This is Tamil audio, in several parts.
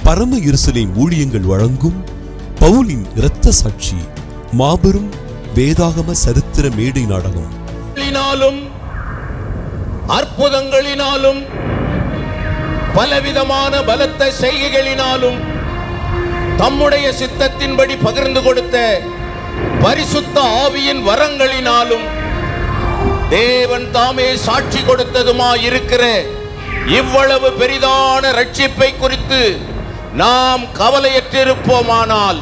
பரம எருசலேம் ஊழியங்கள் வழங்கும் பவுலின் இரத்த சாட்சி மாபெரும் வேதாகம சரித்திர மேடை நாடகம். அற்புதங்களினாலும் பலவிதமான பலத்த செய்கைகளினாலும் தம்முடைய சித்தத்தின்படி பகிர்ந்து கொடுத்த பரிசுத்த ஆவியின் வரங்களினாலும் தேவன் தாமே சாட்சி கொடுத்ததுமாயிருக்கிற இவ்வளவு பெரிதான ரட்சிப்பை குறித்து நாம் கவலையற்றிருப்போமானால்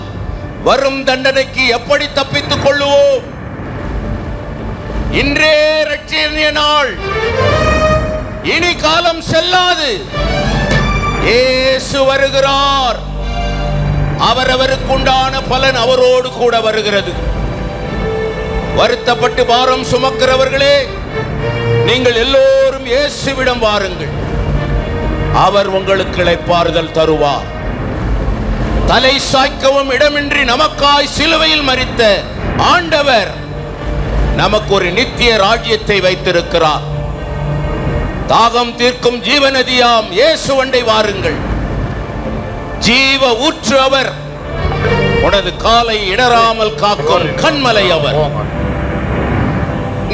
வரும் தண்டனைக்கு எப்படி தப்பித்துக் கொள்ளுவோம்? இன்றே ரட்சணிய நாள், இனி காலம் செல்லாது. இயேசு வருகிறார். அவரவருக்குண்டான பலன் அவரோடு கூட வருகிறது. வருத்தப்பட்டு பாரம் சுமக்கிறவர்களே, நீங்கள் எல்லோரும் இயேசுவிடம் வாருங்கள். அவர் உங்களுக்கு இளைப்பாறுதல் தருவார். தலை சாய்க்கவும் இடமின்றி நமக்காய் சிலுவையில் மரித்த ஆண்டவர் நமக்கு ஒரு நித்திய ராஜ்யத்தை வைத்திருக்கிறார். தாகம் தீர்க்கும் ஜீவநதியாம் இயேசுவண்டை வாருங்கள். ஜீவ ஊற்று அவர். உனது காலை இடராமல் காக்கும் கண்மலை அவர்.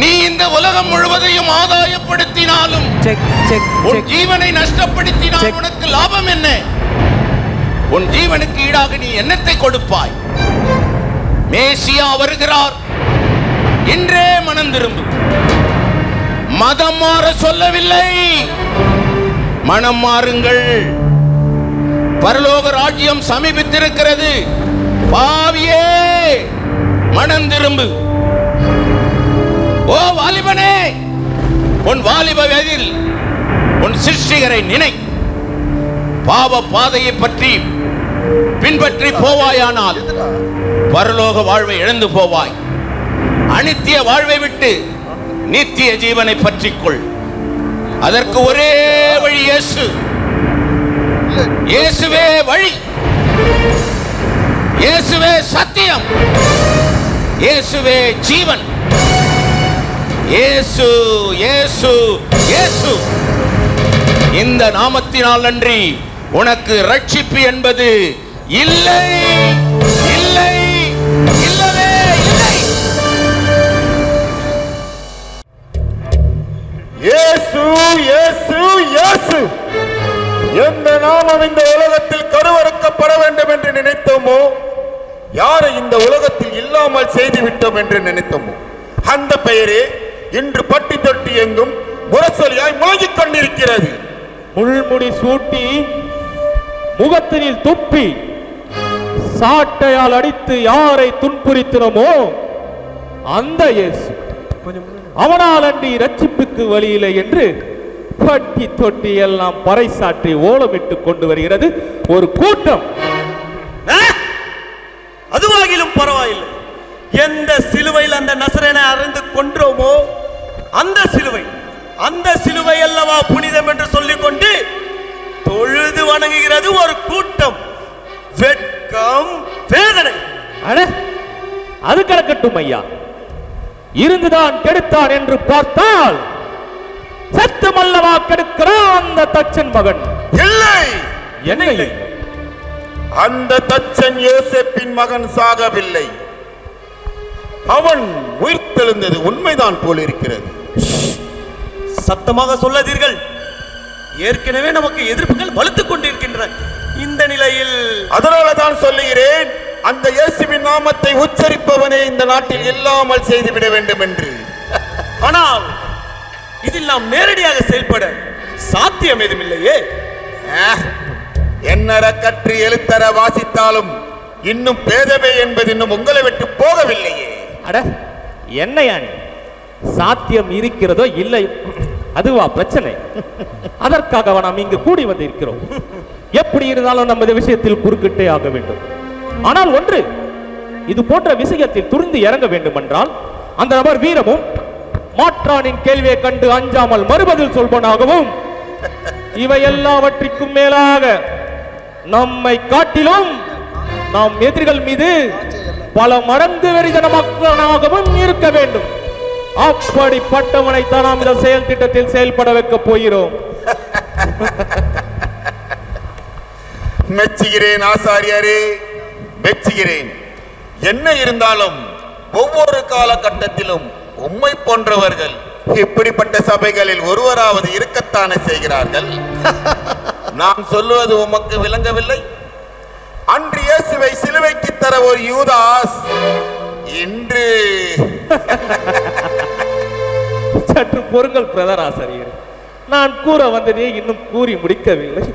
நீ இந்த உலகம் முழுவதையும் ஆதாயப்படுத்தினாலும் உன் ஜீவனை நஷ்டப்படுத்தினால் உனக்கு லாபம் என்ன? உன் ஜீவனுக்கு ஈடாக நீ என்னத்தை கொடுப்பாய்? மேசியா வருகிறார். இன்றே மனம் திரும்பு. மதம் மாற சொல்லவில்லை, மனம் மாறுங்கள். பரலோக ராஜ்யம் சமீபித்திருக்கிறது. பாவியே, மனம் திரும்பு. ஓ வாலிபனே, உன் வாலிப வயதில் உன் சிருஷ்டிகரை நினை. பாவ பாதையை பற்றி பின்பற்றி போவாயானால் பரலோக வாழ்வை இழந்து போவாய். அனித்திய வாழ்வை விட்டு நித்திய ஜீவனை பற்றிக்கொள். அதற்கு ஒரே வழி இயேசு. இயேசுவே வழி, இயேசுவே சத்தியம், இயேசுவே ஜீவன். இயேசு இயேசு இயேசு. இந்த நாமத்தினால் அன்றி உனக்கு ரட்சிப்பு என்பது இல்லை, இல்லை, இல்லவே இல்லை. இயேசு இயேசு இயேசு. எந்த நாமம் இந்த உலகத்தில் கருவறுக்கப்பட வேண்டும் என்று நினைத்தோமோ, யாரை இந்த உலகத்தில் இல்லாமல் செய்துவிட்டோம் என்று நினைத்தோமோ, அந்த பெயரே இன்று பட்டி தொட்டி எங்கும் முரசொலியாய் முழங்கிக் கொண்டிருக்கிறது. முள்முடி சூட்டி முகத்தினில் துப்பி சாட்டையால் அடித்து யாரை துன்புறுத்தினமோ அந்த இயேசு, அவனால் அன்றி ரட்சிப்புக்கு வழியில்லை என்று பட்டி தொட்டி எல்லாம் பறைசாற்றி ஓலமிட்டு கொண்டு வருகிறது ஒரு கூட்டம். அதுவாகிலும் பரவாயில்லை. எந்த சிலுவையில் அந்த நசரேயனை அறைந்து கொன்றோமோ அந்த சிலுவை அல்லவா புனிதம் என்று சொல்லிக் கொண்டு தொழுது வணங்குகிறது ஒரு கூட்டம். வெட்கம், வேதனை. அது கிடக்கட்டும் ஐயா. இருந்துதான் கெடுத்தான் என்று பார்த்தால் சத்தம் அல்லவா கெடுக்கிறான் அந்த தச்சன் மகன். இல்லை, என்ன இல்லை? அந்த தச்சன் யோசேப்பின் மகன் சாகவில்லை. அவன் உயிர்த்தெழுந்தது உண்மைதான் போல் இருக்கிறது. சத்தமாக சொல்லாதீர்கள். ஏற்கனவே நமக்கு எதிர்ப்புகள் வலுத்துக் கொண்டிருக்கின்றன. இந்த நிலையில் அதனால தான் சொல்லுகிறேன், அந்த இயேசுவின் நாமத்தை உச்சரிப்பவனே இந்த நாட்டில் இல்லாமல் செய்துவிட வேண்டும் என்று. ஆனால் இதில் நாம் நேரடியாக செயல்பட சாத்தியம் எதுவுமில்லையே. என்னற கற்று எழுத்தர வாசித்தாலும் இன்னும் பேதவை என்பது இன்னும் உங்களை விட்டு போகவில்லையே. அட என்னையா நீ? சாத்தியம் இருக்கிறதோ இல்லை, அதுவா பிரச்சனை? அதற்காக நாம் இங்கு கூடி வந்திருக்கிறோம். எப்படி இருந்தாலும் நமது விஷயத்தில் குறுக்கிட்டே ஆக வேண்டும். ஆனால் ஒன்று, இது போன்ற விஷயத்தில் துணிந்து இறங்க வேண்டும் என்றால் அந்த நபர் வீரமும் மாற்றானின் கேள்வியை கண்டு அஞ்சாமல் மறுபதில் சொல்பவனாகவும், இவை எல்லாவற்றிற்கும் மேலாக நம்மை காட்டிலும் நாம் எதிரிகள் மீது பல மடங்கு வெறிதனமாகவும் இருக்க வேண்டும். அப்படிப்பட்டவனைத்தான் நாம் இந்த செயல் திட்டத்தில் செயல்பட வைக்க போகிறோம். மெச்சுகிறேன் ஆசாரியரே, மெச்சுகிறேன். என்ன இருந்தாலும் ஒவ்வொரு காலகட்டத்திலும் உம்மை போன்றவர்கள் இப்படிப்பட்ட சபைகளில் ஒருவராவது இருக்கத்தானே செய்கிறார்கள். நான் சொல்லுவது உமக்கு விளங்கவில்லை? அன்று இயேசுவை சிலுவைக்கு தர ஒரு யூதாஸ், இன்று சற்று பொறுங்கள் பிரதர் ஆசிரியர், நான் கூற வந்ததே இன்னும் கூறி முடிக்கவில்லை.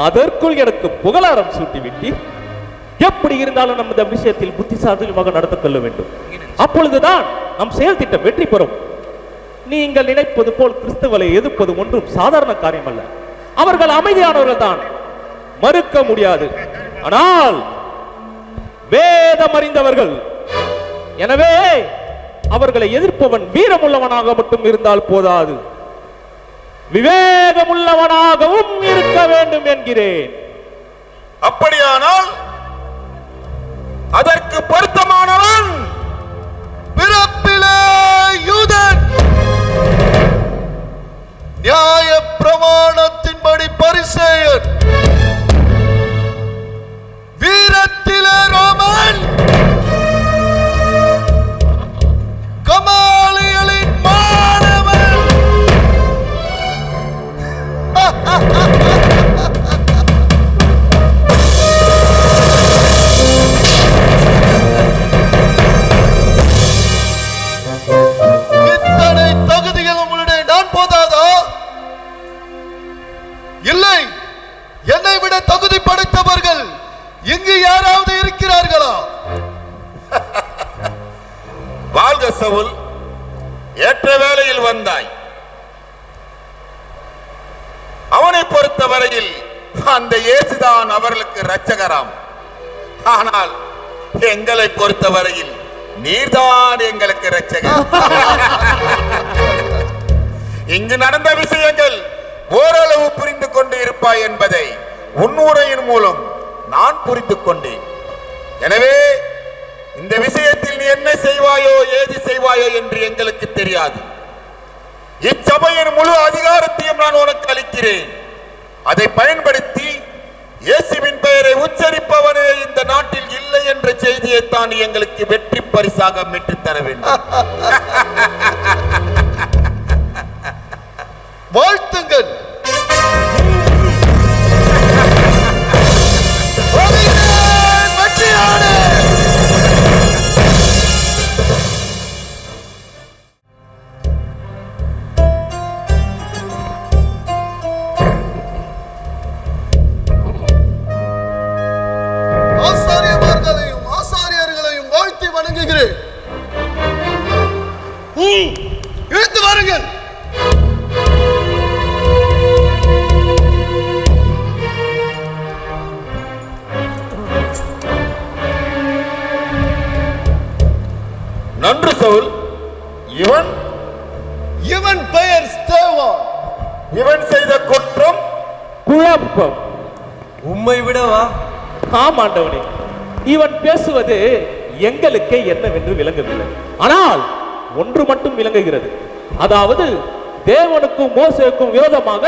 அதற்குள் எனக்கு புகழாரம் சூட்டிவிட்டு எப்படி இருந்தாலும் நம்ம இந்த விஷயத்தில் புத்திசாலித்தனமாக நடந்து கொள்ள வேண்டும். அப்பொழுதுதான் நம் செயல் திட்டம் வெற்றி பெறும். நீங்கள் நினைப்பது போல் கிறிஸ்தவரை எதிர்ப்பது ஒன்றும் சாதாரண காரியம் அல்ல. அவர்கள் அமைதியானவர்கள் தான், மறுக்க முடியாது. ஆனால் வேதம் அறிந்தவர்கள். எனவே அவர்களை எதிர்ப்பவன் வீரமுள்ளவனாக மட்டும் இருந்தால் போதாது, விவேகமுள்ளவனாகவும் இருக்க வேண்டும் என்கிறேன். அப்படியானால் அதற்கு பொருத்தமானவன் பிறப்பிலே யூதன், நியாய பிரமாணத்தின்படி பரிசேயன், வீரத்திலே ரோமன், கமாலியலின் மாணவன். இத்தனை தகுதிகள் உங்களுடைய நான் போதாதா? இல்லை, என்னை விட தகுதி படைத்தவர்கள் இங்கு யாராவது இருக்கிறார்களா? வாழ்க சவுல், ஏற்ற வேளையில் வந்தாய். அவனை பொறுத்தவரையில் அந்த இயேசுதான் அவர்களுக்கு இரட்சகராம். ஆனால் எங்களை பொறுத்தவரையில் நீர்தான் எங்களுக்கு இரட்சகர். இங்கு நடந்த விஷயங்கள் ஓரளவு புரிந்து கொண்டு இருப்பாய் என்பதை உன்னுரையின் மூலம் நான் புரிந்து கொண்டேன். எனவே இந்த விஷயத்தில் நீ என்ன செய்வாயோ ஏது செய்வாயோ என்று எங்களுக்கு தெரியாது. இச்சபையின் முழு அதிகாரத்தையும் நான் உனக்கு அளிக்கிறேன். அதை பயன்படுத்தி இயேசுவின் பெயரை உச்சரிப்பவனே இந்த நாட்டில் இல்லை என்ற செய்தியை தான் எங்களுக்கு வெற்றி பரிசாக மீட்டுத் தர வேண்டும். வாழ்த்துங்கள். ஆசாரியர்களையும் வாழ்த்தி வணங்குகிறேன். இழுத்து வாருங்கள். நன்று சவுல். இவன் பெயர் ஸ்தேவான். இவன் செய்த குற்றம் குழப்பம். உம்மை விடவா? ஆமாண்டவனே, இவன் பேசுவது எங்களுக்கே என்னவென்று விளங்கவில்லை. ஆனால் ஒன்று மட்டும் விளங்குகிறது. அதாவது தேவனுக்கும் மோசேக்கும் விரோதமாக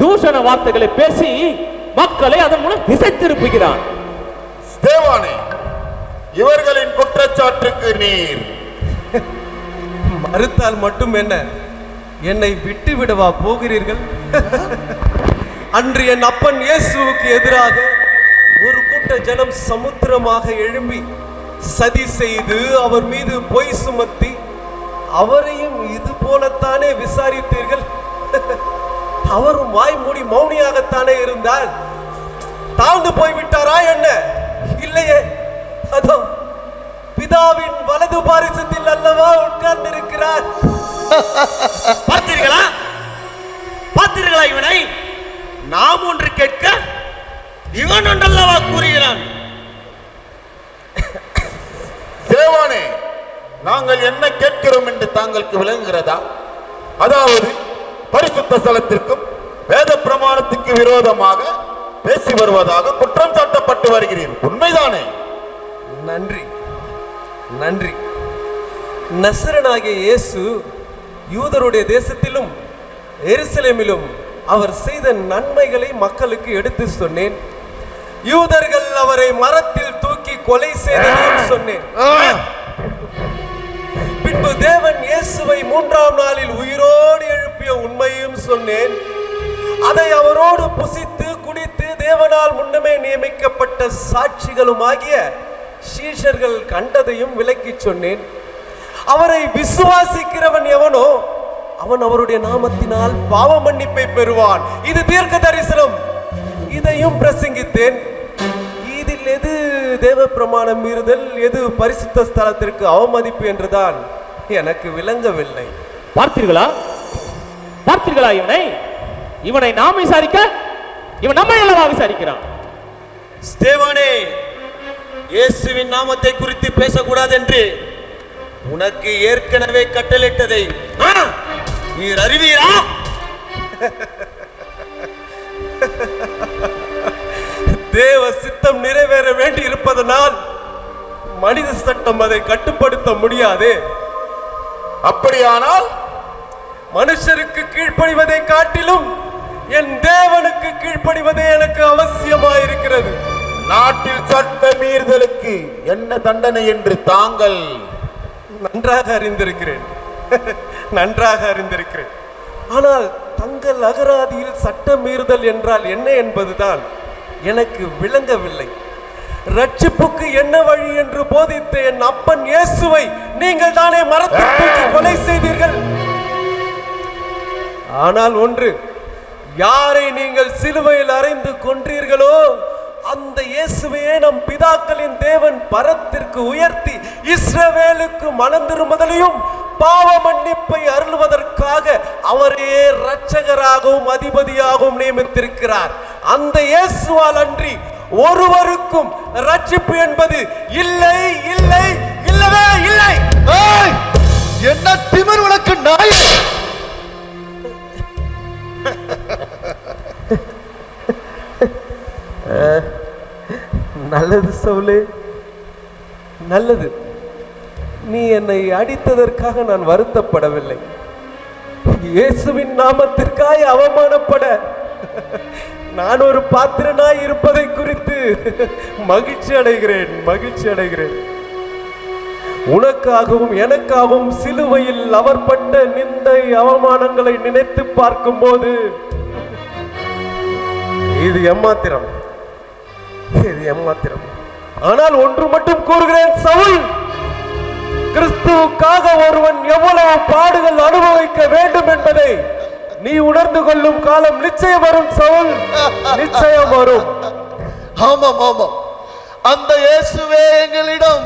தூஷண வார்த்தைகளை பேசி மக்களை அதன் மூலம் திசை திருப்புகிறான். ஸ்தேவானே, இவர்களின் குற்றச்சாட்டுக்கு நீர் மறுத்தால் மட்டும் என்ன, என்னை விட்டு விடவா போகிறீர்கள்? அன்று என் அப்பன் இயேசுவுக்கு எதிராக ஒரு கூட்ட ஜனம் சமுத்திரமாக எழும்பி சதி செய்து அவர் மீது பொய் சுமத்தி அவரையும் இது போலத்தானே விசாரித்தீர்கள். அவரும் வாய் மூடி மௌனியாகத்தானே இருந்தால் தாழ்ந்து போய்விட்டாரா என்ன? இல்லையே, அதோ பிதாவின் வலது பாரிசத்தில் அல்லவா உட்கார்ந்திருக்கிறார். பார்த்தீர்களா பார்த்தீர்களா இவனை? நாம் ஒன்று கேட்க இவன் ஒன்றல்லவா கூறுகிறான். தேவானே, நாங்கள் என்ன கேட்கிறோம் என்று தாங்களுக்கு விளங்குகிறதா? அதாவது பரிசுத்த ஸ்தலத்திற்கும் வேத பிரமாணத்துக்கு விரோதமாக பேசி வருவதாக குற்றம் சாட்டப்பட்டு வருகிறீர்கள். உண்மைதானே? நன்றி நன்றி. நசரனாகிய இயேசு யூதருடைய தேசத்திலும் எருசலேமிலும் அவர் செய்த நன்மைகளை மக்களுக்கு எடுத்து சொன்னேன். யூதர்கள் அவரை மரத்தில் தூக்கி கொலை செய்ததையும் சொன்னேன். பின்பு தேவன் இயேசுவை 3ஆம் நாளில் உயிரோடு எழுப்பிய உண்மையும் சொன்னேன். அதை அவரோடு புசித்து குடித்து தேவனால் முன்னமே நியமிக்கப்பட்ட சாட்சிகளும் ஆகிய சீஷர்கள் கண்டதையும் விளக்கி சொன்னேன். அவரை விசுவாசிக்கிறவன் எவனோ அவன் அவருடைய நாமத்தினால் பாவ மன்னிப்பை பெறுவான். இது தீர்க்க தரிசனம். இதையும் பிரசங்கித்தேன். இதில் எது தேவ பிரமாணம் மீறுதல், எது பரிசுத்த ஸ்தலத்திற்கு அவமதிப்பு என்றுதான் எனக்கு விளங்கவில்லை. பார்த்தீர்களா பார்த்தீர்களா இவனை நாம் விசாரிக்க இவன் நம்மை அல்லவா விசாரிக்கிறான். ஸ்தேவானே, இயேசுவின் நாமத்தை குறித்து பேசக்கூடாது என்று உனக்கு ஏற்கனவே கட்டளையிட்டதை நீர் அறிவீரா? தேவ சித்தம் நிறைவேற வேண்டி இருப்பதனால் மனித சட்டம் அதை கட்டுப்படுத்த முடியாது. அப்படியானால் மனுஷருக்கு கீழ்ப்படிவதை காட்டிலும் என் தேவனுக்கு கீழ்ப்படிவதே எனக்கு அவசியமாயிருக்கிறது. நாட்டில் சட்ட மீறுதலுக்கு என்ன தண்டனை என்று தாங்கள் நன்றாக அறிந்திருக்கிறேன். நன்றாக அறிந்திருக்கிறேன். ஆனால் தங்கள் அகராதியில் சட்ட மீறுதல் என்றால் என்ன என்பதுதான் எனக்கு விளங்கவில்லை. ரட்சிப்புக்கு என்ன வழி என்று போதித்த என் அப்பன் இயேசுவை நீங்கள் தானே மரத்தில் தூக்கி கொலை செய்தீர்கள். ஆனால் ஒன்று, யாரை நீங்கள் சிலுவையில் அறைந்து கொன்றீர்களோ அந்த இயேசுவையே நம் பிதாக்களின் தேவன் பரத்திற்கு உயர்த்தி இஸ்ரவேலுக்கு மனம் திரும்புதலையும் பாவ மன்னிப்பை அருள்வதற்காக அவரையே இரட்சகராகவும் அதிபதியாகவும் நியமித்திருக்கிறார். அந்த இயேசுவால் அன்றி ஒருவருக்கும் ரட்சிப்பு என்பது இல்லை, இல்லை, இல்லவே இல்லை. என்ன திமிர் உனக்கு நாய்! நல்லது சவுலே, நல்லது. நீ என்னை அடித்ததற்காக நான் வருத்தப்படவில்லை. இயேசுவின் நாமத்திற்காக அவமானப்பட நான் ஒரு பாத்திரனாய் இருப்பதை குறித்து மகிழ்ச்சி அடைகிறேன், மகிழ்ச்சி அடைகிறேன். உனக்காகவும் எனக்காகவும் சிலுவையில் அவர் பட்ட நிந்தை அவமானங்களை நினைத்து பார்க்கும் போது இது ஏமாத்திரம், இது ஏமாத்திரம். ஆனால் ஒன்று மட்டும் கூறுகிறேன் சவுல், கிறிஸ்துவுக்காக ஒருவன் எவ்வளவு பாடுகள் அனுபவிக்க வேண்டும் என்பதை நீ உணர்ந்து கொள்ளும் காலம் நிச்சயம் வரும் சவுல், நிச்சயம் வரும். ஆமாம் ஆமாம், அந்த இயேசுவே எங்களிடம்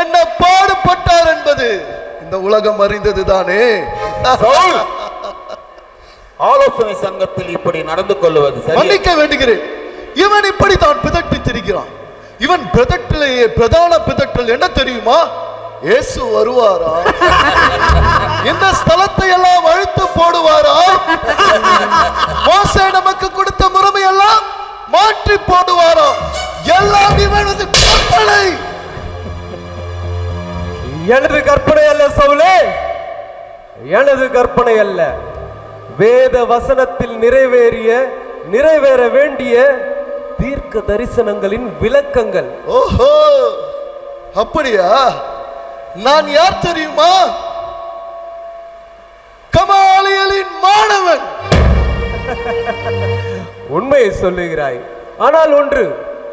என்ன பாடுபட்டார் என்பது இந்த உலகம் அறிந்தது தானே. ஆலோசனை சங்கத்தில் இப்படி நடந்து கொள்வது மன்னிக்க வேண்டுகிறேன். இவன் இப்படி தான் பிதற்றி திரிகிறான். இவன் பிதற்றிலேயே பிரதான பிதற்றல் என்ன தெரியுமா? இயேசு வருவாரா, இந்த ஸ்தலத்தை எல்லாம் அழுத்து போடுவாரா, மோசே நமக்கு கொடுத்த முறைமை எல்லாம் மாற்றி போடுவாரா, எல்லாம் இவனது கற்பனை. எனது கற்பனை அல்ல சவுலே, எனது கற்பனை அல்ல. வேத வசனத்தில் நிறைவேற வேண்டிய தீர்க்க தரிசனங்களின் விளக்கங்கள். ஓஹோ, அப்படியா? நான் யார் தெரியுமா? கமாலியலின் மாணவன். உண்மையை சொல்லுகிறாய். ஆனால் ஒன்று,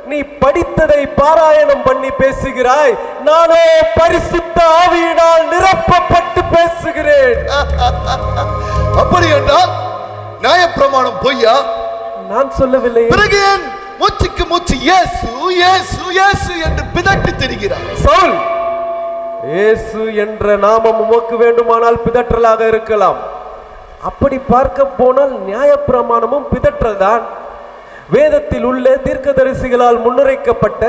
நீ படித்ததை பாராயணம் பண்ணி பேசுகிறாய், நானோ பரிசுத்த ஆவியினால் நிரப்பப்பட்டு பேசுகிறேன். அப்படி என்றால் நியாயப்பிரமாணம் பொய்யா? நான் சொல்லவில்லை. பிறகு ஏன் மூச்சுக்கு மூச்சு இயேசு இயேசு இயேசு என்று பிதற்றி திரிகிறார்? சவுல், இயேசு என்ற நாமம் உமக்கு வேண்டுமானால் பிதற்றலாக இருக்கலாம். அப்படி பார்க்க போனால் நியாயப்பிரமாணமும் பிதற்றல் தான். வேதத்தில் உள்ள தீர்க்கதரிசிகளால் முன்னுரைக்கப்பட்ட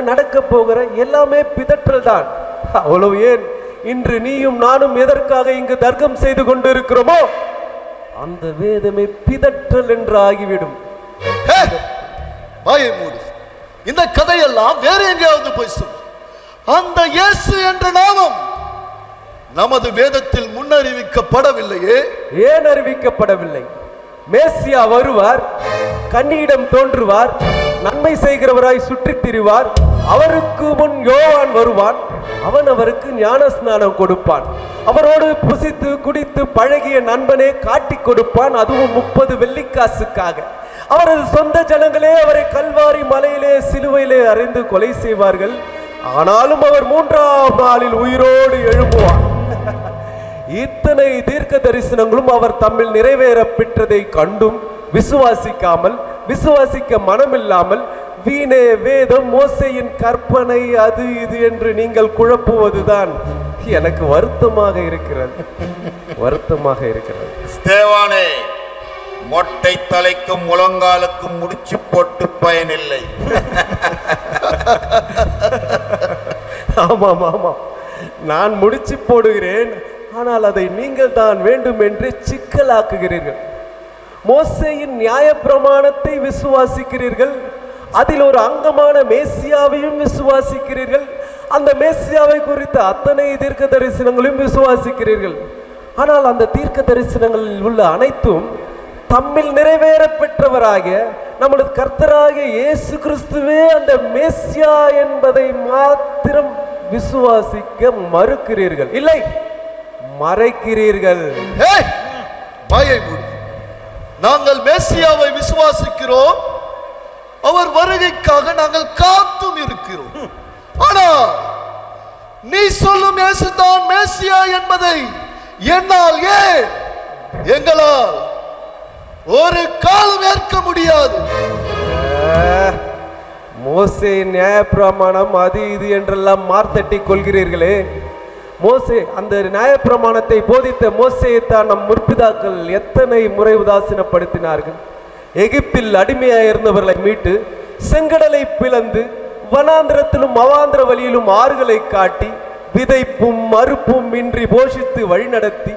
நடக்க போகிற எல்லாமே பிதற்றல் தான். அவ்வளவு ஏன் இன்று நீயும் நானும் எதற்காக இங்கு தர்க்கம் செய்து கொண்டு இருக்கிறோமோ அந்த வேதமே பிதற்றல் என்று ஆகிவிடும். வாயை மூடு. இந்த கதையெல்லாம் வேற எங்கேயாவது போய் சொல்லு. அந்த இயேசு என்ற நாமம் நமது வேதத்தில் முன்னறிவிக்கப்படவில்லையே. ஏன் அறிவிக்கப்படவில்லை? மேசியா வருவார், கன்னியிடம் தோன்றுவார், நன்மை செய்கிறவராய் சுற்றித் திரிவார். அவருக்கு முன் யோவான் வருவான். அவன் அவருக்கு ஞான ஸ்நானம் கொடுப்பான். அவரோடு புசித்து குடித்து பழகிய நண்பனே காட்டி கொடுப்பான், அதுவும் 30 வெள்ளிக்காசுக்காக. அவரது சொந்த ஜனங்களே அவரை கல்வாரி மலையிலே சிலுவையிலே அறைந்து கொலை செய்வார்கள். ஆனாலும் அவர் 3ஆம் நாளில் உயிரோடு எழும்புவார். இத்தனை தீர்க்க தரிசனங்களும் அவர் தம்மில் நிறைவேற பெற்றதை கண்டும் விசுவாசிக்காமல், விசுவாசிக்க மனமில்லாமல் வீணே வேதம், மோசேயின் கற்பனை, அது இது என்று நீங்கள் குழப்புவதுதான் எனக்கு வருத்தமாக இருக்கிறது. வருத்தமாக இருக்கிறது. ஸ்தேவானே, மொட்டை தலைக்கும் முழங்காலுக்கும் முடிச்சு போட்டு பயனில்லை. ஆமாம் ஆமாம், நான் முடிச்சு போடுகிறேன், ஆனால் அதை நீங்கள் தான் வேண்டும் என்று சிக்கலாக்குகிறீர்கள். மோசேயின் நியாயப்பிரமாணத்தை விசுவாசிக்கிறீர்கள், அதில் ஒரு அங்கமான மேசியாவையும் விசுவாசிக்கிறீர்கள், அந்த மேசியாவை குறித்த அத்தனை தீர்க்க தரிசனங்களையும் விசுவாசிக்கிறீர்கள். ஆனால் அந்த தீர்க்க தரிசனங்களில் உள்ள அனைத்தும் தம்மில் நிறைவேற பெற்றவராகிய நமது கர்த்தராகிய இயேசு கிறிஸ்துவே அந்த மேசியா என்பதை மாத்திரம் விசுவாசிக்க மறுக்கிறீர்கள், இல்லை மறைக்கிறீர்கள். நாங்கள் மேசியாவை விசுவாசிக்கிறோம், அவர் வருகைக்காக நாங்கள் காத்தும் இருக்கிறோம். ஆனால் நீ சொல்லும் இயேசுதான் மேசியா என்பதை என்னால், ஏன் எங்களால் ஒரு காலம் ஏற்க முடியாது. மோசே நியாயப்பிரமாணம் அது இது என்றெல்லாம் மார்த்தட்டி கொள்கிறீர்களே. மோசே, அந்த நியாயப்பிரமாணத்தை போதித்த மோசேயை தான் நம் முற்பிதாக்கள் எத்தனை முறை உதாசீனப்படுத்தினார்கள். எகிப்தில் அடிமையாக இருந்தவர்களை மீட்டு செங்கடலை பிளந்து வனாந்திரத்திலும் அவாந்திர வழியிலும் ஆறுகளை காட்டி விதைப்பும் மறுப்பும் இன்றி போஷித்து வழிநடத்தி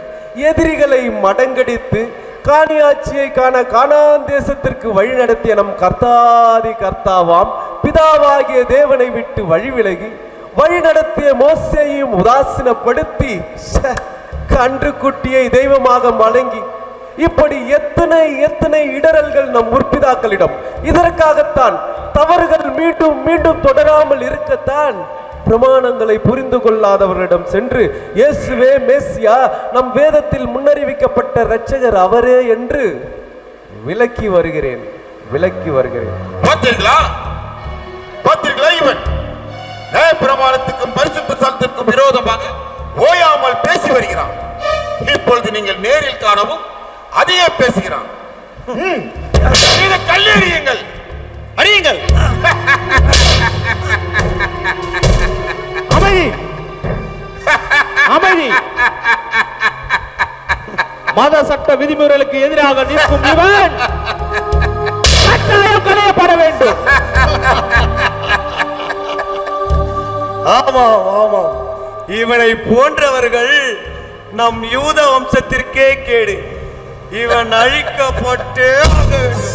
எதிரிகளை மடங்கடித்து காணியாட்சியை காண கானான் தேசத்திற்கு வழிநடத்திய நம் கர்த்தாதி கர்த்தாவாம் பிதாவாகிய தேவனை விட்டு வழிவிலகி வழிநடத்திய மோசேயையும் உதாசீனப்படுத்தி கன்று குட்டியை தெய்வமாக வணங்கி இப்படி எத்தனை எத்தனை இடரல்கள் நம் முற்பிதாக்களிடம். இதற்காகத்தான் தவறுகள் மீண்டும் மீண்டும் தொடராமல் இருக்கத்தான் பிரமாணங்களை புரிந்து கொள்ளாதவர்களிடம் சென்று இயேசுவே மேசியா, நம் வேதத்தில் முன்னறிவிக்கப்பட்ட இரட்சகர் அவரே என்று விளக்கி வருகிறேன். பார்த்தீர்களா? இவன் பிரமாணத்துக்கும் பரிசுத்த ஸ்தலத்திற்கும் விரோதமாக ஓயாமல் பேசி வருகிறான். இப்பொழுது நீங்கள் நேரில் காணவும் அதையே பேசுகிறான். கல்லெறியுங்கள், அறியுங்கள். அமைதி, அமைதி. மத சட்ட விதிமுறைகளுக்கு எதிராக நிற்கும் இவன் கட்டாயம் களையப்பட வேண்டும். ஆமாம் ஆமாம், இவனை போன்றவர்கள் நம் யூத வம்சத்திற்கே கேடு. இவன் அழிக்கப்பட்டே ஆக வேண்டும்.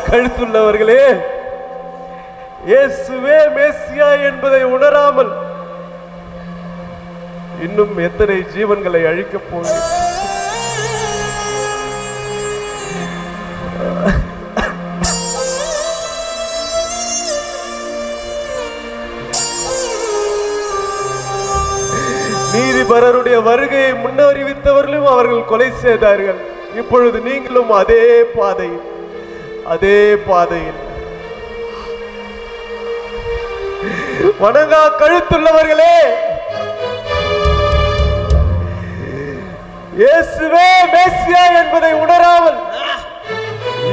கழுத்துள்ளவர்களே, இயேசுவே மேசியா என்பதை உணராமல் இன்னும் எத்தனை ஜீவன்களை அழிக்கப் போகிறேன். நீதிபரருடைய வருகையை முன்னறிவித்தவர்களும் அவர்கள் கொலை செய்தார்கள். இப்பொழுது நீங்களும் அதே பாதையில் வணங்கா கழுத்துள்ளவர்களே, இயேசுவே மேசியா என்பதை உணராமல்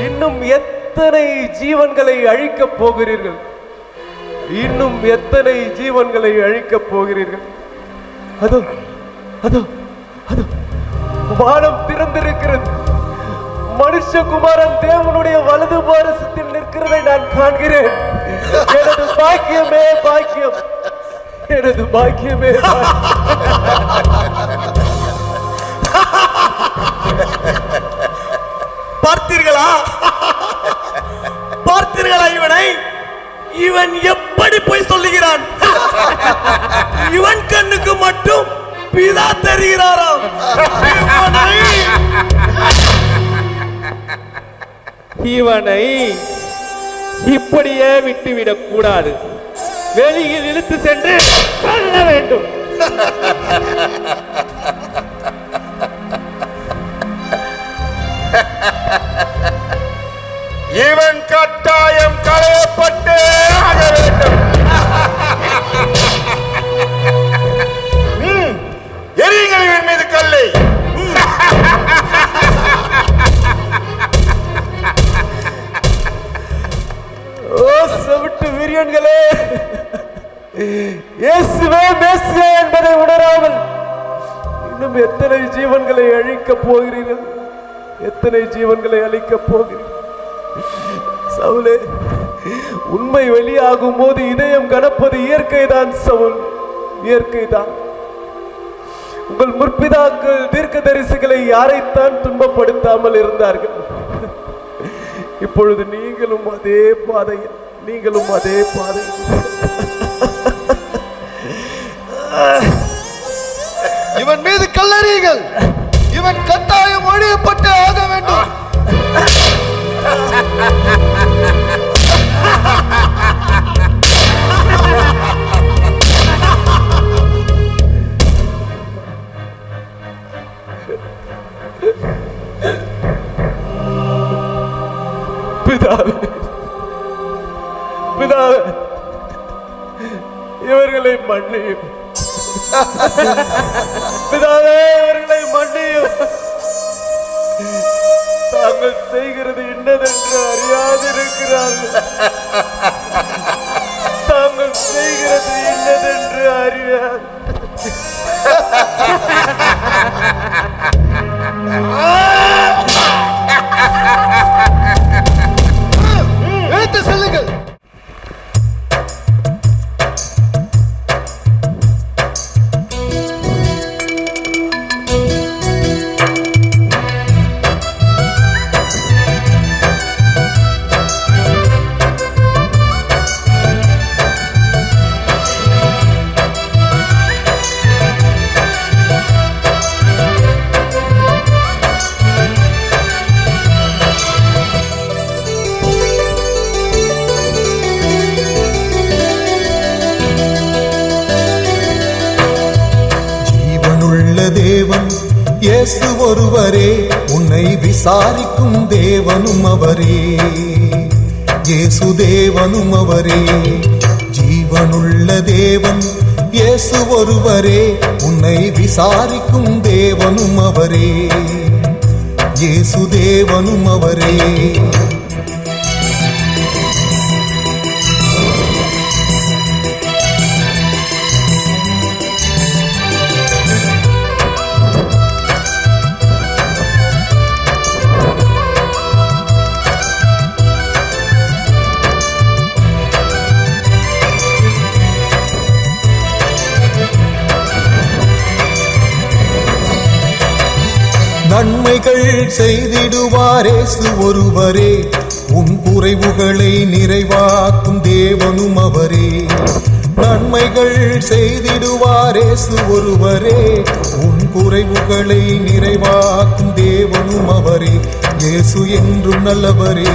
இன்னும் எத்தனை ஜீவன்களை அழிக்கப் போகிறீர்கள்? இன்னும் எத்தனை ஜீவன்களை அழிக்கப் போகிறீர்கள்? அதோ அதோ அதோ வானம் திறந்திருக்கிறது. மனுஷகுமாரன் தேவனுடைய வலது பாரசத்தில் நிற்கிறதை நான் காண்கிறேன். எனது பாக்கியமே பாக்கியம், எனது பாக்கியமே பார்த்தீர்களா? பார்த்தீர்களா? இவன் எப்படி போய் சொல்லுகிறான்? இவன் கண்ணுக்கு மட்டும் பிதா தெரிகிறாராம். இவனை இப்படியே விட்டுவிடக் கூடாது. வெளியில் இழுத்து சென்று கொல்ல வேண்டும். இவன் கட்டாயம் களையப்பட்டே ஆக வேண்டும். எரியுங்கள் இவன் மீது கல்லை. ஓ செவிட்டு வீரியன்களே, இயேசுவே மேசியா என்பதை உணராமல் இன்னும் எத்தனை ஜீவன்களை அழிக்கப் போகிறீர்கள்? எத்தனை ஜீவன்களை அழிக்கப் போகிறீர்கள்? சவுலே, உண்மை வெளியாகும் போது இதயம் கனப்பது இயற்கைதான் சவுல், இயற்கைதான். உங்கள் முற்பிதாக்கள் தீர்க்கதரிசிகளை யாரைத்தான் துன்பப்படுத்தாமல் இருந்தார்கள்? இப்பொழுது நீங்களும் அதே பாதையில், நீங்களும் அதே பாதையில். இவன் மீது கல்லறியுங்கள். இவன் கட்டாயம் ஒழியப்பட்டு ஆக வேண்டும். பிதாவே, பிதாவே, இவர்களை மன்னியும். பிதாவே, இவர்களை மன்னியும். தாங்கள் செய்கிறது இன்னதென்று அறியாதிருக்கிறார்கள். தாங்கள் செய்கிறது இன்னதென்று அறியாது. எடுத்து செல்லுங்கள். தேவன் இயேசு ஒருவரே, உன்னை விசாரிக்கும் தேவனும் அவரே. இயேசு தேவனும் அவரே. ஜீவனுள்ள தேவன் இயேசு ஒருவரே, உன்னை விசாரிக்கும் தேவனும் அவரே. இயேசு தேவனும் அவரே. நன்மைகள் செய்திடுவார் இயேசு ஒருவரே, உன் குறைவுகளை நிறைவாக்கும் தேவனும் அவரே. நன்மைகள் செய்திடுவார் இயேசு ஒருவரே, உன் குறைவுகளை நிறைவாக்கும் தேவனும் அவரே. இயேசு என்றும் நல்லவரே,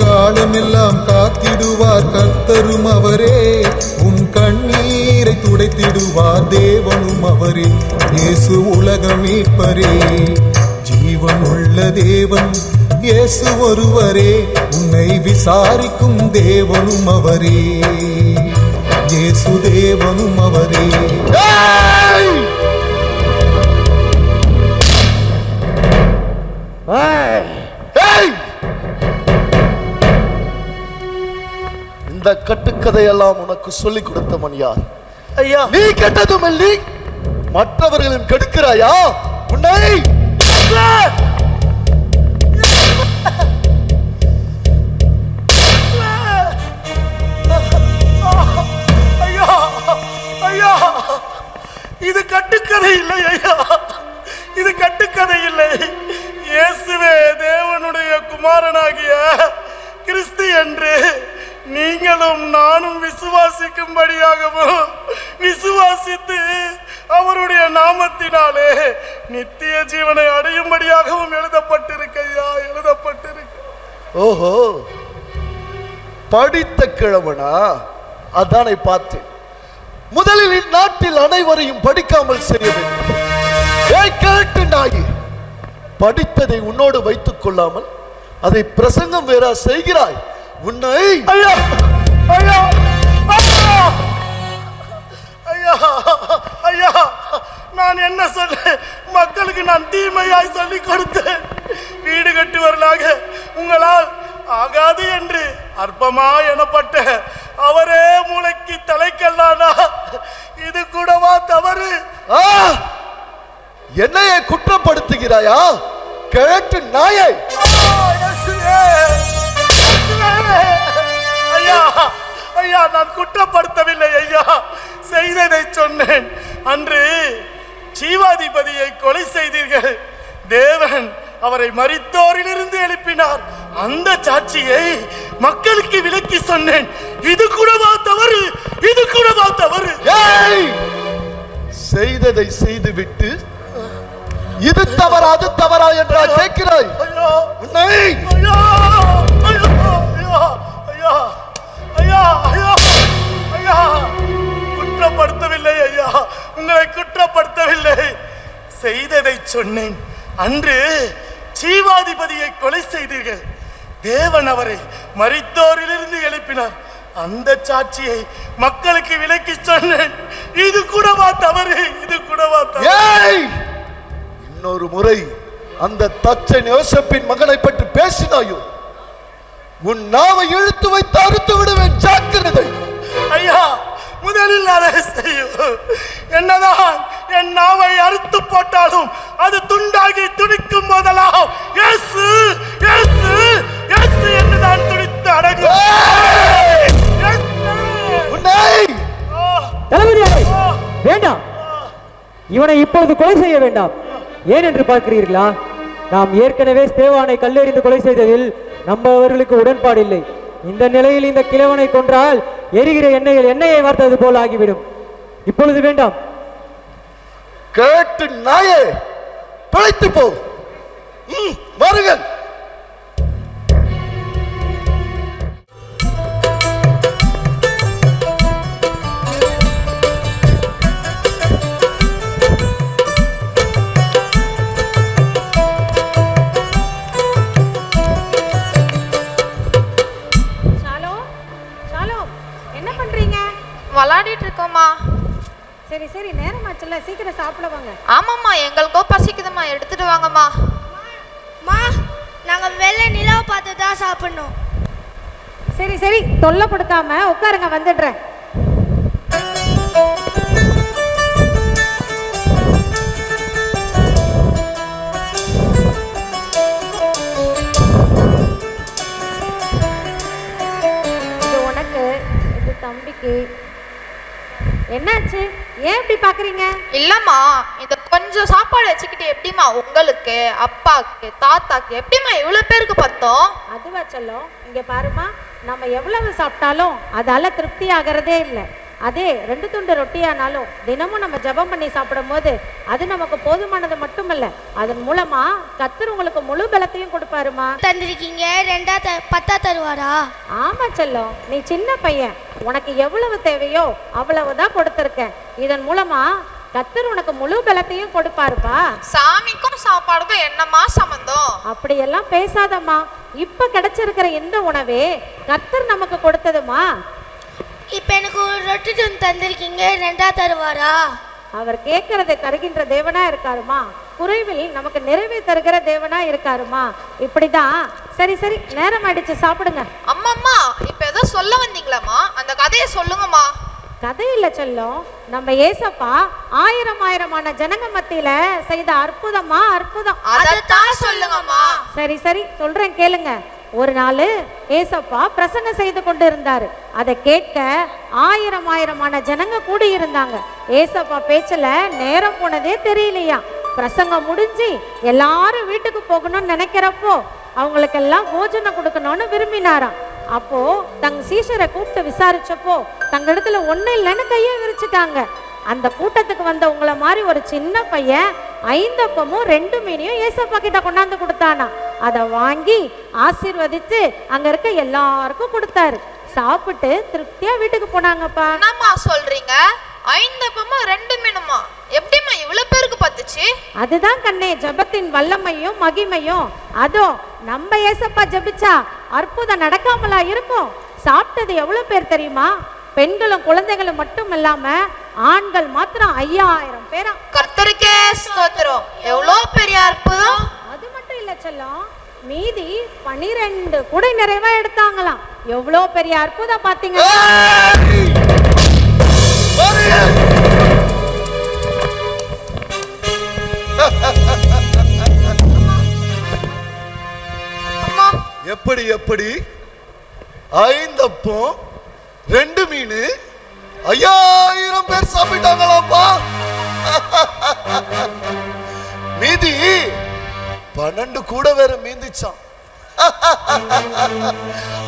காலமெல்லாம் காத்திடுவார் கர்த்தரும் அவரே. உன் கண்ணீரை துடைத்திடுவார் தேவனும் அவரே. இயேசு உலக மீட்பரே. ஜீவனுள்ள தேவன் இயேசு ஒருவரே, உன்னை விசாரிக்கும் தேவனும் அவரே. இயேசு தேவனும் அவரே. இந்த கட்டுக்கதையெல்லாம் உனக்கு சொல்லிக் கொடுத்தவன் யார்? ஐயா, நீ கெட்டதும் இல்லை, மற்றவர்களும் கெடுக்கிறாயா? உன்னை ஐயா, ஐயா, இது கட்டுக்கதை இல்லை ஐயா, இது கட்டுக்கதை இல்லை. இயேசுவே தேவனுடைய குமாரனாகிய கிறிஸ்து என்று நீங்களும் நானும் விசுவாசிக்கும்படியாகவும் விசுவாசித்து அவருடைய நாமத்தினாலே நித்திய ஜீவனை அடையும்படியாகவும் எழுதப்பட்டிருக்கையா, எழுதப்பட்டிருக்க. ஓஹோ, படித்த கிழவனா? அதானை பார்த்தேன். முதலில் இந்நாட்டில் அனைவரையும் படிக்காமல் செய்ய வேண்டும். கேட்டு நாயி, படித்ததை உன்னோடு வைத்துக் கொள்ளாமல் அதை பிரசங்கம் வேற செய்கிறாய். உன்னை ஐயா ஐயா ஐயா ஐயா, நான் என்ன சொல்ல? மக்களுக்கு நான் தீமையாய் சொல்லிக் கொடுத்தேன். வீடு கட்டுவர்களாக உங்களால் ஆகாது என்று அற்பமா எனப்பட்ட அவரே மூளைக்கு தலைக்கல்லானா? இது கூடவா தவறு? என்னையே குற்றப்படுத்துகிறாயா கிழட்டு நாயை? ஐயா ஐயா, நான் குற்றப்படுத்தவில்லை ஐயா, செய்ததை சொன்னேன். அன்று ஜீவாதிபதியை கொலை செய்தீர்கள். தேவன் அவரை மரித்தோரிலிருந்து எழுப்பினார். அந்த சாட்சியை மக்களுக்கு விளக்கி சொன்னேன். இது கூடவா தவறு? இது கூடவா தவறு? செய்ததை செய்துவிட்டு இது தவறா அது தவறா என்றா கேட்கிறாய்? உன்னை ஐயா ஐயா ஐயா ஐயா ஐயா ஐயா, குற்றப்படுத்தவில்லை ஐயா, உங்களை குற்றப்படுத்தவில்லை, செய்ததை சொன்னேன். அன்று ஜீவாதிபதியை கொலை செய்தீர்கள். தேவன் அவரை மரித்தோரிலிருந்து எழுப்பினார். அந்த சாட்சியை மக்களுக்கு விளக்கி சொன்னேன். இது கூடவா தவறு? இது கூடவா தவறு? இன்னொரு முறை அந்த தச்சன் யோசேப்பின் மகனை பற்றி பேசினாயோ உன் நாவை இழுத்து வைத்து அறுத்து விடுவேன். ஜாக்கிரதை. ஐயா, முதலில் அதை செய்யும். என்னதான் என் நாவை அறுத்து போட்டாலும் அது துண்டாகி துடிக்கும் போதெல்லாம் இயேசு இயேசு இயேசு என்று நான் துடித்து அடங்கு. வேண்டாம், இவனை இப்போது கொலை செய்ய வேண்டாம். ஏன் என்று பார்க்கிறீர்களா? நாம் ஏற்கனவே ஸ்தேவானை கல்லெறிந்து கொலை செய்ததில் நம்மவர்களுக்கு உடன்பாடு இல்லை. இந்த நிலையில் இந்த கிழவனை கொன்றால் எரிகிற எண்ணெயில் எண்ணெயை வார்த்தது போல் ஆகிவிடும். இப்பொழுது வேண்டாம். கேட்டு நாயே, பிழைத்து போ. வருங்கள். விளையாடிட்டு இருக்கோமா? சரி சரி, நேரமாச்சுல, சீக்கிரம் சாப்பிட வாங்க. ஆமாம்மா, எங்களுக்கோ பசிக்குதுமா, எடுத்துட்டு வாங்கம்மா. மா, நாங்க வெள்ளை நிலாவை பார்த்து தான் சாப்பிடணும். சரி சரி, தொல்லை கொடுக்காம உட்காருங்க, வந்துடுறேன். இது உனக்கு, இது தம்பிக்கு. என்னாச்சு? ஏன் இப்படி பாக்குறீங்க? இல்லம்மா, இந்த கொஞ்சம் சாப்பாடு வச்சுக்கிட்டு எப்படிமா உங்களுக்கு, அப்பாக்கு, தாத்தாக்கு எப்படிமா இவ்வளவு பேருக்கு பார்த்தோம்? அதுவா சொல்லும். இங்க பாருமா, நம்ம எவ்வளவு சாப்பிட்டாலும் அதால திருப்தி ஆகிறதே இல்லை. அதே 2 துண்டு ரொட்டியானாலும் தினமும் நம்ம ஜபம் பண்ணி சாப்பிடும் போது அது நமக்கு போதுமானது மட்டுமல்ல, அதன் மூலமா கர்த்தர் உங்களுக்கு முழு பலத்தையும் கொடுப்பாருமா. தந்திருக்கீங்க, 10 தருவாரா? ஆமா செல்லம், நீ சின்ன பையன், உனக்கு எவ்வளவு தேவையோ அவ்வளவுதான் கொடுத்திருக்கேன். இதன் மூலமா கர்த்தர் உனக்கு முழு பலத்தையும் கொடுப்பாருப்பா. சாமிக்கும் சாப்பாடுக்கும் என்னமா சம்பந்தம்? அப்படியெல்லாம் பேசாதம்மா. இப்ப கிடைச்சிருக்கிற இந்த உணவே கர்த்தர் நமக்கு கொடுத்ததுமா. இப்ப எனக்கு ஒரு ரொட்டி துண்டு தந்திருக்கீங்க, 2 தருவாரா? அவர் கேட்கறதை தருகின்ற தேவனா இருக்காருமா. குறைவில் நமக்கு நிறைவே தருகிற தேவனா இருக்காருமா. இப்படிதான். சரி சரி, நேரம் ஆயிடுச்சு, சாப்பிடுங்க. அம்மம்மா, இப்ப ஏதோ சொல்ல வந்தீங்களாமா? அந்த கதையை சொல்லுங்கம்மா. கதை இல்ல செல்லம், நம்ம ஏசப்பா ஆயிரமான ஜனங்க மத்தியில செய்த அற்புதமா அற்புதம். அதைத்தான் சொல்லுங்கம்மா. சரி சரி, சொல்றேன் கேளுங்க. ஒரு நாள் ஏசப்பா பிரசங்கம் செய்து கொண்டு இருந்தாரு. அதை கேட்க ஆயிரமான ஜனங்க கூடி இருந்தாங்க. ஏசப்பா பேச்சுல நேரம் போனதே தெரியலையா. பிரசங்கம் முடிஞ்சு எல்லாரும் வீட்டுக்கு போகணும்னு நினைக்கிறப்போ அவங்களுக்கெல்லாம் போஜனம் கொடுக்கணும்னு விரும்பினாராம். அப்போ தங்க சீஷரை கூப்பிட்டு விசாரிச்சப்போ தங்க இடத்துல ஒண்ணு இல்லைன்னு கையை விரிச்சுட்டாங்க. அந்த கூட்டத்துக்கு வந்த உங்களை மாதிரி ஒரு சின்ன பையன் 5 அப்பமும் 2 மீனையும் ஏசப்பா கிட்ட கொண்டாந்து கொடுத்தானா. அதை வாங்கி ஆசீர்வதித்து அங்க இருக்க எல்லாருக்கும் கொடுத்தாரு. சாப்பிட்டு திருப்தியா வீட்டுக்கு போனாங்கப்பா. என்னம்மா சொல்றீங்க? 5 அப்பமும் 2 மீனுமா? எப்படிம்மா இவ்வளவு பேருக்கு பத்துச்சு? அதுதான் கண்ணே ஜெபத்தின் வல்லமையும் மகிமையும். அதோ நம்ம ஏசப்பா ஜெபிச்சா அற்புதம் நடக்காமலா இருக்கும்? சாப்பிட்டது எவ்வளவு பேர் தெரியுமா? பெண்களும் குழந்தைகளும் மட்டும் இல்லாம ஆண்கள் மாத்திரம் 5000 பேரா. கர்த்தருக்கே ஸ்தோத்திரம். எவ்வளவு பெரிய அற்புதம்! அது மட்டும் இல்ல செல்லம், மீதி 12 கூடை நிறைவா எடுத்தாங்களாம். எவ்வளவு பெரிய அற்புதம் பாத்தீங்க. எப்படி எப்படி 5 அப்பம் 2 மீன் 5000 பேர் சாப்பிட்டாங்களாப்பா. மீதி 12 கூட வேற மீந்துச்சான்.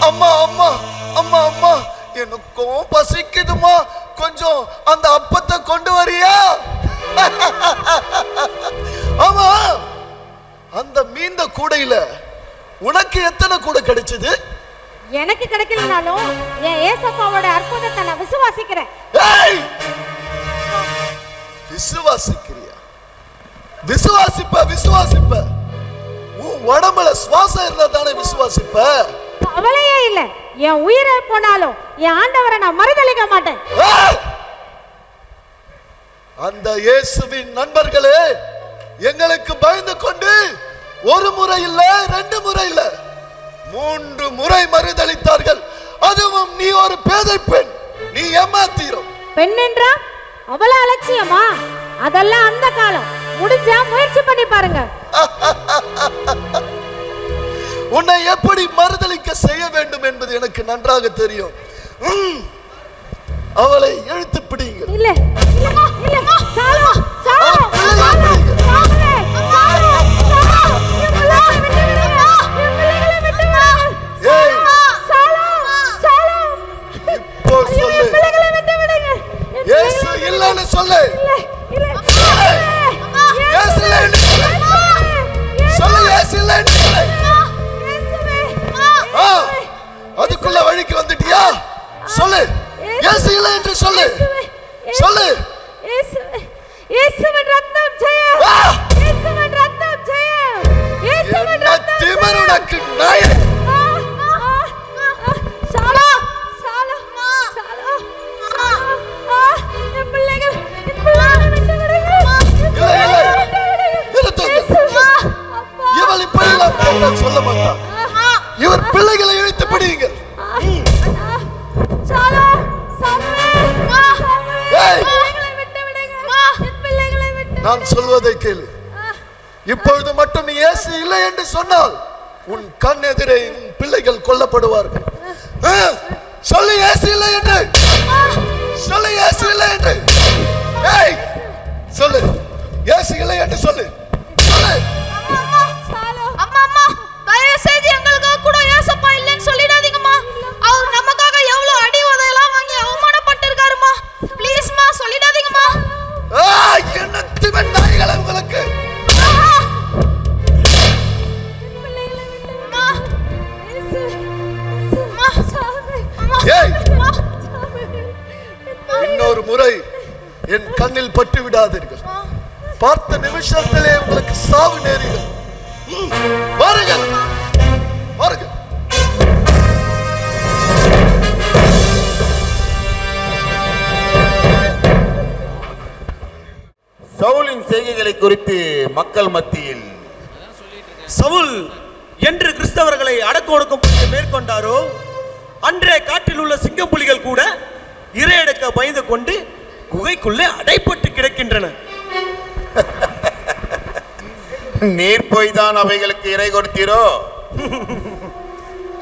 அம்மா அம்மா அம்மா அம்மா எனக்கும் பசிக்குதுமா, கொஞ்சம் அந்த அப்பத்தை கொண்டு வரியா? ஆமா, அந்த மீந்த கூடையில உனக்கு எத்தனை கூட கிடைச்சது? எனக்கு கிடைக்கலனாலும் என் ஏசப்பாவோட அற்புதத்தை நான் விசுவாசிக்கிறேன். விசுவாசிக்கிறியா? விசுவாசிப்ப விசுவாசிப்ப உன் உடம்புல சுவாசம் இருந்தா தானே விசுவாசிப்ப. கவலையே இல்ல, என் உயிரை போனாலும் என் ஆண்டவரை நான் மறுதலிக்க மாட்டேன். அந்த இயேசுவின் நண்பர்களே எங்களுக்கு பயந்து கொண்டு 1 முறை இல்ல 2 முறை இல்ல 3 முறை மறுதலித்தார்கள். அதுவும் நீ ஒரு பேதை பெண், நீ ஏமாத்தீரும். பெண் என்றா அவ்வளவு அலட்சியமா? அதெல்லாம் அந்த காலம். முடிஞ்சா முயற்சி பண்ணி பாருங்க. உன்னை எப்படி மறுதலிக்க செய்ய வேண்டும் என்பது எனக்கு நன்றாக தெரியும். அவளை இழுத்து பிடிங்க. இல்ல இல்ல இல்ல சாலோ சாலோ இயேசு இல்லன்னு சொல்லு. இயேசு இல்லன்னு சொல்லு. இயேசு இல்லன்னு சொல்லு. அதுக்குள்ள வழிக்கு வந்துட்டியா? சொல்லு. இயேசு இல்லை என்று சொல்லு. சொல்லு. இயேசுவின் ரத்தம் ஜெயம். இயேசுவின் ரத்தம் ஜெயம். இயேசுவின் ரத்தம் திமிரு உனக்கு நாயே. சாலோ சாலோ சாலோ என் பிள்ளைகள் விட்டு விடுங்க. இவள் இப்படி சொல்ல மாட்டான். இவர் பிள்ளைகளை இழுத்து பிடிங்க. சாலோ நான் சொல்வதை கேளு. இப்பொழுது மட்டும் நீ இயேசு இல்லை என்று சொன்னால் உன் கண் எதிரே உன் பிள்ளைகள் கொல்லப்படுவார்கள். சொல்லு இயேசு இல்லை என்று. சொல்லு இயேசு இல்லை என்று. சொல்லு இயேசு இல்லை என்று சொல்லு. சொல்லு. அம்மா அம்மா தயவு செய்து எங்களுக்காக கூட ஏசப்பா இல்லைன்னு சொல்லிடாதீங்கம்மா. அவர் நமக்காக எவ்வளவு அடி உதையெல்லாம் வாங்கி அவமானப்பட்டிருக்காருமா. ப்ளீஸ்மா சொல்லிடாதீங்கம்மா. என்ன திமிர் நாய்களே உங்களுக்கு. இன்னொரு முறை என் கண்ணில் பட்டு விடாதீர்கள். பார்த்த நிமிஷத்திலே உங்களுக்கு சாவு நேரிடும். வாருங்கள் வாருங்கள். சவுலின் செய்கைகளை குறித்து மக்கள் மத்தியில் சவுல் என்று கிறிஸ்தவர்களை அடக்க ஒடுக்கம் மேற்கொண்டாரோ அன்றே காட்டில் உள்ள சிங்கப்புலிகள் கூட இரையடக்க பயந்து கொண்டு குகைக்குள்ளே அடைப்பட்டு கிடக்கின்றன. நீர் போய்தான் அவைகளுக்கு இறை கொடுத்தீரோ?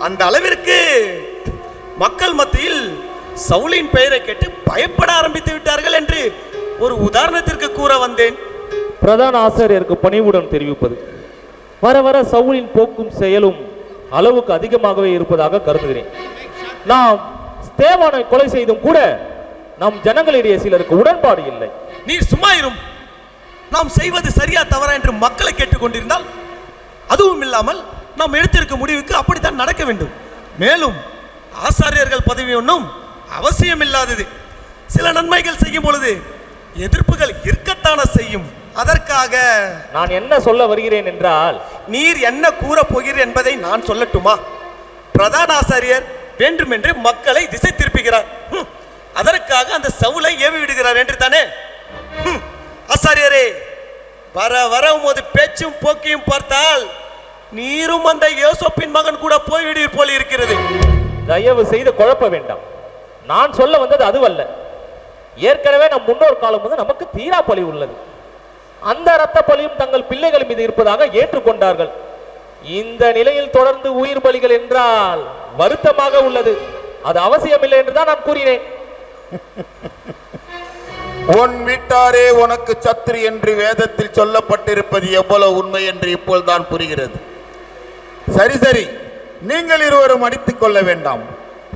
அந்த அளவிற்கு மக்கள் மத்தியில் சவுலின் பெயரை கேட்டு பயப்பட ஆரம்பித்து விட்டார்கள் என்று ஒரு உதாரணத்திற்கு கூற வந்தேன். பிரதான ஆசிரியருக்கு பணிவுடன் தெரிவிப்பது, வர வர சவுலின் போக்கும் செயலும் அளவுக்கு அதிகமாகவே இருப்பதாக கருதுகிறேன். நாம் ஸ்தேவானை கொலை செய்தும் கூட நம் ஜனங்களிடையே சிலருக்கு உடன்பாடு இல்லை. நீர் சும்மா இரும். நாம் செய்வது சரியா தவறா என்று மக்களை கேட்டுக்கொண்டிருந்தால், அதுவும் இல்லாமல் நாம் எடுத்திருக்க முடிவுக்கு அப்படித்தான் நடக்க வேண்டும். மேலும் ஆசாரியர்கள் பதவி ஒன்றும் அவசியம் இல்லாதது. சில நன்மைகள் செய்யும் பொழுது எதிர்ப்புகள் இருக்கத்தான செய்யும். அதற்காக நான் என்ன சொல்ல வருகிறேன் என்றால், நீர் என்ன கூற போகிறீர் என்பதை நான் சொல்லட்டுமா? பிரதான ஆசாரியர் வேண்டுமென்று மக்களை திசை திருப்புகிறார். அதற்காக அந்த சவுலை ஏவி விடுகிறார் என்று தானே? ஆசாரியரே, வர வர உமது பேச்சும் போக்கையும் பார்த்தால் நீரும் அந்த யோசேப்பின் மகன் கூட போய்விடுவீர் போல இருக்கிறது. தயவு செய்து குழப்ப வேண்டாம். நான் சொல்ல வந்தது அதுவல்ல. ஏற்கனவே நம் முன்னோர் காலம் வந்து நமக்கு தீரா பழி உள்ளது. அந்த இரத்த பலியும் தங்கள் பிள்ளைகள் மீது இருப்பதாக ஏற்றுக்கொண்டார்கள். இந்த நிலையில் தொடர்ந்து உயிர் பலிகள் என்றால் வருத்தமாக உள்ளது. அது அவசியமில்லை என்றுதான் நான் கூறினேன். உன் வீட்டாரே உனக்கு சத்ரு என்று வேதத்தில் சொல்லப்பட்டிருப்பது எவ்வளவு உண்மை என்று இப்போதுதான் புரிகிறது. சரி சரி, நீங்கள் இருவரும் அடித்துக் கொள்ள வேண்டாம்.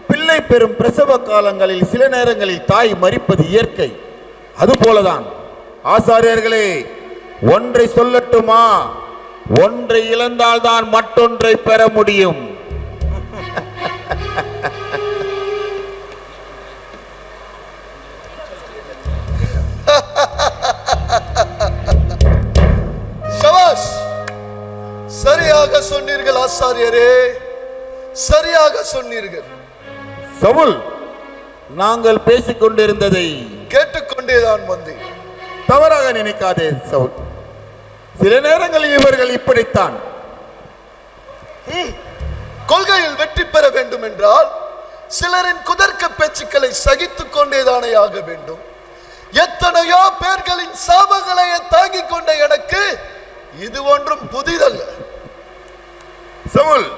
பிள்ளை பெறும் பிரசவ காலங்களில் சில நேரங்களில் தாய் மரிப்பது இயற்கை. அதுபோலதான் ஆசாரியர்களே, ஒன்றை சொல்லட்டுமா? ஒன்றை இழந்தால்தான் மற்றொன்றை பெற முடியும். சபாஷ், சரியாக சொன்னீர்கள் ஆசாரியரே, சரியாக சொன்னீர்கள். சவுல், நாங்கள் பேசிக் கொண்டிருந்ததை கேட்டுக்கொண்டேதான் வந்தேன். தவறாக நினைக்காதே சவுல். சில நேரங்களில் இவர்கள் இப்படித்தான். கொள்கையில் வெற்றி பெற வேண்டும் என்றால் சிலரின் குதர்க்க பேச்சுக்களை சகித்துக் கொண்டேதானே ஆக வேண்டும். எத்தனையோ பேர்களின் சாபங்களை தாங்கிக் கொண்ட எனக்கு இது ஒன்றும் புதிதல்ல. சவுல்,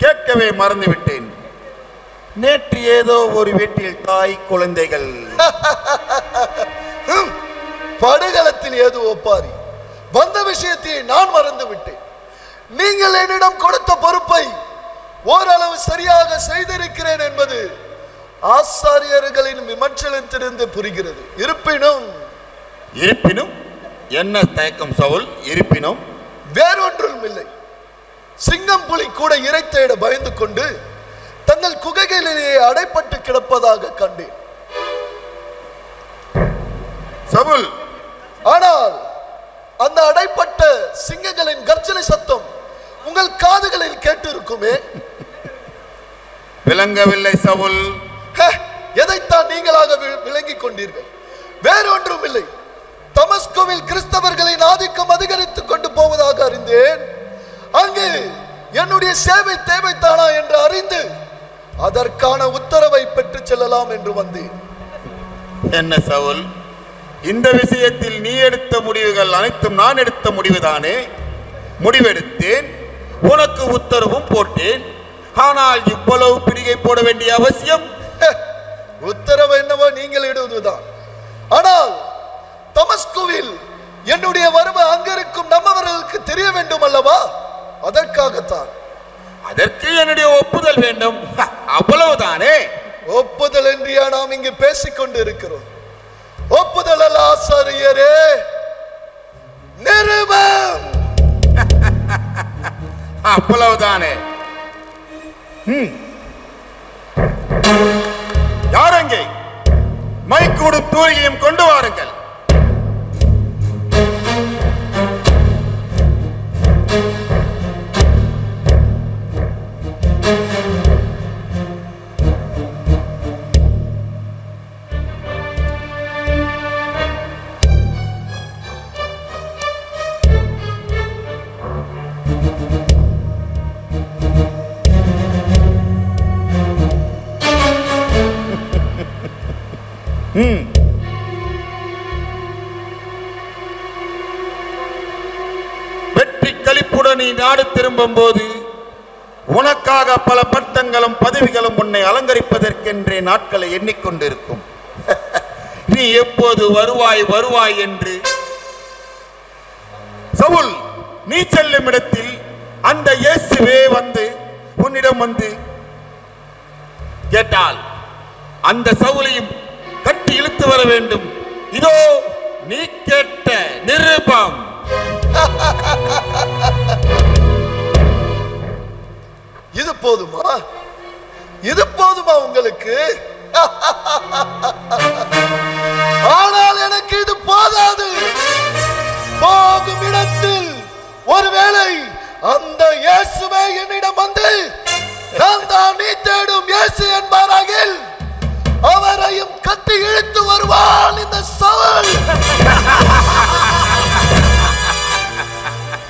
கேட்கவே மறந்துவிட்டேன். நேற்று ஏதோ ஒரு வீட்டில் தாய் குழந்தைகள். படுகளத்தில் ஏதோ ஒப்பாரி. வந்த விஷயத்தை நான் மறந்து விட்டேன். நீங்கள் என்னிடம் கொடுத்த பொறுப்பை ஓரளவு சரியாக செய்திருக்கிறேன் என்பது ஆசாரியர்களின் விமர்சனத்திலிருந்து புரிகிறது. இருப்பினும் என்ன தயக்கம் சவுல்? இருப்பினும் வேறொன்றும் இல்லை. சிங்கம் புலி கூட இறை தேட பயந்து கொண்டு தங்கள் குகைகளிலேயே அடைப்பட்டு கிடப்பதாக கண்டேன் சவுல். ஆனால் அந்த அடைப்பட்ட சிங்கங்களின் கர்ஜனை சத்தம் உங்கள் காதுகளில் கேட்டிருக்குமே. விளங்கவில்லை சவுல். எதைத்தான் நீங்களாக விளங்கிக் கொண்டீர்கள்? வேறொன்றும் இல்லை. தமஸ்கோவில் கிறிஸ்தவர்களின் ஆதிக்கம் அதிகரித்துக் கொண்டு போவதாக அறிந்தேன். அங்கு என்னுடைய சேவை தேவைத்தானா என்று அறிந்து அதற்கான உத்தரவை பெற்று செல்லலாம் என்று வந்தேன். என்ன சவுல், இந்த விஷயத்தில் நீ எடுத்த முடிவுகள் அனைத்தும் நான் எடுத்த முடிவுதானே? முடிவெடுத்தேன், உனக்கு உத்தரவும் போட்டேன். ஆனால் இவ்வளவு பிடிகை போட வேண்டிய அவசியம்? உத்தரவு என்னவோ நீங்கள் இடுவதுதான். ஆனால் தமஸ்குவில் என்னுடைய வருகை அங்கிருக்கும் நம்மவர்களுக்கு தெரிய வேண்டும் அல்லவா? அதற்காகத்தான். அதற்கு என்னுடைய ஒப்புதல் வேண்டும், அவ்வளவுதானே? ஒப்புதல் என்றியா நாம் இங்கு பேசிக்கொண்டு இருக்கிறோம்? ஒப்புதல் அல்ல ஆசாரியரே, நிருபம். அவ்வளவுதானே? யாரங்கே? மைக்கூடு தூரிகையும் கொண்டு வாருங்கள். வெற்றி களிப்புடன் நீ நாடு திரும்பும் போது உனக்காக பல பட்டங்களும் பதவிகளும் உன்னை அலங்கரிப்பதற்கென்றே நாட்களை எண்ணிக்கொண்டிருக்கும். நீ எப்போது வருவாய் வருவாய் என்று. சவுல், நீ செல்லும் இடத்தில் அந்த இயேசுவே வந்து உன்னிடம் வந்து கேட்டால் அந்த சவுலையும் கட்டி இழுத்து வர வேண்டும். இதோ நீ கேட்ட நிருபம். இது போதுமா? இது போதுமா உங்களுக்கு? ஆனால் எனக்கு இது போதாது. போகும் இடத்தில் ஒருவேளை அந்த இயேசுவே என்னிடம் வந்து நான் தான் நீ தேடும் இயேசு என்பாராகில் அவரையும் கட்டி இழுத்து வருவான் இந்த சவுல்.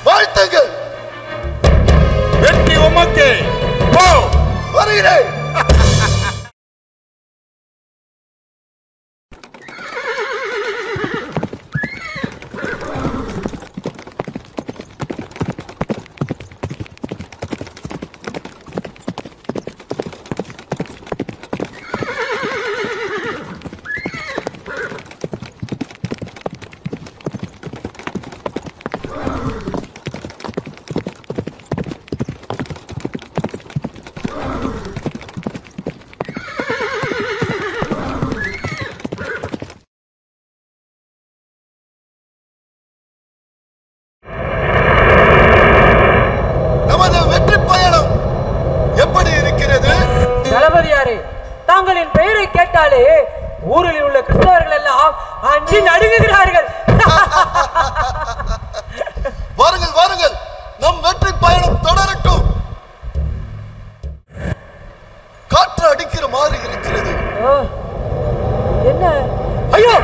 வாழ்த்துங்கள். வெற்றி உமக்கே. போ. வருகிறேன். தாங்களின் பெயரை கேட்டாலே ஊரில் உள்ள கிறிஸ்தவர்கள் எல்லாம் அஞ்சி நடுங்குகிறார்கள். வாருங்கள் வாருங்கள், நம் வெற்றி பயணம் தொடரட்டும். காற்று அடிக்கிற மாதிரி இருக்கிறது. என்ன? ஐயோ,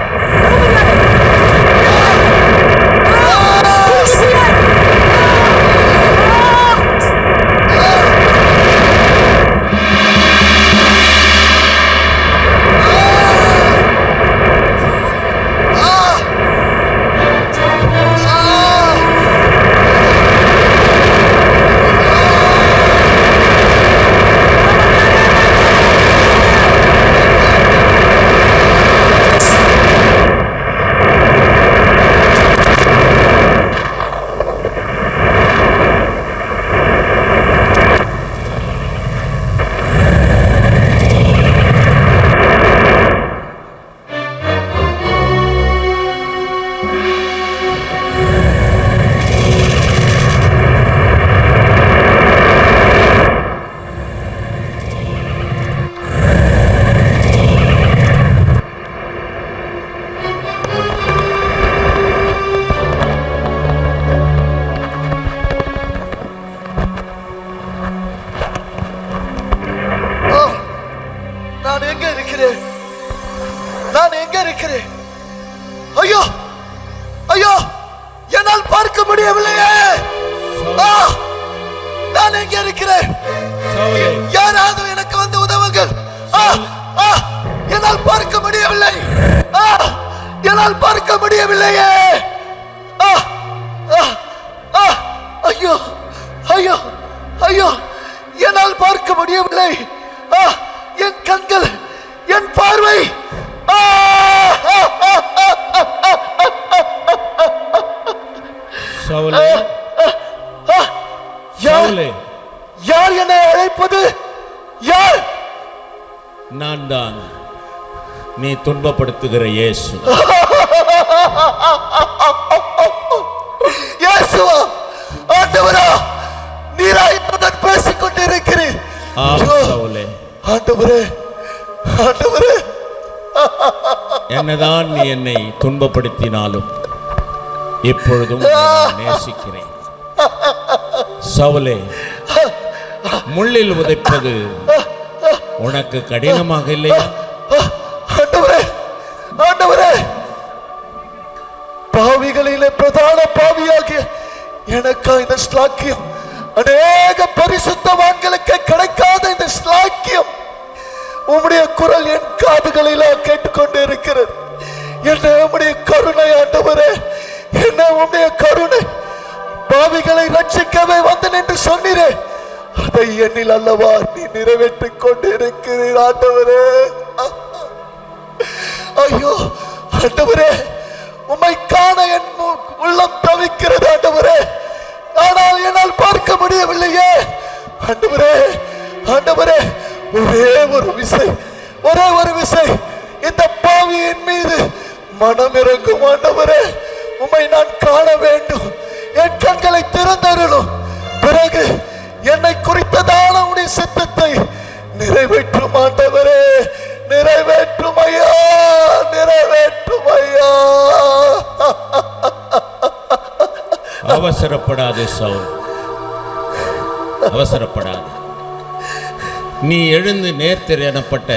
நான் எங்க இருக்கிறேன்? ஐயோ ஐயோ, என்னால் பார்க்க முடியவில்லையே. நான் எங்க இருக்கிறேன்? யாராவது எனக்கு வந்து உதவுங்கள். என்னால் பார்க்க முடியவில்லை. என்னால் பார்க்க முடியவில்லையே. ஐயோ ஐயோ ஐயோ, என்னால் பார்க்க முடியவில்லை. என் கண்கள், என் பார்வை. யார் என்னை அழைப்பது? யார்? நான் தான் நீ துன்பப்படுத்துகிற இயேசு. இயேசுவா, ஆண்டவரா, நீரா என்னுடன் பேசிக் கொண்டிருக்கிறீர். ஆண்டவரே, ஆண்டவரே, என்னதான் நீ என்னை துன்பப்படுத்தினாலும் இப்பொழுதும் நேசிக்கிறேன். சவுலே, முள்ளில் உதைப்பது உனக்கு கடினமாக இல்லையா? ஆண்டவரே, ஆண்டவரே, பாவிகளிலே பிரதான பாவியாகிய எனக்கா இந்த ஸ்லாக்கியம், அநேக பரிசுத்தவான்களுக்கு கிடைக்காத இந்த ஸ்லாக்கியம் உம்முடைய குரல் என் காதுகளில கேட்டுக்கொண்டு இருக்கிறது. என்ன உம்முடைய கருணை ஆண்டவரே, என்ன உம்முடைய கருணை. பாவிகளை ரட்சிக்கவே வந்தேன் என்று சொன்னீரே, அதை என்னில் அல்லவா நீ நிறைவேற்றிக் கொண்டு இருக்கிறீர் ஆண்டவரே. ஐயோ ஆண்டவரே, உம்மை காண என் உள்ளம் தவிக்கிறது ஆண்டவரே. ஆனால் என்னால் பார்க்க முடியவில்லையே. ஆண்டவரே, ஆண்டவரே, ஒரே ஒரு விசை இந்த பாவியின் மீது மனம் இறங்கும். ஆண்டவரே, உம்மை நான் காண வேண்டும். என் கண்களை திறந்தருளும். பிறகு என்னை குறித்ததான உடைய சித்தத்தை நிறைவேற்றும். ஆண்டவரே, நிறைவேற்றும் ஐயா, நிறைவேற்றும் ஐயா. அவசரப்படாதே சவுல், அவசரப்படாதே. நீ எழுந்து நேர்த்திரு எனப்பட்ட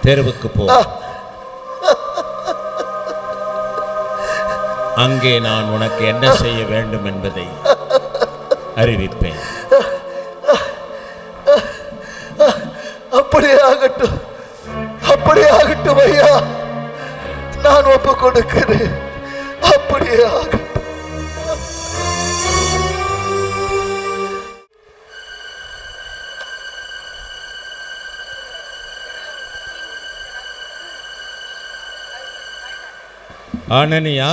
தெருவுக்கு போ. அங்கே நான் உனக்கு என்ன செய்ய வேண்டும் என்பதை அறிவிப்பேன். அப்படியே ஆகட்டும், அப்படியே ஆகட்டும் ஐயா, நான் ஒப்பு கொடுக்கிறேன். அப்படியே ஆகட்டும். அனனியா,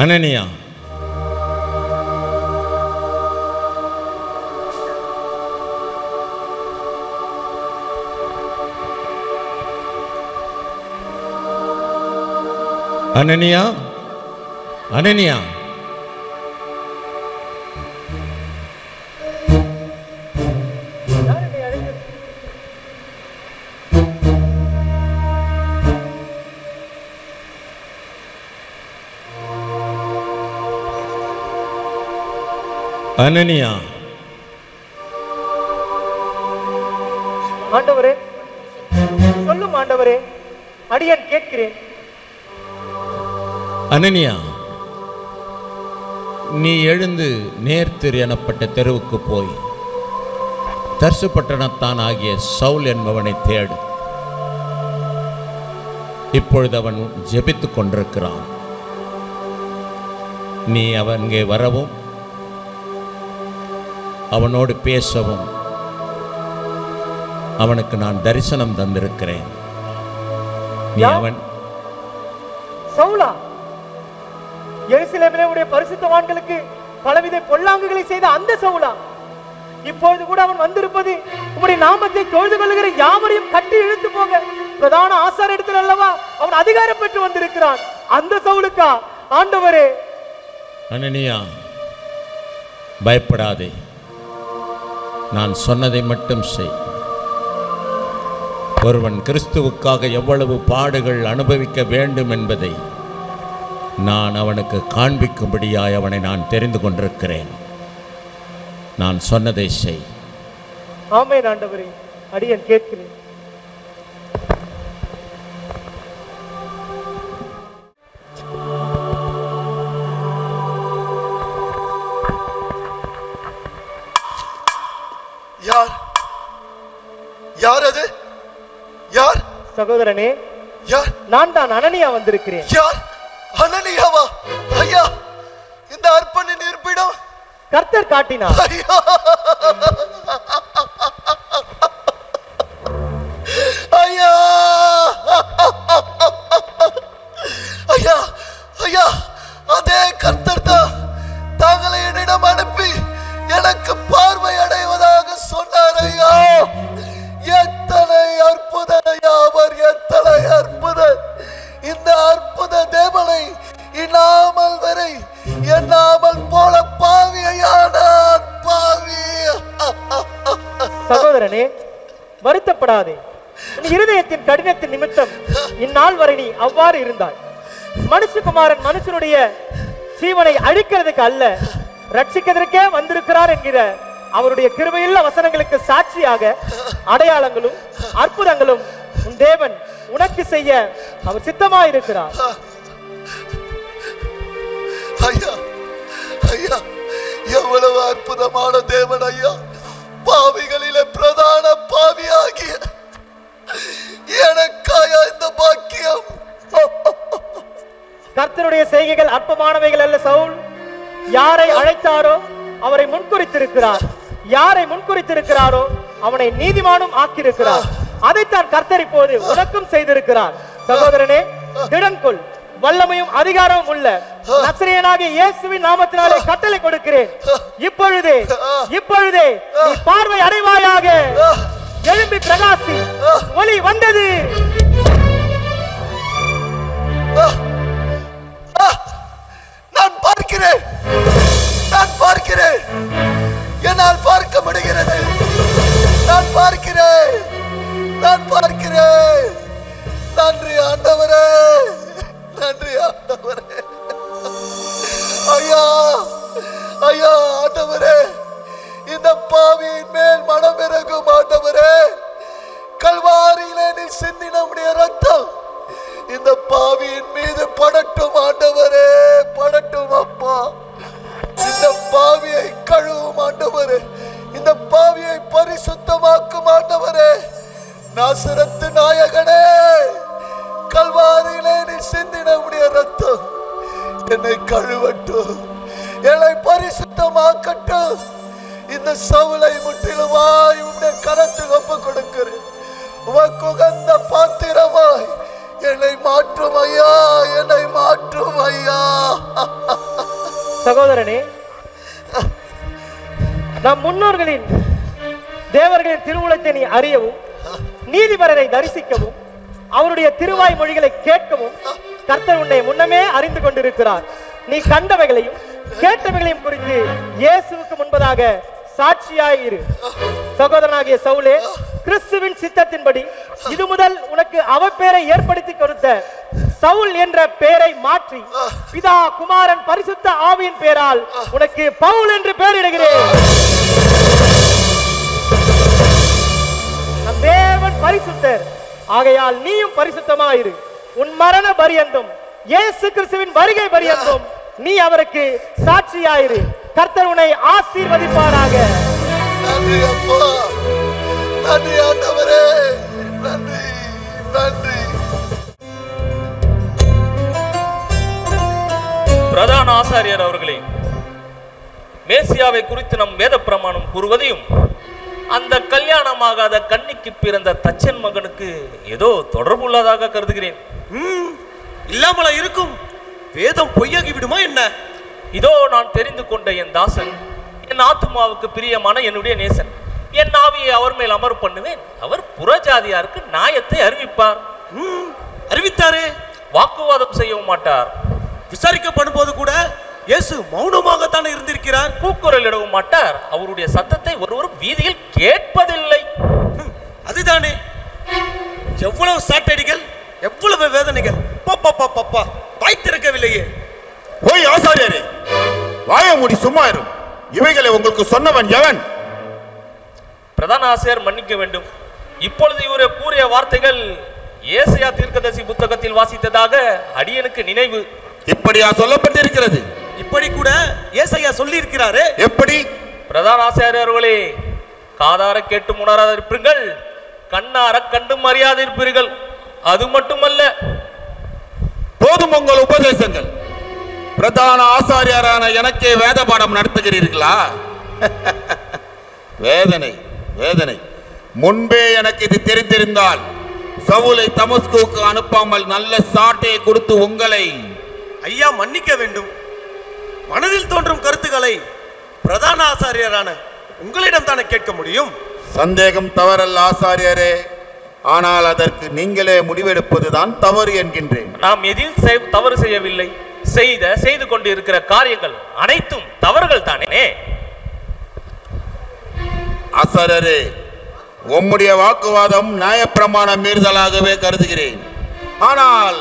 அனனியா, அனனியா, அனனியா, அனனியா. ஆண்டவரே, சொல்லும் ஆண்டவரே, அடியேன் கேட்கிறேன். அனனியா, நீ எழுந்து நேர்த்திரு எனப்பட்ட தெருவுக்கு போய் தர்சு பட்டணத்தான் ஆகிய சவுல் என்பவனை தேடு. இப்பொழுது அவன் ஜெபித்துக் கொண்டிருக்கிறான். நீ அவங்கே வரவும் அவனோடு பேசவும் அவனுக்கு நான் தரிசனம் தந்திருக்கிறேன். நீ அவன் சவுலா, எருசலேமிலே உடைய பரிசுத்தவான்களுக்கு பலவித பொல்லாங்குகளை செய்த அந்த சவுலா, இப்பொழுது கூட அவன் வந்திருப்பது உம்முடைய நாமத்தை தொழுது கொள்ளுகிற யாவரையும் கட்டி இழுத்து போக பிரதான ஆசார இடத்தில் அல்லவா அவன் அதிகாரம் பெற்று வந்திருக்கிறான். அந்த சவுலுக்கா ஆண்டவரே? அனனியா, பயப்படாதே, நான் சொன்னதை மட்டும் செய். ஒருவன் கிறிஸ்துவுக்காக எவ்வளவு பாடுகள் அனுபவிக்க வேண்டும் என்பதை நான் அவனுக்கு காண்பிக்கும்படியாய் அவனை நான் தெரிந்து கொண்டிருக்கிறேன். நான் சொன்னதை செய். ஆமென் ஆண்டவரே, அடியேன் கேட்கிறேன். யார் யார் அது? யார்? சகோதரனே, யார்? நான் தான் அனனியா வந்திருக்கிறேன். யார்? அனனியாவா? ஐயா, இந்த அர்ப்பணின் இருப்பிடம் கர்த்தர் காட்டினார். ஐயா, ஐயா, ஐயா, ஐயா, அதே கர்த்தர் தான் தாங்களை என்னிடம் அனுப்பி எனக்கு பார்வை அடைவதாக சொன்னார். ஐயா, எத்தனை அற்புதம் ஐயா, அவர் எத்தனை அற்புதம். இந்த அற்புத தேவனை இன்னாமல் வரை எண்ணாமல் போல பாவி ஐயா, நான் பாவி. சகோதரனே, வருத்தப்படாதே. உன் இருதயத்தின் கடினத்தின் நிமித்தம் இந்நாள் வரை நீ அவ்வாறு இருந்தாய். மனுஷகுமாரன் மனுஷனுடைய ஜீவனை அழிக்கிறதுக்கு அல்ல, ரட்சிக்கிறதுக்கே வந்திருக்கிறார் என்கிற அவருடைய கிருபையுள்ள வசனங்களுக்கு சாட்சியாக அடையாளங்களும் அற்புதங்களும் உன் தேவன் உனக்கு செய்ய அவர் சித்தமாயிருக்கிறார். ஐயா, ஐயா, எவ்வளவு அற்புதமான தேவன் ஐயா. பாவிகளிலே பிரதான பாவியாகிய எனக்காயா இந்த பாக்கியம். கர்த்தருடைய செய்கைகள் அற்பமானவைகள் அல்ல சவுல். யாரை அழைத்தாரோ அவரை முன்குறித்திருக்கிறார். யாரை முன்குறித்திருக்கிறாரோ அவனை நீதிமானும் ஆக்கியிருக்கிறார். அதைத்தான் கர்த்தர் இப்போது உனக்கும் செய்திருக்கிறார். சகோதரனே, திடன் கொள், வல்லமையும் அதிகாரமும் உள்ள நசரேயனாகிய இயேசுவின் நாமத்தினாலே கட்டளை கொடுக்கிறேன். இப்பொழுதே நீ பார்வை அடைவாயாக. எழும்பி பிரகாசி. ஒளி வந்தது. நான் பார்க்கிறேன். என்னால் பார்க்க முடிகிறது. நான் பார்க்கிறேன். நன்றி ஆண்டவரே. ஐயா ஆண்டவரே, இந்த பாவியின் மேல் மனம் இறங்கும் ஆண்டவரே. கல்வாரியிலே நீ சிந்தின நம்முடைய ரத்தம் இந்த பாவியின் மீது படட்டும் ஆண்டவரே, படட்டும் அப்பா. இந்த பாவியை கழுவும் ஆண்டவரே, இந்த பாவியை பரிசுத்தமாக்கும் ஆண்டவரே. நாசரத்து நாயகனே, கல்வாரியிலே நீ சிந்தின நம்முடைய ரத்தம் என்னை கழுவட்டும், என்னை பரிசுத்தமாக்கட்டும். இந்த சவுலை முற்றிலுமாய் உன்னை கரத்தில் ஒப்புக் கொடுக்கிறேன். உமக்கு உகந்த பாத்திரமாய் என்னை மாற்றும் ஐயா, என்னை மாற்றும் ஐயா. சகோதரனே, நம் முன்னோர்களின் தேவர்களின் திருவுளத்தை நீ அறியவும், நீதிபரரை தரிசிக்கவும், அவருடைய திருவாய் மொழிகளை கேட்கவும் கர்த்தர் உன்னை முன்னமே அறிந்து கொண்டிருக்கிறார். நீ கண்டவைகளையும் கேட்டவைகளையும் குறித்து இயேசுவுக்கு முன்பதாக சாட்சியாயிரு. சகோதரனாகிய சவுலே, கிறிஸ்துவின் சித்தத்தின்படி இது முதல் உனக்கு அவப்பேரை ஏற்படுத்தி கொடுத்த சவுல் என்ற பெயரை மாற்றி பிதா குமாரன் பரிசுத்த ஆவியின் பெயரால் உனக்கு பவுல் என்று பெயரிடுகிறேன். நம் தேவன் பரிசுத்தர், ஆகையால் நீயும் பரிசுத்தமாயிரு. உன் மரண பரியந்தம், இயேசு கிறிஸ்துவின் வருகை பரியந்தம் நீ அவருக்கு சாட்சியாயிரு. கர்த்தர் உன்னை ஆசீர்வதிப்பாராக. நன்றி அப்பா, நன்றி ஆண்டவரே, நன்றி. பிரதான ஆசாரியர் அவர்களே, மேசியாவை குறித்து நம் வேத பிரமாணம் கூறுவதையும் அந்த கல்யாணமாகாத கன்னிக்கு பிறந்த தச்சன் மகனுக்கு ஏதோ தொடர்பு உள்ளதாக கருதுகிறேன். இல்லாமலா இருக்கும்? வேதம் பொய்யாகி விடுமா என்ன? இதோ நான் தெரிந்து கொண்ட என் தாசன், என் ஆத்துமாவுக்கு பிரியமான என்னுடைய நேசன். என் ஆவியை அவர் மேல் அமர் பண்ணுவேன். அவர் புறஜாதியாருக்கு நியாயத்தை அறிவிப்பார். அறிவித்தாரே, வாக்குவாதம் செய்யவும் மாட்டார். விசாரிக்கப்படும் போது கூட இயேசு மௌனமாகத்தானே இருந்திருக்கிறார். கூக்குரல் இடவும் மாட்டார். அவருடைய சத்தத்தை ஒருவரும் வீதியில் கேட்பதில்லை. அதுதானே, எவ்வளவு சாட்டடிகள், எவ்வளவு வேதனைகள். பாப்பா வாய் திறக்கவில்லையே. ஓய் ஆசாரியரே, வாய மூடி சும்மா இரு. இவைகளை உங்களுக்கு சொன்னவன் எவன்? பிரதான ஆசிரியர் மன்னிக்க வேண்டும். இப்பொழுது இவரை கூறிய வார்த்தைகள் ஏசாயா தீர்க்கதரிசி புத்தகத்தில் வாசித்ததாக அடியனுக்கு நினைவு. இப்படியா சொல்லப்பட்டிருக்கிறது? இப்படி கூட ஏசாயா சொல்லி இருக்கிறாரே. எப்படி? பிரதான ஆசிரியர்களே, காதார கேட்டு உணராத இருப்பீர்கள், கண்ணார கண்டும் அறியாத இருப்பீர்கள். அது மட்டுமல்ல, போதும் உங்கள் உபதேசங்கள். பிரதான ஆசாரியரான எனக்கே வேத பாடம் நடத்துகிறீர்களா? வேதனை. முன்பே எனக்கு இது தெரிந்திருந்தால் சவுலை தமஸ்குவுக்கு அனுப்பாமல் நல்ல சாட்டையை கொடுத்து உங்களை... ஐயா மன்னிக்க வேண்டும். மனதில் தோன்றும் கருத்துக்களை பிரதான ஆசாரியரான உங்களிடம் தானே கேட்க முடியும். சந்தேகம் தவறல்ல ஆசாரியரே, ஆனால் அதற்கு நீங்களே முடிவெடுப்பதுதான் தவறு என்கின்றேன். நாம் எதில் தவறு செய்யவில்லை. செய்து கொண்டு இருக்கிற காரியங்கள் அனைத்தும் தவறுகள் தானே. ஆசாரியரே, உம்முடைய வாக்குவாதம் நியாயப்பிரமாண மீறுதலாகவே கருதுகிறேன். ஆனால்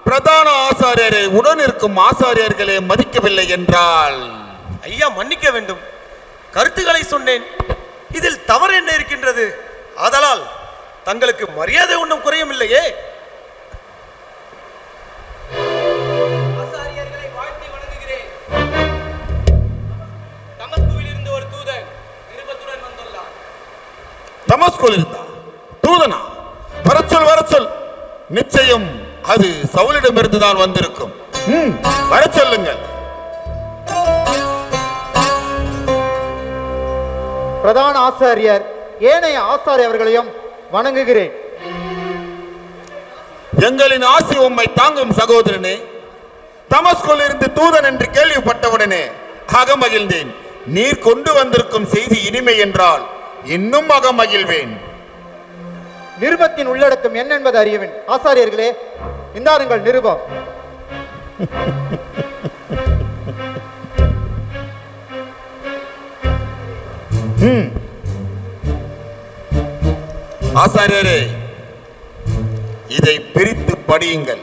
பிரதான ஆசாரியரை உடன் இருக்கும் ஆசாரியர்களே மதிக்கவில்லை என்றால்... ஐயா மன்னிக்க வேண்டும். கருத்துக்களை சொன்னேன். இதில் தவறு என்ன இருக்கின்றது? ஆதலால் தங்களுக்கு மரியாதை ஒன்றும் குறையும் இல்லையே. ஆசாரியர்களை வாழ்த்தி வணங்குகிறேன். தமஸ்குவில் இருந்து ஒரு தூதன் நிருபத்துடன் வந்துள்ளார். தமஸ்குவில் இருந்தா தூதனா? வரச்சொல். நிச்சயம் அது சவுலிடமிருந்துதான் வந்திருக்கும். வர சொல்லுங்கள். பிரதான ஆசாரியர் ஏனைய ஆசாரியர்களையும் வணங்குகிறேன். எங்களின் ஆசி உம்மை தாங்கும் சகோதரனே. தமஸ்குவில் இருந்து தூதன் என்று கேள்விப்பட்டவுடனே அகமகிழ்ந்தேன். நீர் கொண்டு வந்திருக்கும் செய்தி இனிமை என்றால் இன்னும் அகமகிழ்வேன். நிருபத்தின் உள்ளடக்கம் என்ன என்பது அறியவேன். ஆசாரியர்களே, இந்தாருங்கள் நிருபம். ஆசாரியரே, இதை பிரித்து படியுங்கள்.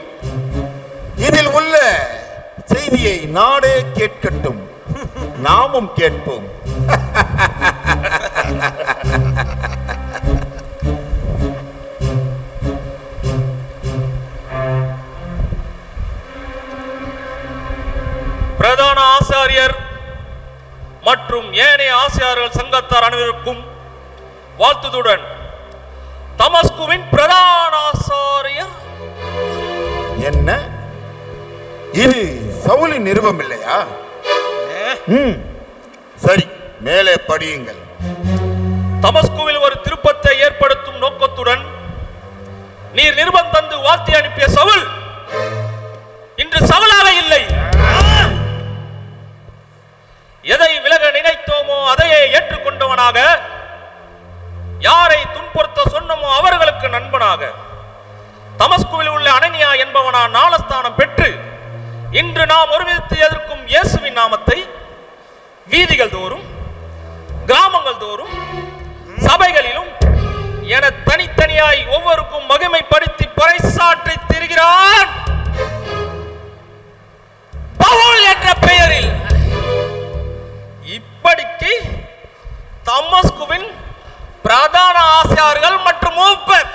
இதில் உள்ள செய்தியை நாடே கேட்கட்டும், நாமும் கேட்போம். பிரதான ஆசாரியர் மற்றும் ஏனைய ஆசாரியர்கள் சங்கத்தார் அனைவருக்கும் வாழ்த்துதுடன் தமஸ்குவின் பிரதான ஆசாரியர். என்ன இது சவுலின் நிருபம் இல்லையா? சரி, மேலே படியுங்கள். தமஸ்குவில் ஒரு திருப்பத்தை ஏற்படுத்தும் நோக்கத்துடன் நீர் நிருபம் தந்து வாழ்த்தி அனுப்பிய சவுல் இன்று சவுலாக இல்லை. எதை விலக நினைத்தோமோ அதையே ஏற்றுக்கொண்டவனாக, யாரை துன்புறுத்த சொன்னமோ அவர்களுக்கு நண்பனாக, தமஸ்குவில் உள்ள அனனியா என்பவனா ஞானஸ்தானம் பெற்று இன்று நாம் ஒருமித்து எதிர்க்கும் இயேசுவின் நாமத்தை வீதிகள் தோறும், கிராமங்கள் தோறும், சபைகளிலும் என தனித்தனியாய் ஒவ்வொருக்கும் மகிமைப்படுத்தி பறைசாற்றி திரிகிறான். பவுல் என்ற பெயரில் இப்படிக்கு தமஸ்குவின் பிரதான ஆசாரியர்கள் மற்றும் மூப்பர்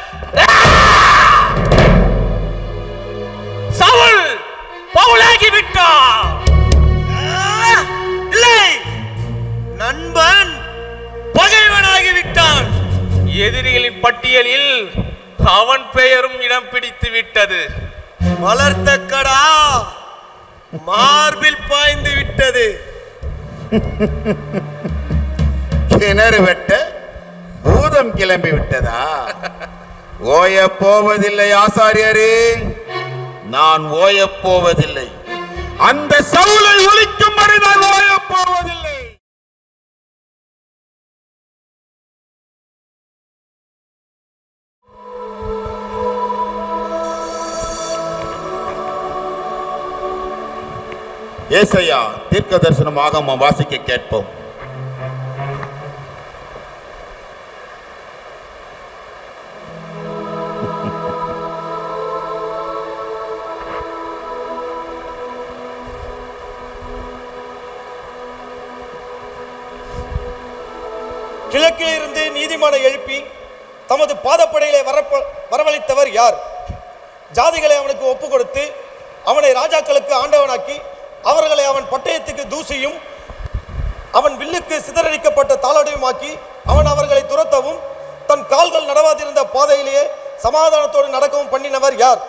சவுல் பவுலாகி விட்டார். இல்லை, நண்பன் பகைவனாகி விட்டான். எதிரிகளின் பட்டியலில் அவன் பெயரும் இடம் பிடித்து விட்டது. வளர்த்த கடா மார்பில் பாய்ந்து விட்டது. கிணறு வெட்ட பூதம் கிளம்பி விட்டதா? ஓய போவதில்லை ஆசாரியரே, நான் ஓய போவதில்லை. அந்த சவுலை ஒழிக்கும் வரை நான் ஓய போவதில்லை. ஏசாயா தீர்க்க தரிசனமாக வாசிக்க கேட்போம். கிழக்கில் இருந்து நீதிமானை எழுப்பி தமது பாதப்படைகளை வரவழைத்தவர் யார்? ஜாதிகளை அவனுக்கு ஒப்பு கொடுத்து அவனை ராஜாக்களுக்கு ஆண்டவனாக்கி அவர்களை அவன் பட்டயத்துக்கு தூசியும் அவன் வில்லுக்கு சிதறடிக்கப்பட்ட தாளடியுமாக்கி அவன் அவர்களை துரத்தவும் தன் கால்கள் நடவாதிருந்த பாதையிலேயே சமாதானத்தோடு நடக்கவும் பண்ணினவர் யார்?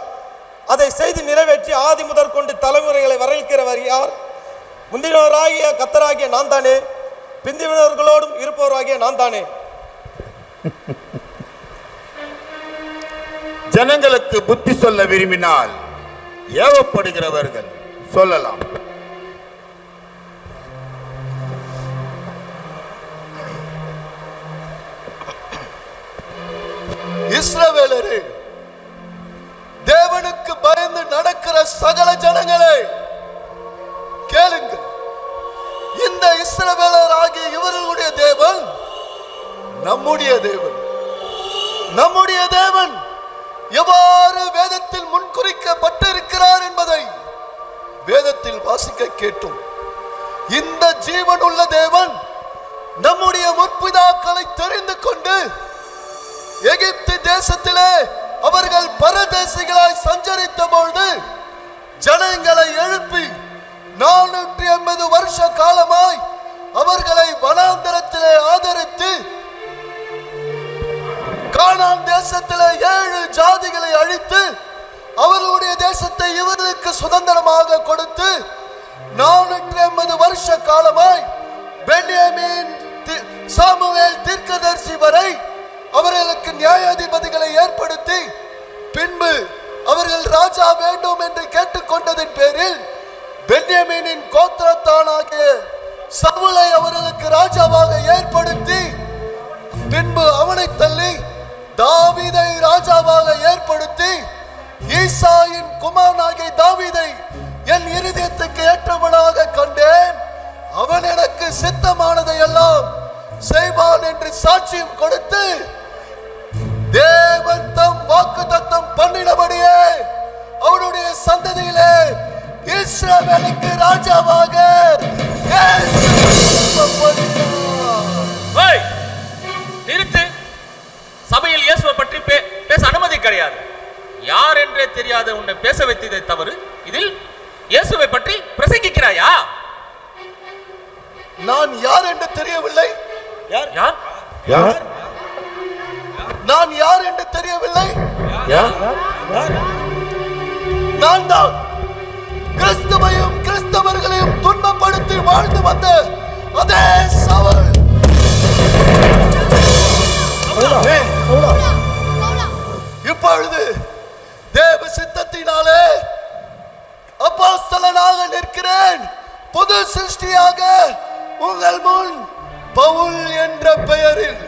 அதை செய்து நிறைவேற்றி ஆதி முதற் கொண்டு தலைமுறைகளை வரவேற்கிறவர் யார்? முந்தினவராகிய கத்தராகிய நான் தானே, பிந்தினவர்களோடும் இருப்பவராகிய நான் தானே. ஜனங்களுக்கு புத்தி சொல்ல விரும்பினால் ஏவப்படுகிறவர்கள் சொல்லலாம். இஸ்ரவேலரே, தேவனுக்கு பயந்து நடக்கிற சகல ஜனங்களே கேளுங்கள். இந்த இஸ்ரவேலர் ஆகிய இவர்களுடைய தேவன் நம்முடைய தேவன். நம்முடைய தேவன் எவ்வாறு வேதத்தில் முன்குறிக்கப்பட்டிருக்கிறார் என்பதை வேதத்தில் வாசிக்க கேட்டோம். இந்த ஜீவன் உள்ள தேவன் நம்முடைய முற்பிதாக்களை தெரிந்து கொண்டு எகிப்து தேசத்திலே அவர்கள் பரதேசிகளாய் சஞ்சரித்த பொழுது ஜனங்களை எழுப்பி 480 வருஷ காலமாய் அவர்களை வனாந்தரத்திலே ஆதரித்து கானான் தேசத்திலே 7 ஜாதிகளை அழித்து அவர்களுடைய தேசத்தை இவர்களுக்கு சுதந்திரமாக கொடுத்து 480 வருஷ காலமாய் பென்யமீன் சாமுவேல் தீர்க்கதரிசி வரை அவர்களுக்கு நியாயாதிபதிகளை ஏற்படுத்தி பின்பு அவர்கள் ராஜா வேண்டும் என்று கேட்டுக்கொண்டதின் பேரில் பென்யமீனின் கோத்திரத்தானாகிய சவுலை அவர்களுக்கு ராஜாவாக ஏற்படுத்தி பின்பு அவனை தள்ளி தாவீதை ராஜாவாக ஏற்படுத்தி ஈசாயின் குமாரனாகிய தாவீதை என் இருதயத்துக்கு ஏற்றவனாக கண்டேன். அவன் எனக்கு சித்தமானதை எல்லாம் செய்வான் என்று சாட்சியம் கொடுத்து தேவன் தம் வாக்குத்தத்தம் பண்ணினபடியே அவருடைய சந்ததியிலே இஸ்ரவேலுக்கு ராஜாவாக நிறுத்து. சபையில் இயேசுவை பற்றி பேச அனுமதி கிடையாது. யார் என்றே தெரியாத உன்னை பேச வைத்ததை தவறு. இதில் இயேசுவை பற்றி பிரசங்கிக்கிறாயா? நான் யார் என்று தெரியவில்லை. யார் யார் யார் நான் யார் என்று தெரியவில்லை. நான் தான் கிறிஸ்துவையும் கிறிஸ்தவர்களையும் துன்பப்படுத்தி வாழ்ந்து வந்த அதே சவுல். இப்பொழுது தேவ சித்தத்தினாலே அப்போஸ்தலனாக நிற்கிறேன். புது சிருஷ்டியாக உங்கள் முன் பவுல் என்ற பெயரில்.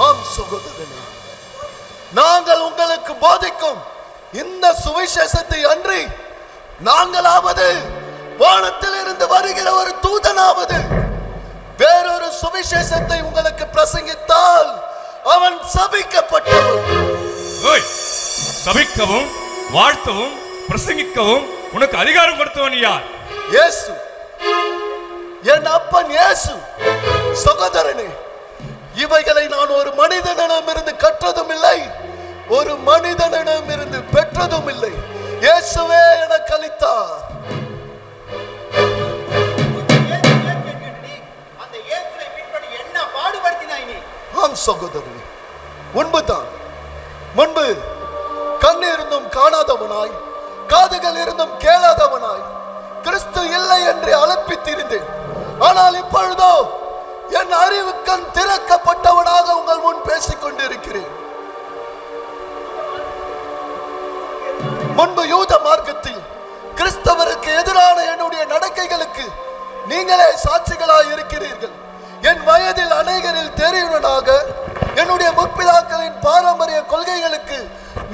ஆம் சகோதரனே, நாங்கள் உங்களுக்கு போதிக்கும் இந்த சுவிசேஷத்தை அன்றி நாங்களாவது வானத்தில் இருந்து வருகிற ஒரு தூதனாவது வேறொரு சுவிசேஷத்தை உங்களுக்கு பிரசங்கித்தால் அவன் சபிக்கப்பட்டவன். சபிக்கவும் வாழ்த்தவும் பிரசங்கிக்கவும் உனக்கு அதிகாரம் கொடுத்தவன் யார்? இயேசு, என் அப்பன் இயேசு. சகோதரனே, இவைகளை நான் ஒரு மனிதனிடமிருந்து கற்றதும் இல்லை, ஒரு மனிதனிடமிருந்து பெற்றதும் இல்லை. இயேசுவே எனக்கு அளித்தார். ஆம் சகோதரனே, முன்புதான் முன்பு கண் இருந்தும் காணாதவனாய், காதுகள் இருந்தும் கேளாதவனாய், கிறிஸ்து இல்லை என்று அலப்பித்திருந்தேன். ஆனால் இப்பொழுதோ என் அறிவு கண் திறக்கப்பட்டவனாக உங்கள் முன் பேசிக் கொண்டிருக்கிறேன். முன்பு யூத மார்க்கத்தில் கிறிஸ்தவருக்கு எதிரான என்னுடைய நடக்கைகளுக்கு நீங்களே சாட்சிகளாய் இருக்கிறீர்கள். என் வயதில் அநேகரில் தெரியுவனாக என்னுடைய முற்பிதாக்களின் பாரம்பரிய கொள்கைகளுக்கு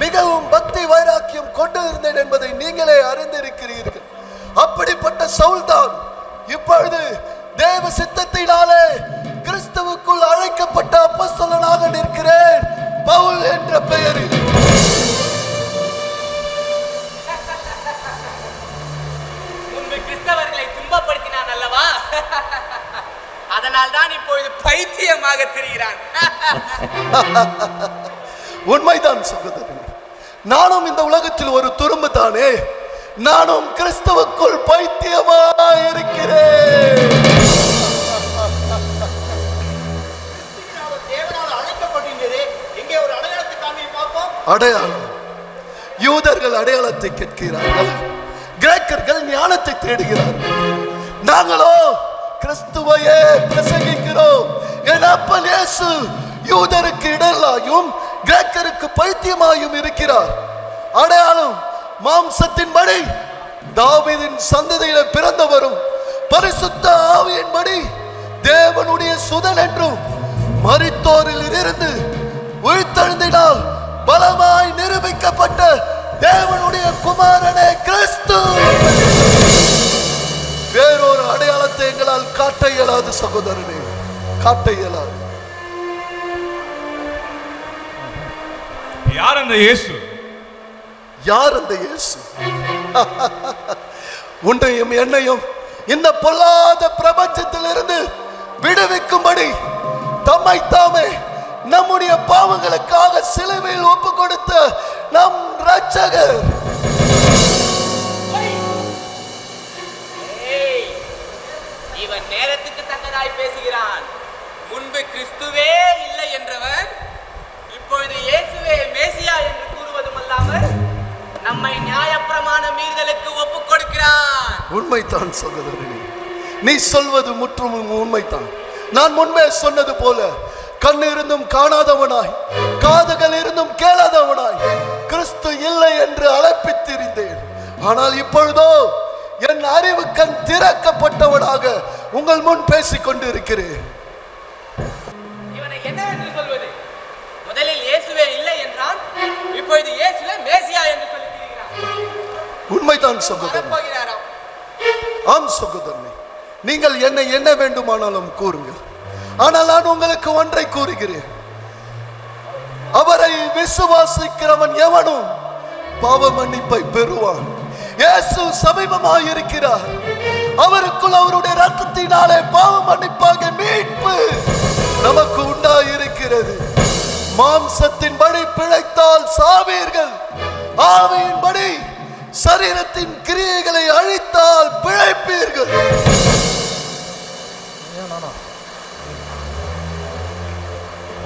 மிகவும் பக்தி வைராக்கியம் கொண்டு இருந்தேன் என்பதை நீங்களே அறிந்திருக்கிறீர்கள். அப்படிப்பட்ட சவுல் தான் இப்பொழுது தேவ சித்தத்தினாலே கிறிஸ்துவுக்குள் அழைக்கப்பட்ட அப்போஸ்தலனாக நிற்கிறேன், பவுல் என்ற பெயரில். முன்பு கிறிஸ்தவர்களை துன்பப்படுத்தினான் அல்லவா? அதனால் தான் இப்பொழுது பைத்தியமாக தெரிகிறான். உண்மைதான் சகோதரனே, நானும் இந்த உலகத்தில் ஒரு துரும்பு தானே. நானும் கிறிஸ்துவுக்குள் பைத்தியமாய் இருக்கிறேன். அடையாளம். யூதர்கள் அடையாளத்தை கேட்கிறார்கள், கிரேக்கர்கள் ஞானத்தை தேடுகிறார்கள். நாங்களோ கிறிஸ்துவையே பிரசங்கிக்கிறோம். என் அப்பன் இயேசு யூதருக்கு இடலாயும் கிரேக்கருக்கு பைத்தியமாயும் இருக்கிறார். அடையாளம் மாம்சத்தின்படி தாவீதின் சந்ததியில பிறந்தவரும் பரிசுத்த ஆவியின்படி தேவனுடைய சுதன் என்றும் மரித்தோரில் இருந்து உயிர்த்தெழுந்தினால் பலமாய் நிரூபிக்கப்பட்ட தேவனுடைய குமாரனே கிறிஸ்து. வேறொரு அடையாளத்தை எங்களால் காட்ட இயலாது சகோதரனே, காட்ட இயலாது. யார் அந்த இயேசு? யார் அந்த இயேசு? உன்னையும் என்னையும் இந்த பொல்லாத பிரபஞ்சத்தில் இருந்து விடுவிக்கும்படி தம்மை தாமே நம்முடைய பாவங்களுக்காக சிலுவையில் ஒப்பு கொடுத்த நம் இரட்சகர். இவன் நேரத்துக்கு தக்கதாய் பேசுகிறான். முன்பு கிறிஸ்துவே இல்லை என்றவன் இப்பொழுது இயேசுவே மேசியா என்று கூறுவதும் அல்லாமல் நம்மை நியாயப்பிரமாண மீறுதலுக்கு ஒப்பு கொடுக்கிறான். உண்மைதான் சகோதரனே, நீ சொல்வது முற்றும் உண்மைதான். நான் முன்பே சொன்னது போல கண் இருந்தும் காணாதவனாய், காதுகள் இருந்தும் கேளாதவனாய், கிறிஸ்து இல்லை என்று அழைப்பித்திருந்தேன். ஆனால் இப்பொழுதோ என் அறிவு கண் திறக்கப்பட்டவனாக உங்கள் முன் பேசிக் கொண்டிருக்கிறேன். இவனை என்னவென்று சொல்வது? முதலில் இயேசுவே இல்லை என்றான், இப்பொழுது இயேசுவே மேசியா என்று சொல்லியிருக்கிறார். உண்மைதான் சகோதரன். ஆம் சகோதரனே, நீங்கள் என்னை என்ன வேண்டுமானாலும் கூறுங்கள். ஆனால் நான் உங்களுக்கு ஒன்றை கூறுகிறேன். அவரை விசுவாசிக்கிறவன் எவனும் பாவ மன்னிப்பை பெறுவான். இயேசு சமீபமாய் இருக்கிறார். அவருக்குள் அவருடைய ரத்தத்தினாலே பாவ மன்னிப்பாக மீட்பு நமக்கு உண்டாயிருக்கிறது. மாம்சத்தின்படி பிழைத்தால் சாவீர்கள், ஆவியின்படி சரீரத்தின் கிரியைகளை அழித்தால் பிழைப்பீர்கள்.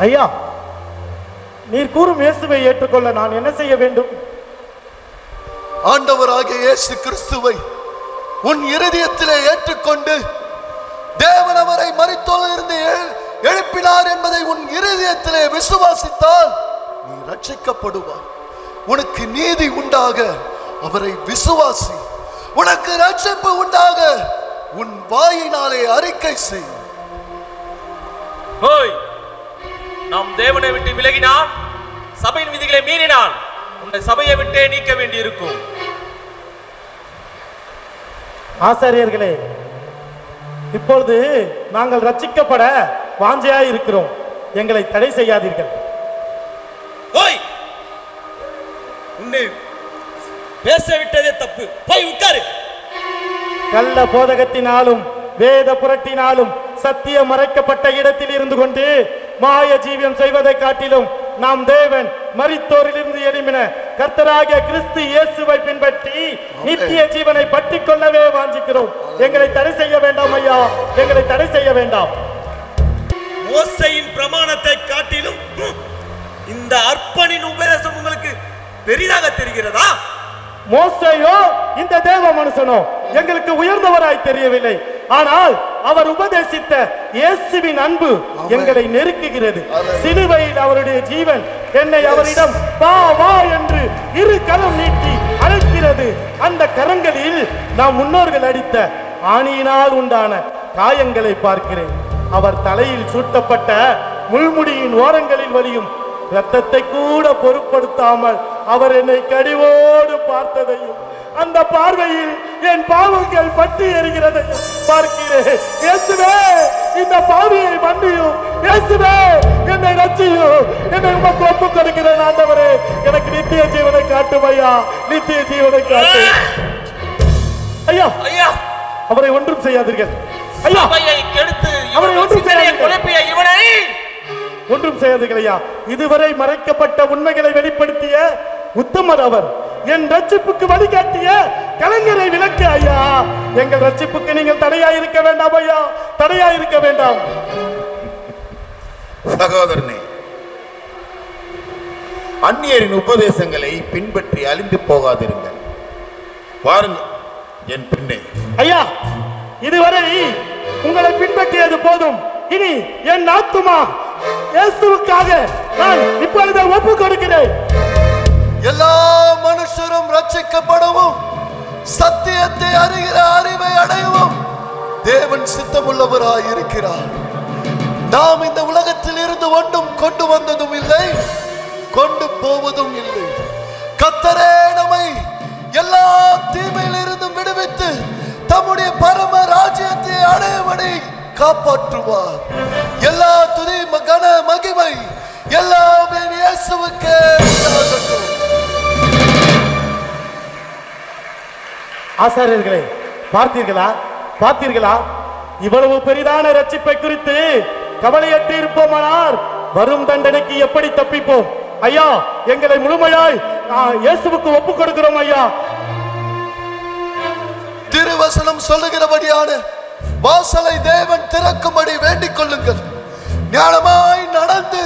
ஐயா, நீர் கூறும் இயேசுவை ஏற்றுக்கொள்ள நான் என்ன செய்ய வேண்டும்? ஆண்டவராகிய இயேசு கிறிஸ்துவை உன் இருதயத்திலே ஏற்றுக்கொண்டு தேவன் அவரை மரித்தோரிலிருந்து எழுப்பினார் என்பதை உன் இருதயத்திலே விசுவாசித்தால் நீ ரட்சிக்கப்படுவாய். உனக்கு நீதி உண்டாக அவரை விசுவாசி. உனக்கு ரட்சிப்பு உண்டாக உன் வாயினாலே அறிக்கை செய். நாம் தேவனை விட்டு விலகினால், சபையின் விதிகளை மீறினால் உன்னை சபையை விட்டே நீக்க வேண்டியிருக்கும். ஆசாரியர்களே, இப்பொழுது நாங்கள் ரட்சிக்கப்பட வாஞ்சையாய் இருக்கிறோம். எங்களை தடை செய்யாதீர்கள். உன்னை பேச விட்டதே தப்பு. போய் உட்காரு. கள்ள போதகத்தினாலும் வேத புரட்டினாலும் சத்தியம் மறைக்கப்பட்ட இடத்தில் இருந்து கொண்டு மாய ஜீவியம் செய்வதை காட்டிலும் நாம் தேவன் மரித்தோரிலிருந்து எழும்பின கர்த்தராகிய கிறிஸ்து இயேசுவை பின்பற்றி நித்திய ஜீவனை பற்றிக் கொள்ளவே வாஞ்சிக்கிறோம். எங்களை தடை செய்ய வேண்டாம் ஐயா, எங்களை தடை செய்ய வேண்டாம். மோசேயின் பிரமாணத்தை காட்டிலும் இந்த அர்ப்பணின் உபதேசம் உங்களுக்கு பெரிதாக தெரிகிறதா? மோசேயோ இந்த தேவ மனுஷனோ எங்களுக்கு உயர்ந்தவராய் தெரியவில்லை. ஆனால் அவர் உபதேசித்த இயேசுவின் அன்பு எங்களை நெருக்குகிறது. சிலுவையில் அவருடைய ஜீவன் என்னை அவரிடம் வா வா என்று இரு கரம் நீட்டி அழைக்கிறது. அந்த கரங்களில் நாம் முன்னோர்கள் அடித்த ஆணியினால் உண்டான காயங்களை பார்க்கிறேன். அவர் தலையில் சூட்டப்பட்ட முள்முடியின் ஓரங்களில் வலியும் இரத்தத்தை கூட பொருட்படுத்தாமல் அவர் என்னை கடிவோடு பார்த்ததையும், அந்த பார்வையில் என் பாவங்கள் பற்றி எறிகிறதையும் பார்க்கிறேன். இயேசுவே, இந்த பாவியை மன்னியும். இயேசுவே, என்னை ரட்சியும். என்னை உமக்கு ஒப்புக் கொடுக்கிறேன். ஆண்டவரே, எனக்கு நித்திய ஜீவனை காட்டும் ஐயா, நித்திய ஜீவனை காட்டும் ஐயா. ஐயா, அவரை ஒன்றும் செய்யாதீர்கள் ஐயா. அவரை ஒன்றும் செய்யாதீர்கள். ஒன்றும் செய்யாதீர்கள் ஐயா. இதுவரை மறைக்கப்பட்ட உண்மைகளை வெளிப்படுத்திய உத்தமர் அவர். என் ரட்சிப்புக்கு வழிகாட்டிய கலைஞரை விலக்கு ஐயா. எங்கள் ரட்சிப்புக்கு நீங்கள் தடையாயிருக்க வேண்டாம் ஐயா, தடையாயிருக்க வேண்டாம். சகோதரனே, அந்நியரின் உபதேசங்களை பின்பற்றி அழிந்து போகாதிருங்கள். பாருங்கள் என் பின்னே. ஐயா, இதுவரை உங்களை பின்பற்றியது போதும். இனி என் ஆத்துமா இயேசுவுக்காக நான் இப்பொழுது ஒப்புக் கொடுக்கிறேன். எல்லா மனுஷரும் ரட்சிக்கப்படவும் சத்தியத்தை அறிகிற அறிவை அடையவும் தேவன் சித்தமுள்ளவராய் இருக்கிறார். நாம் இந்த உலகத்தில் இருந்து ஒன்றும் கொண்டு வந்ததும் இல்லை, கொண்டு போவதும் இல்லை. கர்த்தரே நம்மை எல்லா தீமையிலிருந்தும் விடுவித்து தம்முடைய பரம ராஜ்யத்தை அடையபடி காப்பாற்றுவார். எல்லா துதி கன மகிமை எல்லாமே இயேசுவுக்கே உண்டாகட்டும். ஆசாரியர்களே, பார்த்தீர்களா பார்த்தீர்களா? இவ்வளவு பெரிதான ரட்சிப்பை குறித்து கவலையற்று இருப்போமானால் வரும் தண்டனைக்கு எப்படி தப்பிப்போம்? ஐயா, எங்களை முழுமையாய் இயேசுவுக்கு ஒப்புக் கொடுக்கிறோம் ஐயா. திருவசனம் சொல்லுகிறபடியான வாசலை தேவன் திறக்கும்படி வேண்டிக் கொள்ளுங்கள். ஞானமாய் நடந்து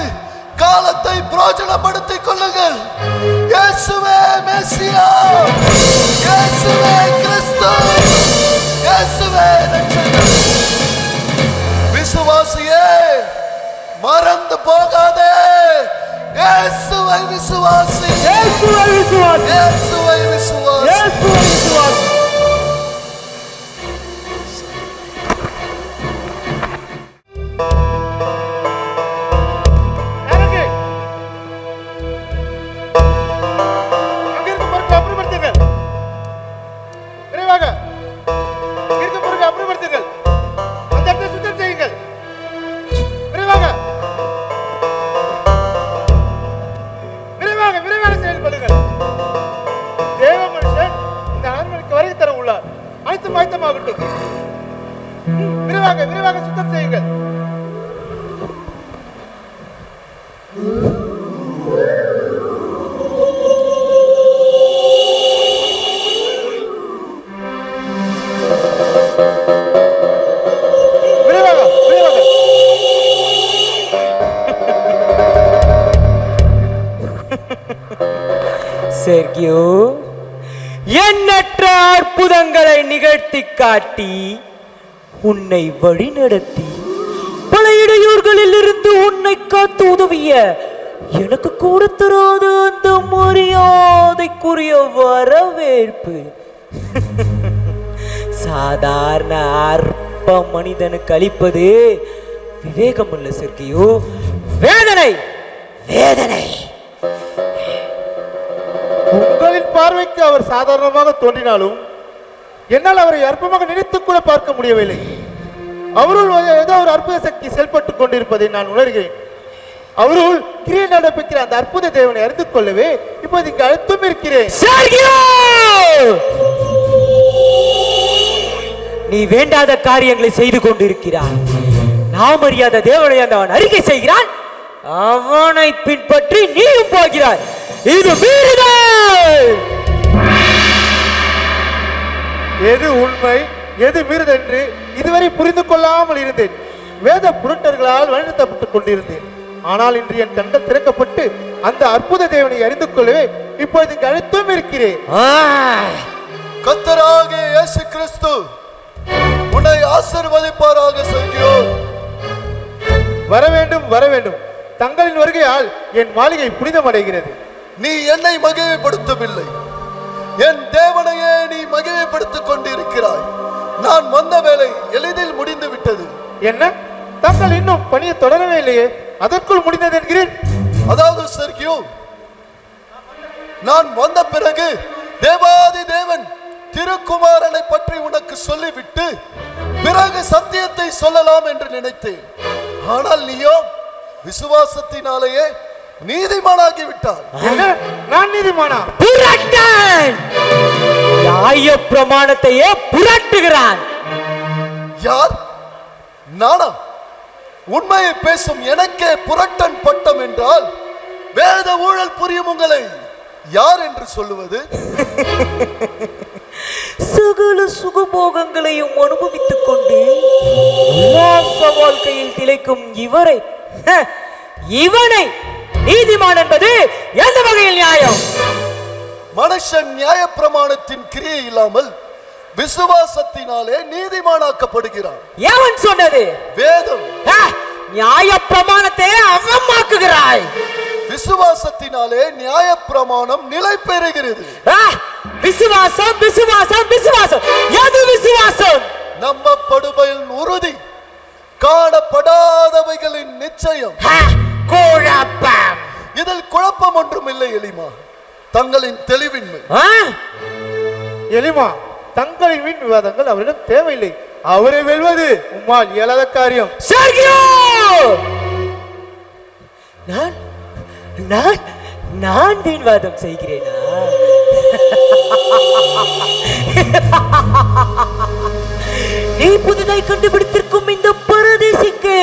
காலத்தை பிரயோஜனப்படுத்திக் கொள்ளுங்கள். இயேசுவே மெசியா, இயேசுவே கிறிஸ்து, இயேசுவே ரட்சகர். விசுவாசியே, மறந்து போகாதே. இயேசுவை விசுவாசி. இயேசுவை விசுவாசி. இயேசுவை விசுவாசி. இயேசுவை விசுவாசி. விரைவாக சுத்தம் செய்யுங்கள். செர்கியோ, எண்ணற்ற அற்புதங்களை நிகழ்த்தி காட்டி உன்னை வழிநடத்தி பல இடையூறுகளில் இருந்து உன்னை காத்து உதவிய எனக்கு கூட தராத அந்த மரியாதைக்குரிய வரவேற்பு சாதாரண அற்ப மனிதனுக்கு அளிப்பது விவேகம் அல்ல செர்கியோ, வேதனை வேதனை. உங்களின் பார்வைக்கு அவர் சாதாரணமாக தோன்றினாலும் என்னால் அவரை அற்பமாக நினைத்துக் கூட பார்க்க முடியவில்லை. அவருள் ஏதோ ஒரு அற்புத சக்தி செயல்பட்டுக் கொண்டிருப்பதை நான் உணர்கிறேன். அவருள் கிரியை நடப்பிக்கிற அந்த அற்புத தேவனை அறிந்து கொள்ளவே இப்போது இங்கு அழுத்தம் இருக்கிறேன். நீ வேண்டாத காரியங்களை செய்து கொண்டிருக்கிறான். நாம் அறியாத தேவனை அவன் அறிக்கை செய்கிறான். அவனை பின்பற்றி நீயும் போகிறாய். இது மீறுதல். எது உண்மை எது மீறுதல் என்று இதுவரை புரிந்து கொள்ளாமல் இருந்தேன். வேத புரட்டர்களால் வழிநடத்தப்பட்டுக் கொண்டிருந்தேன். ஆனால் இன்று என் கண்கள் திறக்கப்பட்டு அந்த அற்புத தேவனை அறிந்து கொள்ளவே இப்போது இங்கு அழைத்தும் இருக்கிறேன். கர்த்தராகிய இயேசு கிறிஸ்து உன்னை ஆசீர்வதிப்பாராக. செர்கியோன், வர வேண்டும் வர வேண்டும். தங்களின் வருகையால் என் மாளிகை புனிதமடைகிறது. நீ என்னை மகிமைப்படுத்தவில்லை, என் தேவனையே நீ மகிமைப்படுத்திக் கொண்டிருக்கிறாய். நான் வந்த வேலை எளிதில் முடிந்து விட்டது. என்ன, தங்கள் இன்னும் பணியை தொடரவே இல்லையே, அதற்குள் முடிந்தது என்கிறேன்? அதாவது செர்கியோன், நான் வந்த பிறகு தேவாதி தேவன் திருக்குமாரனை பற்றி உனக்கு சொல்லிவிட்டு பிறகு சத்தியத்தை சொல்லலாம் என்று நினைத்தேன். ஆனால் நீயோ விசுவாசத்தினாலேயே நீதிமானாகி விட்டார். நான் நீதிமானா? நியாய பிரமாணத்தையே புரட்டுகிறான். யார்? நானா? உண்மையை பேசும் எனக்கே புரட்டன் பட்டம் என்றால் வேத ஊழல் புரியும் உங்களை யார் என்று சொல்லுவது? சகல சுகபோகங்களையும் அனுபவித்துக் கொண்டு வாழ்க்கையில் திளைக்கும் இவனை நீதிமான் என்பது எந்த வகையில் நியாயம்? மனுஷன் நியாய பிரமாணத்தின் கிரியை இல்லாமல் விசுவாசத்தினாலே நீதிமானாக்கப்படுகிறான். எவன் சொன்னது? வேதம். நியாய பிரமாணத்தை அவமாக்குகிறாய். விசுவாசத்தினாலே நியாய பிரமாணம் நிலை பெறுகிறது. விசுவாசம் விசுவாசம் விசுவாசம். எது விசுவாசம்? நம்பப்படுபவைகளின் உறுதி, காணப்படாதவைகளின் நிச்சயம். குழப்பம். இதில் குழப்பம் ஒன்றும் இல்லை எலிமா, தங்களின் தெளிவின்மை. எலிமா, தங்களின் வீண் விவாதங்கள் அவரிடம் தேவையில்லை. அவரை வெல்வது உம்மால் இயலாத காரியம். நான் வீண்வாதம் செய்கிறேனா? நீ புதிதாய் கண்டுபிடித்திருக்கும் இந்த பரதேசிக்கு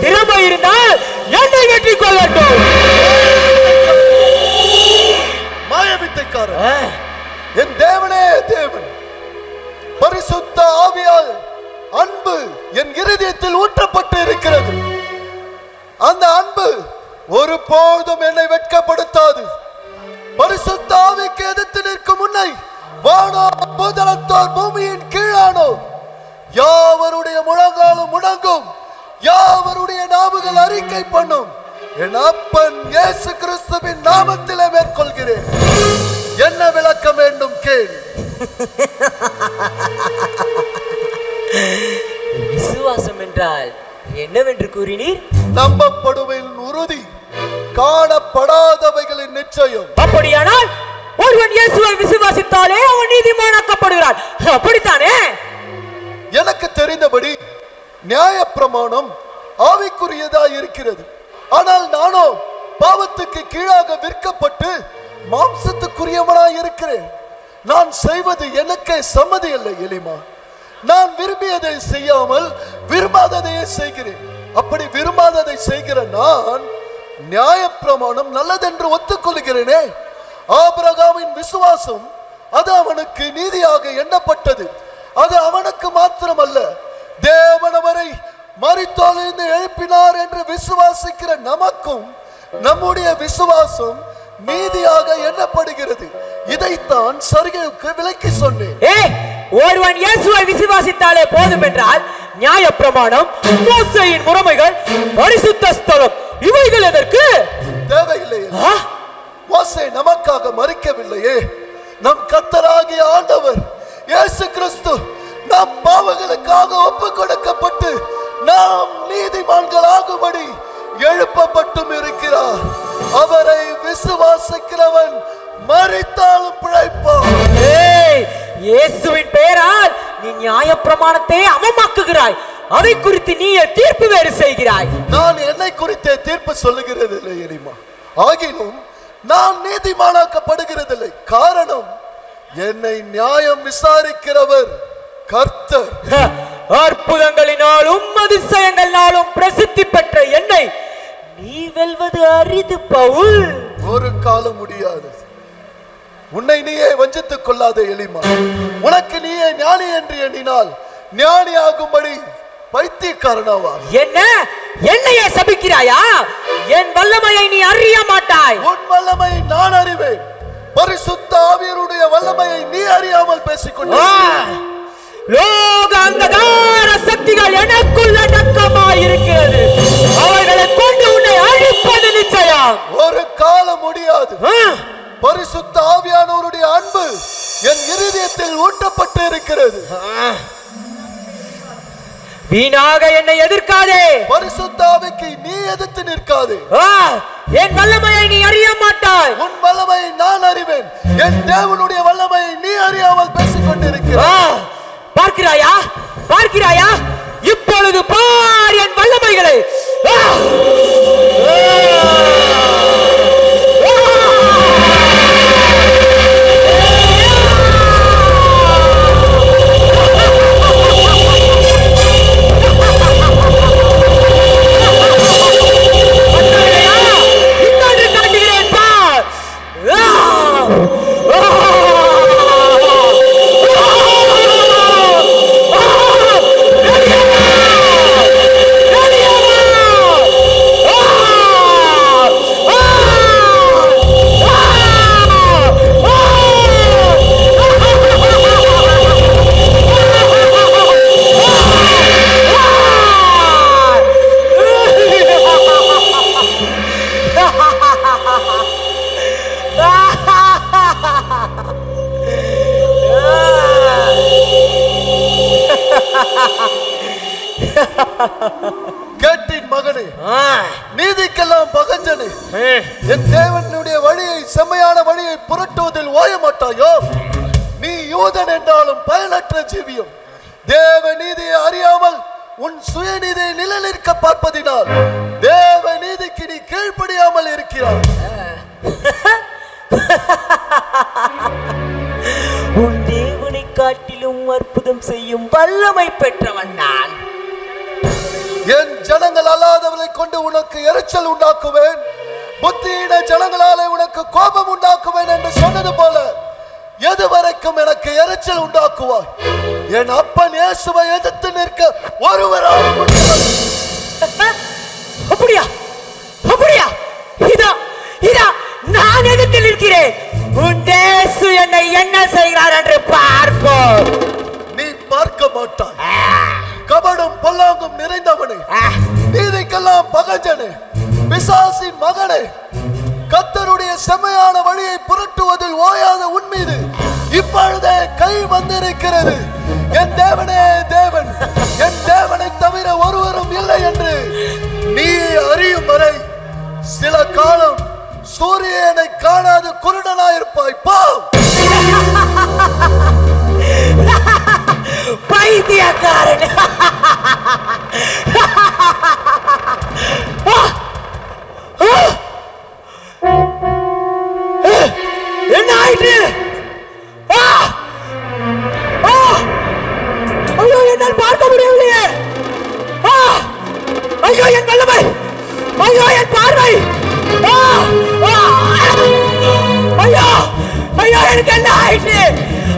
திறமை இருந்தால் என்னை வெற்றி கொள்ளட்டும். மாயவித்தைக்காரன், என் தேவனே தேவன், பரிசுத்த ஆவியால் அன்பு என் இருதயத்தில் ஊற்றப்பட்டு இருக்கிறது. அந்த அன்பு ஒருபோதும் என்னை வெட்கப்படுத்தாது. பரிசுத்த ஆவிக்கு எதிர்த்து நிற்கும் உன்னை வானோ பூதலத்தோர் பூமியின் கீழானோ யாவருடைய முழங்காலும் முடங்கும், யாவருடைய நாவுகள் அறிக்கை பண்ணும். என் அப்பன் இயேசு கிறிஸ்துவின் நாமத்திலே மேற்கொள்கிறேன். என்ன விளக்கம் வேண்டும் கேள். விசுவாசம் என்றால் என்னவென்று கூறினீர்? நம்பப்படுவதின் உறுதி, காணப்படாதவைகளின் நிச்சயம். அப்படியானால் ஒருவன் இயேசுவை விசுவாசித்தாலே அவன் நீதிமானாக்கப்படுகிறான், அப்படித்தானே? எனக்கு தெரிந்தபடி நியாயப்பிரமாணம் ஆவிக்குரியதாய் இருக்கிறது. ஆனால் நானோ பாவத்துக்கு கீழாக விற்கப்பட்டு மாம்சத்துக்குரியவனாய் இருக்கிறேன். நான் செய்வது எனக்கே சம்மதி இல்லை எலிமா. நான் விரும்பியதை செய்யாமல் விரும்பாததையே செய்கிறேன். அப்படி விரும்பாததை செய்கிற நான் நியாயப்பிரமாணம் நல்லதென்று ஒத்துக்கொள்கிறேனே. ஆபிரகாமின் விசுவாசம் அது அவனுக்கு நீதியாக எண்ணப்பட்டது. அது அவனுக்கு மாத்திரமல்ல, தேவன் அவரை மரித்தோரிலிருந்து எழுப்பினார் என்று விசுவாசிக்கிற நமக்கும் நம்முடைய விசுவாசம் நீதியாக எண்ணப்படுகிறது. இதைத்தான் சர்கேவுக்கு விளக்கி சொன்னேன். ஒருவன் இயேசுவை விசுவாசித்தாலே போதும் என்றால் நியாயப்பிரமாணம், மோசேயின் முறைமைகள், பரிசுத்த ஸ்தலம் இவைகள் எதற்கு தேவையில்லையே? மோசே நமக்காக மரிக்கவில்லையே. நம் கர்த்தராகிய ஆண்டவர் இயேசு கிறிஸ்து நம் பாவங்களுக்காக ஒப்பு கொடுக்கப்பட்டு நாம் நீதிமான்களாகும்படி எழுப்பப்பட்டும் இருக்கிறார். அவரை விசுவாசிக்கிறவன் மரித்தாலும் பிழைப்பான். இயேசுவின் பெயரால் நீ நியாயப்பிரமாணத்தை அவமாக்குகிறாய். அதை குறித்து நீ தீர்ப்பு வேறு செய்கிறாய். நான் என்னை குறித்தே தீர்ப்பு சொல்லுகிறது இல்லை எலிமா. ஆகினும் நான் நீதிமானாக்கப்படுகிறதில்லை. காரணம், என்னை நியாயம் விசாரிக்கிறவர் கர்த்தர். அற்புதங்களினாலும் அதிசயங்களினாலும் பிரசித்தி பெற்ற என்னை நீ வெல்வது அரிது பவுல். ஒரு காலம் முடியாது. உன்னை நீயே வஞ்சித்துக் கொள்ளாத எலிமா. உனக்கு நீயே ஞானி என்று எண்ணினால் ஞானி ஆகும்படி பைத்தியக்காரனாவா? என்ன என்னையே சபிக்கிறாயா? என் வல்லமையை நீ அறிய மாட்டாய். உன் வல்லமையை நான் அறிவேன். பரிசுத்த ஆவியருடைய வல்லமையை நீ அறியாமல் பேசிக்கொண்டிருக்கிறாய். லோக அந்தகார சக்திகள் எனக்குள்ள அடக்கமாயிருக்கிறது. அவர்களை கொண்டு உன்னை அழிப்பது நிச்சயம். ஒரு காலம் முடியாது. பரிசுத்த ஆவியானவருடைய அன்பு என் இருதயத்தில் ஊட்டப்பட்டு இருக்கிறது. வீணாக என்னை எதிர்க்காதே. பரிசுத்த ஆவிக்கு நீ எதிர்த்து நிற்காதே. என் வல்லமையை நீ அறிய மாட்டாய். உன் வல்லமையை நான் அறிவேன். என் தேவனுடைய வல்லமையை நீ அறியாமல் பேசிக் கொண்டிருக்கிறாய். பார்க்கிறாயா? பார்க்கிறாயா? இப்பொழுது பார் என் வல்லமைகளை. கேட்டின் மகனே, நீதிக்கெல்லாம் பகஞ்சனே, என் தேவனுடைய வழியை, செம்மையான வழியை புரட்டுவதில் ஓய மாட்டாயோ? நீ யூதன் என்றாலும் பயனற்ற ஜீவியம். தேவ நீதியை அறியாமல் உன் சுயநீதியை நிலைநிற்க பார்ப்பதினால் தேவ நீதிக்கு நீ கீழ்ப்படியாமல் இருக்கிறாய். உன் தேவனை காட்டிலும் அற்புதம் செய்யும் வல்லமை பெற்றவன் நான். என் ஜனங்கள் அல்லாதவர்களை கொண்டு உனக்கு எரிச்சல் உண்டாக்குவேன், புத்தியின ஜனங்களாலே உனக்கு கோபம் உண்டாக்குவேன் என்று சொன்னது போல எதுவரைக்கும் எனக்கு எரிச்சல் உண்டாக்குவாய்? என் அப்பன் இயேசுவை எதிர்த்து நிற்க ஒருவராலும் முடியாது. அப்படியா? அப்படியா? இதா இதா நான் எதிர்த்து நிற்கிறேன். உன் இயேசு என்னை என்ன செய்கிறார் என்று பார்ப்போம். நீ பார்க்க மாட்டாய். கபடும் பொல்லாங்கும் நிறைந்தவனே, நீதிக்கெல்லாம் பகஞ்சனே, பிசாசின் மகனே, கர்த்தருடைய செம்மையான வழியை புரட்டுவதில் ஓயாத உன் மீது இப்பொழுதே கை வந்திருக்கிறது. என் தேவனே தேவன், என் தேவனை தவிர ஒருவரும் இல்லை என்று நீ அறியும் வரை சில காலம் சூரியனை காணாத குருடனாயிருப்பாய். போ. பைத்தியக்காரன். என்ன ஆயிட்டு? ஐயோ, என்னால் பார்க்க முடியவில்லையே. ஐயோ, என் வல்லமை. ஐயோ, என் பார்வை. ஐயோ, ஐயோ, எனக்கு என்ன ஆயிட்டு?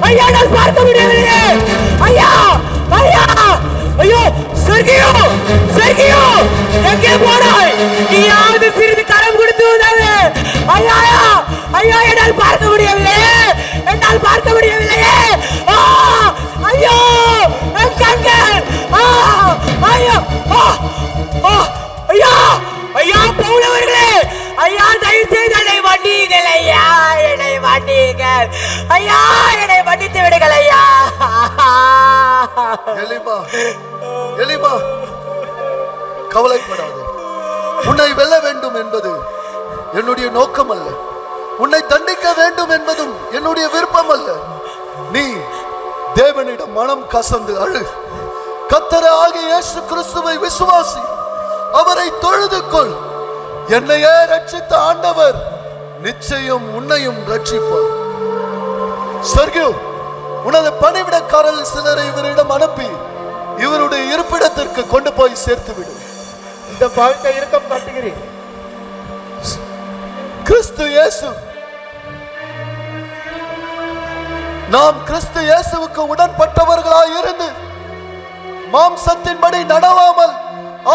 ஐயா, நான் பார்க்க முடியவில்லையே. ஐயா, ஐயா, ஐயோ, சர்கியோ, சர்கியோ, எங்கே போனாய்? நீயாவது சிறிது கரம் கொடுத்து உதவு. ஐயா, ஐயா, என்னால் பார்க்க முடியவில்லையே, என்னால் பார்க்க முடியவில்லையே. ஐயோ, என் கண்கள். ஐயோ, ஐயா, ஐயா, பவுலவர்களே, ஐயா, தயவு செய்து என்னை மன்னியுங்கள். ஐயா, என்னை மன்னியுங்கள். ஐயா, என்னை மன்னித்து விடுங்கள். ஐயா. எலிமா, எலிமா, கவலைப்படாதே. உன்னை வெல்ல வேண்டும் என்பது என்னுடைய நோக்கம் அல்ல. உன்னை தண்டிக்க வேண்டும் என்பதும் என்னுடைய விருப்பம் அல்ல. நீ தேவனிடம் மனம் கசந்து அழு. கர்த்தராகிய இயேசு கிறிஸ்துவை விசுவாசி, அவரை தொழுது கொள். என்னையே ரட்சித்த ஆண்டவர் நிச்சயம் உன்னையும் ரட்சிப்பார். சர்கியோ, உனது பணிவிடக்காரர்கள் சிலரை இவரிடம் அனுப்பி இவருடைய இருப்பிடத்திற்கு கொண்டு போய் சேர்த்து விடு. இந்த பாவத்தை இரக்கம் காட்டுகிறேன். கிறிஸ்து இயேசு, நாம் கிறிஸ்து இயேசுவுக்கு உடன்பட்டவர்களாய் இருந்து மாம்சத்தின்படி நடவாமல்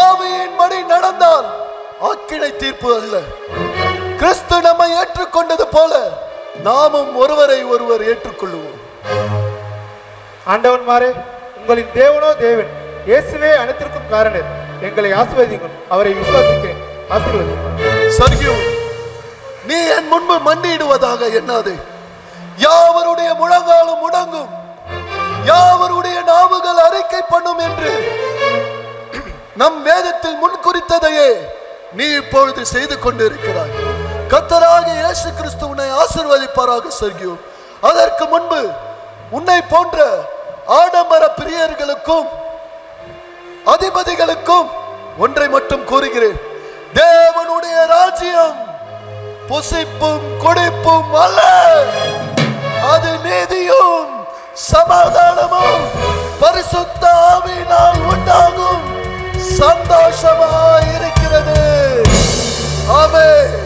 ஆவியின்படி நடந்தால் ஆக்கினை தீர்ப்பு அல்ல. கிறிஸ்து நம்மை ஏற்றுக்கொண்டது போல நாமும் ஒருவரை ஒருவர் ஏற்றுக்கொள்வோம். ஆண்டவன்மாரே, உங்களின் தேவனோ தேவன், இயேசுவே அனைத்திற்கும் காரணர். எங்களை ஆசீர்வதிங்கள். அவரை விசுவாசிக்கிறேன். ஆசீர்வதிங்கள். சர்கியோ, நீ என் முன்பு மண்டியிடுவதாக எண்ணாதே. யாவருடைய முழங்காலும் முடங்கும், யாவருடைய நாவுகள் அறிக்கை பண்ணும் என்று நம் வேதத்தில் முன்குறித்ததையே நீ இப்பொழுது செய்து கொண்டிருக்கிறாய். கர்த்தராகிய இயேசு கிறிஸ்து உன்னை ஆசீர்வதிப்பாராக. சர்கியோ, அதற்கு முன்பு உன்னை போன்ற ஆடம்பர பிரியர்களுக்கும் அதிபதிகளுக்கும் ஒன்றை மட்டும் கூறுகிறேன். தேவனுடைய ராஜ்யம் புசிப்பும் குடிப்பும் அல்ல, அது நீதியும் சமாதானமும் பரிசுத்த ஆவியினால் உண்டாகும் சந்தோஷமாய் இருக்கிறது. ஆமென்,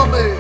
ஆமென்.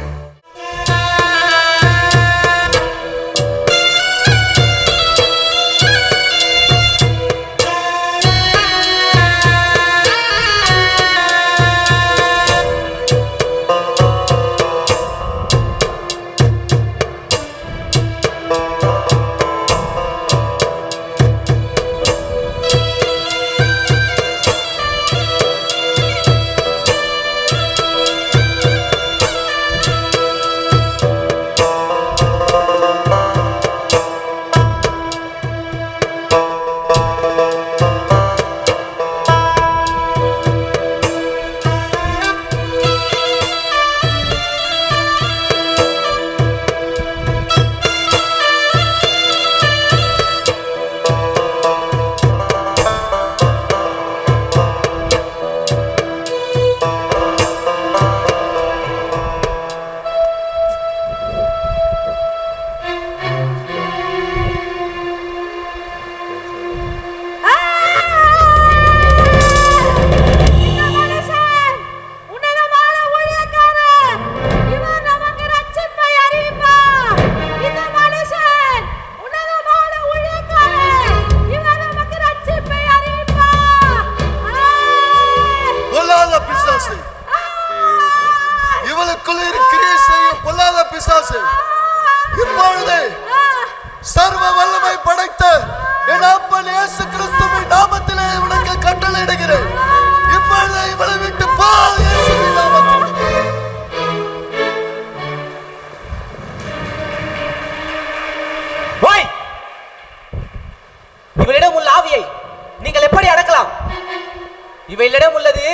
இவைகளிடம் உள்ளது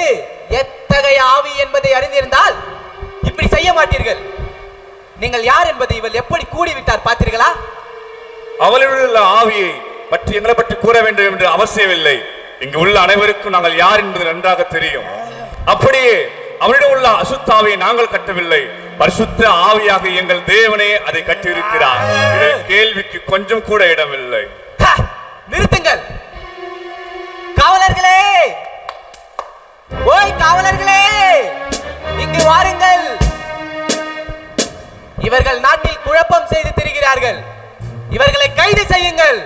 எத்தகைய ஆவி என்பதை அறிந்திருந்தால் இப்படி செய்ய மாட்டீர்கள். நீங்கள் யார் என்பதை இவள் எப்படி கூடிவிட்டார் பார்த்தீர்களா? அவளில் உள்ள ஆவியை பற்றி எங்களை பற்றி கூற வேண்டும் என்று அவசியமில்லை. இங்கு உள்ள அனைவருக்கும் நாங்கள் யார் என்பது நன்றாக தெரியும். அப்படியே அவளிடம் உள்ள அசுத்தாவியை நாங்கள் கட்டவில்லை, பரிசுத்த ஆவியாக எங்கள் தேவனே அதை கட்டியிருக்கிறார். கேள்விக்கு கொஞ்சம் கூட இடமில்லை. நிறுத்துங்கள் காவலர்களே! ஓய் காவலர்களே, இங்கு வாருங்கள். இவர்கள் நாட்டில் குழப்பம் செய்து திரிகிறார்கள். இவர்களை கைது செய்யுங்கள்.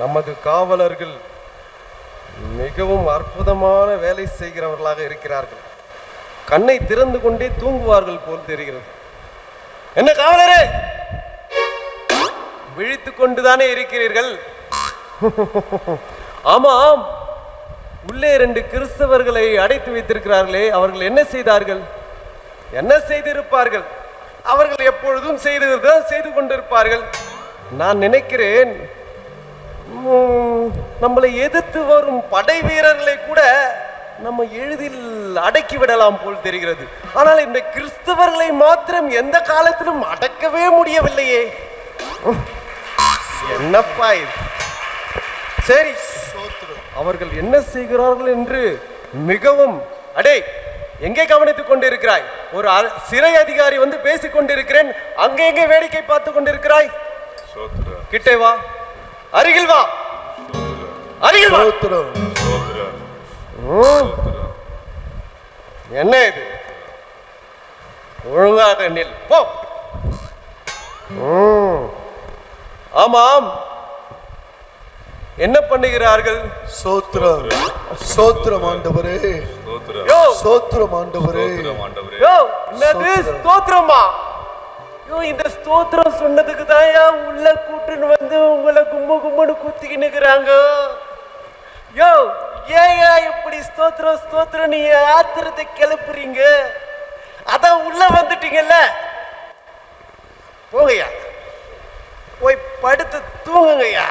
நமது காவலர்கள் மிகவும் அற்புதமான வேலை செய்கிறவர்களாக இருக்கிறார்கள். கண்ணை திறந்து கொண்டே தூங்குவார்கள் போல் தெரிகிறது. என்ன காவலரே, விழித்துக் கொண்டுதானே இருக்கிறீர்கள்? ஆமாம், உள்ளே 2 கிறிஸ்தவர்களை அடைத்து வைத்திருக்கிறார்களே, அவர்கள் என்ன செய்தார்கள்? என்ன செய்திருப்பார்கள்? அவர்கள் எப்பொழுதும் செய்து கொண்டிருப்பார்கள். நான் நினைக்கிறேன் நம்மளை எதிர்த்து வரும் படை வீரர்களை கூட நம்ம எளிதில் அடக்கி விடலாம் போல் தெரிகிறது. ஆனால் இந்த கிறிஸ்தவர்களை மாத்திரம் எந்த காலத்திலும் அடக்கவே முடியவில்லையே. என்னப்பா இது? சரி, அவர்கள் என்ன செய்கிறார்கள் என்று மிகவும் அடே எங்கே கவனித்துக் கொண்டிருக்கிறாய்? ஒரு சிறை அதிகாரி வந்து பேசிக் கொண்டிருக்கிறேன், அங்கே எங்கே வேடிக்கை பார்த்து கொண்டிருக்கிறாய்? கிட்டே வா, அருகில் வா, அருகில் வா. என்ன இது? ஒழுங்காக நில் போ. ஆமாம், என்ன பண்ணுகிறார்கள்? சோத்ரம் சோத்ரம் ஆண்டவரே, சோத்ரம் ஆண்டவரே. என்னது ஸ்தோத்திரமா? இந்த ஸ்தோத்திரம் சொன்னதுக்கு தான் உள்ள கூட்டுன்னு வந்து உங்களை கும்முன்னு குத்திக்கின்னுக்குறாங்க. யோ, ஏன் இப்படி ஸ்தோத்திரம் ஸ்தோத்திரம் நீ ஆத்திரத்தை கிளப்புறீங்க? அதான் உள்ள வந்துட்டீங்கல்ல, போங்கய்யா, போய் படுத்து தூங்குங்கய்யா.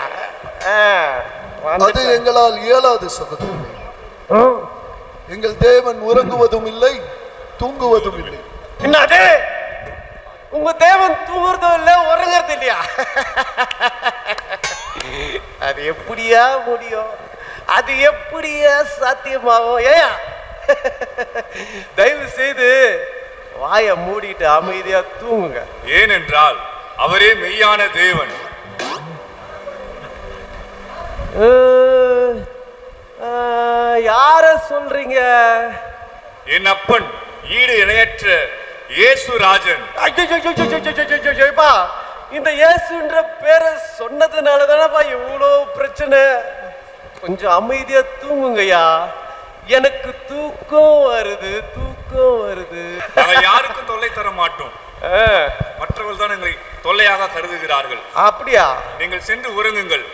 அது எங்களால் இயலாது சகோதரனே. எங்கள் தேவன் உறங்குவதும் இல்லை, தூங்குவதும் இல்லை. என்னது? உங்க தேவன் தூங்குறதும் இல்ல, உறங்குறது இல்லையா? அது எப்படியா முடியும்? அது எப்படியா சாத்தியமாகும்? ஏயா, தயவு செய்து வாயை மூடிட்டு அமைதியா தூங்குங்க. ஏனென்றால் அவரே மெய்யான தேவன். யார சொல்றீங்க? என் அப்பன் ஈடு இணையற்ற இயேசு ராஜன். இந்த இயேசுன்ற பேரை சொன்னதுனால தானப்பா இவ்வளோ பிரச்சனை. கொஞ்சம் அமைதியா தூங்குங்கய்யா. எனக்கு தூக்கம் வருது, தூக்கம் வருது. நாங்கள் யாருக்கும் தொல்லை தர மாட்டோம். மற்றவர்கள் தான் எங்களை தொல்லையாக கருதுகிறார்கள். அப்படியா? நீங்கள் சென்று உறங்குங்கள்.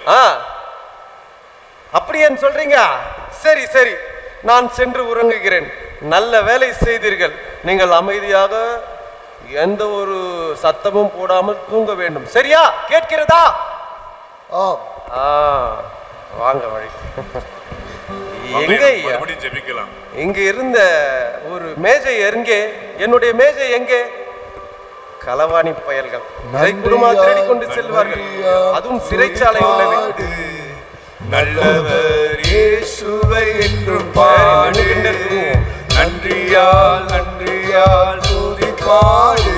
அப்படியேன்னு சொல்றீங்க? சரி சரி, நான் சென்று உறங்குகிறேன். நல்ல வேலை செய்தீர்கள். நீங்கள் அமைதியாக எந்த ஒரு சத்தமும் போடாமல் தூங்க வேண்டும். சரியா? கேட்கிறதா? வாங்க வழி. எங்கே ஜெபிக்கலாம்? இங்க இருந்த ஒரு மேஜை எங்கே? என்னுடைய மேஜை எங்கே? களவாணி பயல்கள் திருடி கொண்டு செல்வார்கள். அதுவும் சிறைச்சாலை உள்ளது. நல்லவர் இயேசுவை என்றும் பாடு, நன்றியால் நன்றியால் துதிப்பாடு.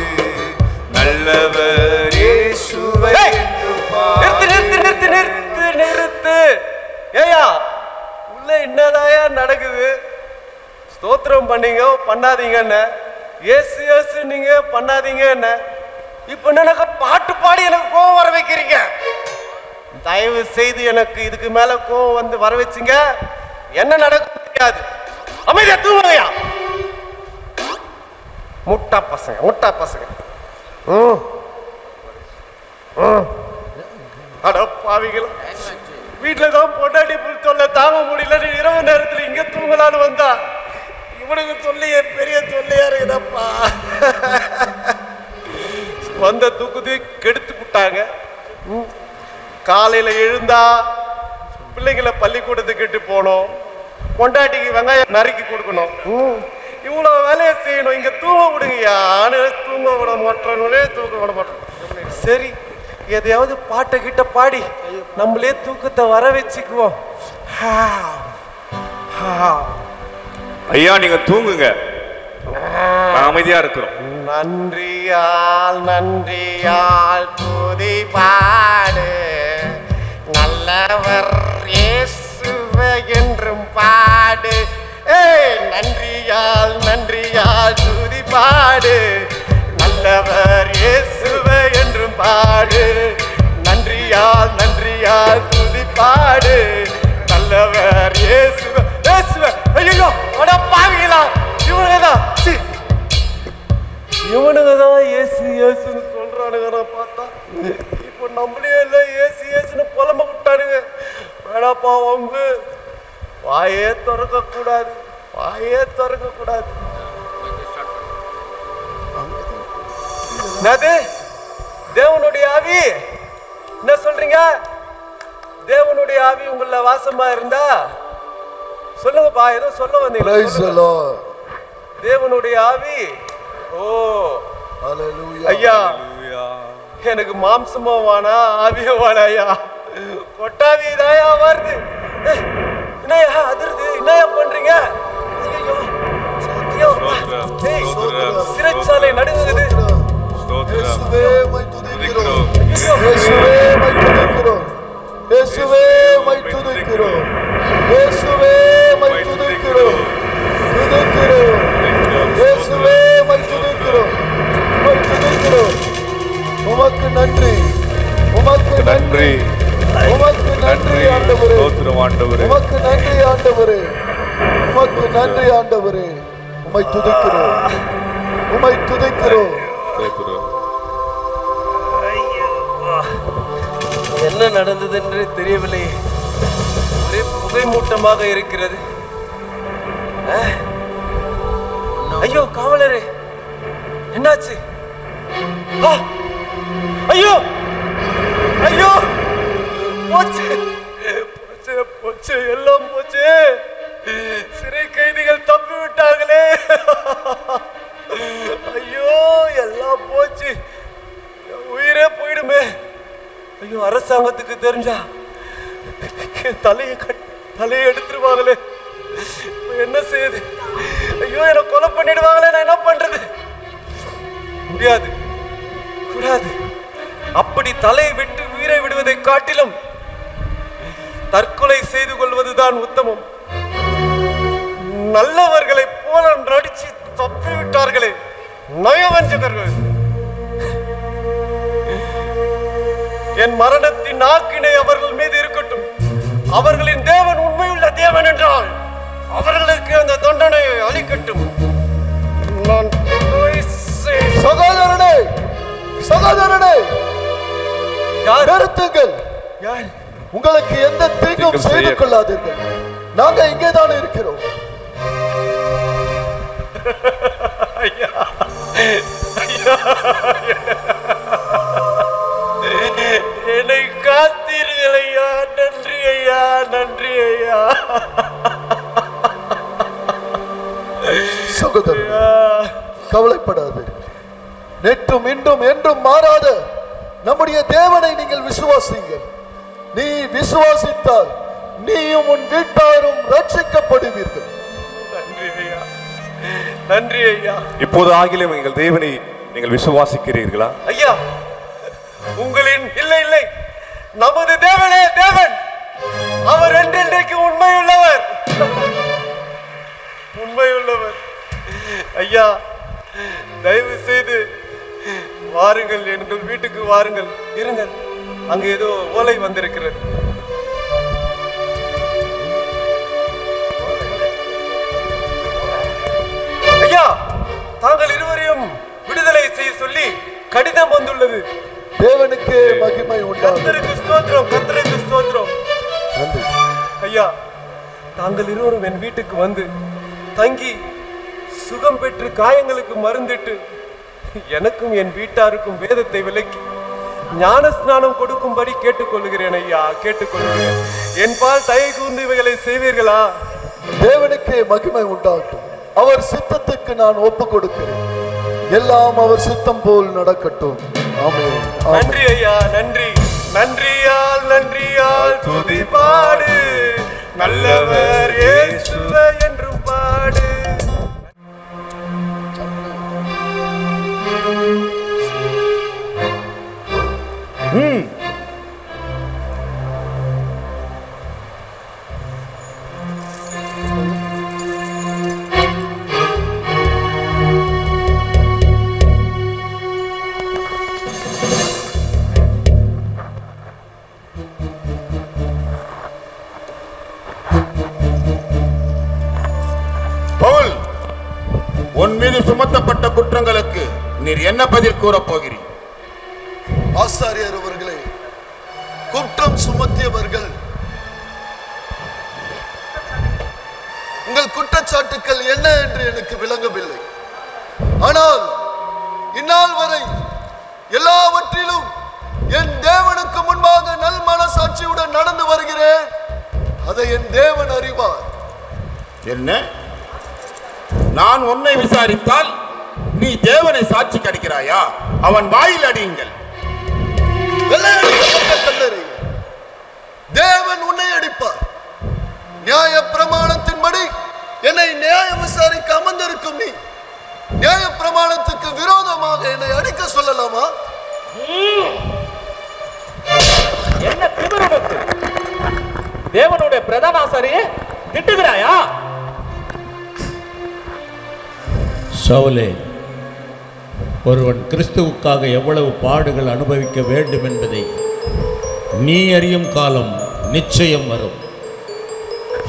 நல்லவர் இயேசுவை என்றும் பாடு. நிறுத்து நிறுத்து நிறுத்து நிறுத்து. ஏயா, உள்ள என்னதாயா நடக்குது? ஸ்தோத்திரம் பண்ணீங்க பண்ணாதீங்கன்னு, ஏசு ஏசு நீங்க பண்ணாதீங்க என்ன? இப்ப எனக்கு பாட்டு பாடி எனக்கு கோவம் வர வைக்கிறீங்க. தயவு செய்து எனக்கு இதுக்கு மேல கோவம் வந்து வர வச்சுங்க, என்ன நடக்கும் தெரியாது. அமைதியா தூங்குங்கயா. முட்டா பசங்க, முட்டா பசங்க. அட பாவிகளா, வீட்டுல தான் பொண்டாட்டி புல் தொல்லை தாங்க முடியல, இரவு நேரத்துல இங்க தூங்கலான்னு வந்தா இவனுக்கு தொல்லையே பெரிய தொல்லையா இருக்குதப்பா. வந்த தூக்குது கெடுத்து விட்டாங்க. காலையில எழுந்தா பிள்ளைங்களை பள்ளிக்கூடத்துக்கு கிட்டு போனோம், பொண்டாட்டிக்கு வெங்காயம் நறுக்கி கொடுக்கணும், இவ்வளவு வேலையை செய்யணும். இங்க தூங்க விடுங்கயான்னு தூங்க விட மாட்டோன்னே தூங்க விட மாட்டோம். சரி, எதையாவது பாட்டை கிட்ட பாடி நம்மளே தூக்கத்தை வர வச்சுக்குவோம். ஐயா நீங்க தூங்குங்க, அமைதியா இருக்கிறோம். நன்றியால் நன்றியால் துதி பாடு, நல்லவர் இயேசுவே என்றும் பாடு. நன்றியால் நன்றியால் துதி பாடு, நல்லவர் இயேசுவே என்றும் பாடு. நன்றியால் நன்றியால் துதி பாடு, நல்லவர் இயேசுவே. இயேசுவே, ஐயோ அட பாவிகளா, இவனுங்கதான் இயேசு இயேசுன்னு சொல்றானுங்க. பார்த்தா இப்ப நம்மளே இல்லை இயேசு இயேசுன்னு புலம்ப விட்டானுங்க. வேணாப்பா வம்பு, வாயே திறக்க கூடாது, வாயே திறக்க கூடாது. என்னது தேவனுடைய ஆவி? என்ன சொல்றீங்க? தேவனுடைய ஆவி உங்கள வாசமா இருந்தா சொல்லுங்கப்பா, ஏதோ சொல்ல வந்தீங்க. தேவனுடைய ஆவி. ஓ ஐயா, எனக்கு மாம்சமா வானா ஆவியோ வானா ஐயா, கொட்டாவி தாயா வருது. என்னையா அதிர்து, என்னையா பண்றீங்க? சிறைச்சாலை நடுங்குது. உமக்கு நன்றி, உமக்கு நன்றி, உமக்கு நன்றி ஆண்டவரே, உமக்கு நன்றி ஆண்டவரே, உமக்கு நன்றி ஆண்டவரே. உம்மை துதிக்கிறோம், உம்மை துதிக்கிறோம். என்ன நடந்தது என்று தெரியவில்லை, ஒரே புகை மூட்டமாக இருக்கிறது. ஐயோ காவலரே, என்னாச்சு? ஐயோ ஐயோ, போச்சு போச்சு போச்சு, எல்லாம் போச்சு. சிறை கைதிகள் தப்பி விட்டாங்களே. ஐயோ எல்லாம் போச்சு, உயிரே போயிடுமே. ஐயோ, அரசாங்கத்துக்கு தெரிஞ்சா தலையை எடுத்துருவாங்களே, என்ன செய்யுது? ஐயோ, என்ன கொலை பண்ணிடுவாங்களே, நான் என்ன பண்றது? முடியாது, கூடாது. அப்படி தலையை விட்டு உயிரை விடுவதை காட்டிலும் தற்கொலை செய்து கொள்வதுதான் உத்தமம். நல்லவர்களை போல நடிச்சு தப்பி விட்டார்களே நயவஞ்சகர்கள். என் மரணத்தின் ஆக்கினை அவர்கள் மீது இருக்கட்டும். அவர்களின் தேவன் உண்மையுள்ள தேவன் என்றால் அவர்களுக்கு அந்த தண்டனை அளிக்கட்டும். நான் சகோதரனே, சகோதரனே, நிறுத்துங்கள். உங்களுக்கு எந்த தீங்கும் செய்து கொள்ளாதீர்கள். நாங்க இங்கேதான் இருக்கிறோம். என்னை காத்தீர்கள் ஐயா, நன்றி ஐயா, நன்றி ஐயா. சகோதரன், கவலைப்படாது. நேற்றும் இன்றும் என்றும் மாறாத நம்முடைய தேவனை நீங்கள் விசுவாசிங்கள். நீ விசுவாசித்தால் நீயும் உன் வீட்டாரும் ரட்சிக்கப்படுவீர்கள். நன்றி ஐயா, நன்றி ஐயா. இப்போது ஆகிலும் எங்கள் தேவனை நீங்கள் விசுவாசிக்கிறீர்களா? ஐயா, உங்களின் இல்லை இல்லை, நமது தேவனே தேவன். அவர் என்றென்றைக்கு உண்மையுள்ளவர், உண்மையுள்ளவர். ஐயா, தயவு செய்து வாருங்கள், எங்கள் வீட்டுக்கு வாருங்கள், இருங்கள். அங்கு ஏதோ ஓலை வந்திருக்கிறது. ஐயா, தாங்கள் இருவரையும் விடுதலை செய்ய சொல்லி கடிதம் வந்துள்ளது. தேவனுக்கு மகிமை உண்டாகும். கர்த்தருக்கு ஸ்தோத்திரம், கர்த்தருக்கு ஸ்தோத்திரம். ஐயா, தாங்கள் இருவரும் என் வீட்டுக்கு வந்து தங்கி சுகம் பெற்று காயங்களுக்கு மருந்திட்டு எனக்கும் என் வீட்டாருக்கும் வேதத்தை விலக்கி ஞான ஸ்நானம் கொடுக்கும்படி கேட்டுக்கொள்கிறேன். ஐயா, கேட்டுக்கொள்கிறேன். என் பால் தயை கூர்ந்து இவைகளை செய்வீர்களா? தேவனுக்கு மகிமை உண்டாகட்டும். அவர் சித்தத்துக்கு நான் ஒப்பு கொடுக்கிறேன். எல்லாம் அவர் சித்தம் போல் நடக்கட்டும். ஆமென். நன்றி ஐயா, நன்றி. நன்றியால் நன்றியால் துதி பாடு, நல்லவர் இயேசுவே என்றும் பாடு. பவுல், உன் மீது சுமத்தப்பட்ட குற்றங்களுக்கு நீர் என்ன பதில் கூறப் போகிறீர்? ஆசாரியர் அவர்களே, குற்றம் சுமத்தியவர்கள் உங்கள் குற்றச்சாட்டுக்கள் என்ன என்று எனக்கு விளங்கவில்லை. ஆனால் இந்நாள் வரை எல்லாவற்றிலும் என் தேவனுக்கு முன்பாக நல் மனசாட்சியுடன் நடந்து வருகிறேன். அதை என் தேவன் அறிவார். என்ன? நான் உன்னை விசாரித்தால் நீ தேவனை சாட்சி கடிக்கிறாயா? அவன் வாயில் அடியுங்கள். தேவன் உன்னை அடிப்பார். நியாய பிரமாணத்தின்படி என்னை நியாயம் விசாரிக்க அமர்ந்திருக்கும் நீ நியாய பிரமாணத்துக்கு விரோதமாக என்னை அடிக்க சொல்லலாமா? என்ன திமிருனுக்கு? தேவனுடைய பிரதான ஆசாரியை திட்டுகிறாயா? சவுலே, ஒருவன் கிறிஸ்துவுக்காக எவ்வளவு பாடுகள் அனுபவிக்க வேண்டும் என்பதை நீ அறியும் காலம் நிச்சயம் வரும்.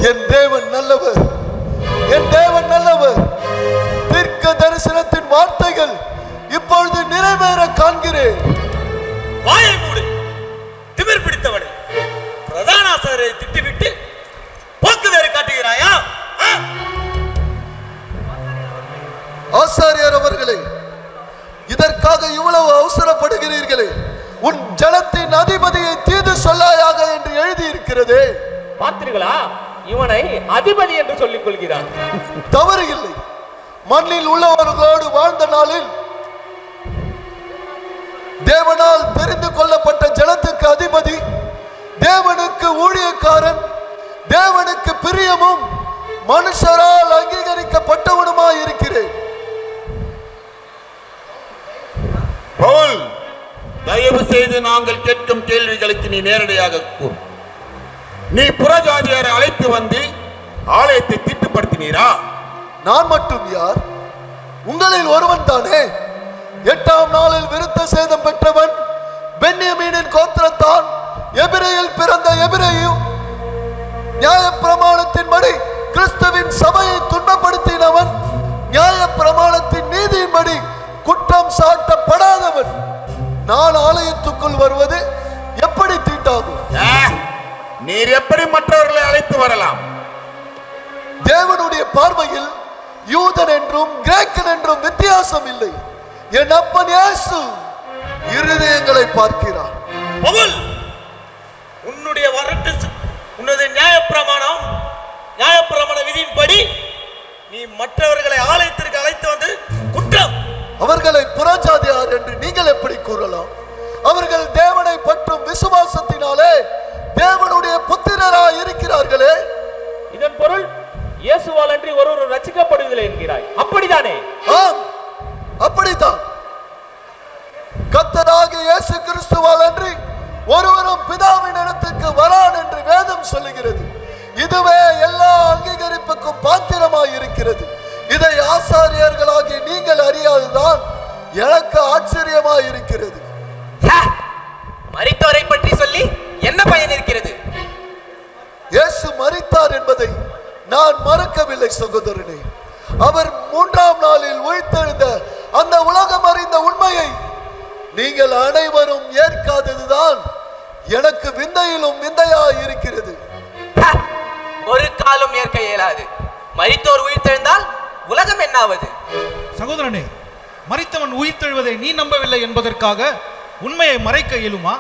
என் தேவன் நல்லவர், என் தேவன் நல்லவர். தீர்க்க தரிசனத்தின் வார்த்தைகள் இப்பொழுது நிறைவேற காண்கிறேன். வாயை மூடு, திமிர் பிடித்தவனே! பிரதான ஆசாரியை திட்டிவிட்டு போக்கு வேறு காட்டுகிறாயா? ஆசாரியர் அவர்களே, இதற்காக இவ்வளவு அவசரப்படுகிறீர்களே? உன் ஜனத்தின் அதிபதியை தீது சொல்லாயாக என்று எழுதி இருக்கிறதே. பார்த்தீர்களா? இவனை அதிபதி என்று சொல்லிக் கொள்கிறான். தவறு இல்லை. மண்ணில் உள்ளவர்களோடு வாழ்ந்த நாளில் தேவனால் தெரிந்து கொள்ளப்பட்ட ஜனத்துக்கு அதிபதி, தேவனுக்கு ஊழியக்காரன், தேவனுக்கு பிரியமும் மனுஷரால் அங்கீகரிக்கப்பட்டவனுமாய் இருக்கிறேன். பவுல், தயவு செய்து நாங்கள் கேட்கும் கேள்விகளுக்கு நீ நேரடியாக கூறு. நீ புறஜாதியாரை அழைத்து வந்து ஆலயத்தை தீட்டுப்படுத்தினீரா? நான் மட்டும் யார்? உங்களில் ஒருவன் தானே. 8ஆம் நாளில் விருத்த சேதம் பெற்றவன், பென்யமீனின் கோத்திரத்தான், எபிரேயில் பிறந்த எபிரேயும், நியாய பிரமாணத்தின்படி கிறிஸ்துவின் சபையை துன்பப்படுத்தினவன், நியாய பிரமாணத்தின் நீதியின்படி குற்றம் சாட்டப்படாதவன். நான் ஆலயத்துக்குள் வருவது எப்படி தீட்டாகும்? நீர் எப்படி மற்றவர்களை அழைத்து வரலாம்? தேவனுடைய பார்வையில் யூதன் என்றும் கிரேக்கன் என்றும் வித்தியாசம் இல்லை. என் அப்பன் இயேசு இருதயங்களை பார்க்கிறார். பவுல், உன்னுடைய வரட்டு உன்னுடைய நியாயப்பிரமாண விதியின்படி நீ மற்றவர்களை ஆலயத்திற்கு அழைத்து வந்து குற்றம். அவர்களை புறஜாதியார் என்று நீங்கள் எப்படி கூறலாம்? அவர்கள் தேவனை பற்றும் விசுவாசத்தினாலே தேவனுடைய புத்திரராய் இருக்கிறார்களே. இதன் பொருள் இயேசுவால் அன்றி ஒருவர் ரட்சிக்கப்படுவதில்லை என்கிறாய், அப்படித்தானே? ஆம், அப்படித்தான். கர்த்தராகிய இயேசு கிறிஸ்துவால் அன்றி ஒருவரும் பிதாவின் இடத்துக்கு வரான் என்று வேதம் சொல்லுகிறது. இதுவே எல்லா அங்கீகரிப்புக்கும் பாத்திரமாய் இருக்கிறது. இதை ஆசாரியர்களாகிய நீங்கள் அறியாதுதான் எனக்கு ஆச்சரியமாய் இருக்கிறது. மரித்தோரை பற்றி சொல்லி என்ன பயன் இருக்கிறது? இயேசு மரித்தார் என்பதை நான் மறக்கவில்லை சகோதரனே. அவர் 3ஆம் நாளில் உயிர்த்தெழுந்த அந்த உலகம் அறிந்த உண்மையை நீங்கள் அனைவரும் ஏற்காததுதான் எனக்கு விந்தையிலும் விந்தையாய் இருக்கிறது. ஒரு காலம் ஏற்க இயலாது. மரித்தோர் உயிர்த்தெழுந்தால் உலகம் என்னாவது? சகோதரனே, மரித்தவன் உயிர்த்தெழுவதை நீ நம்பவில்லை என்பதற்காக உண்மையை மறைக்க இயலுமா?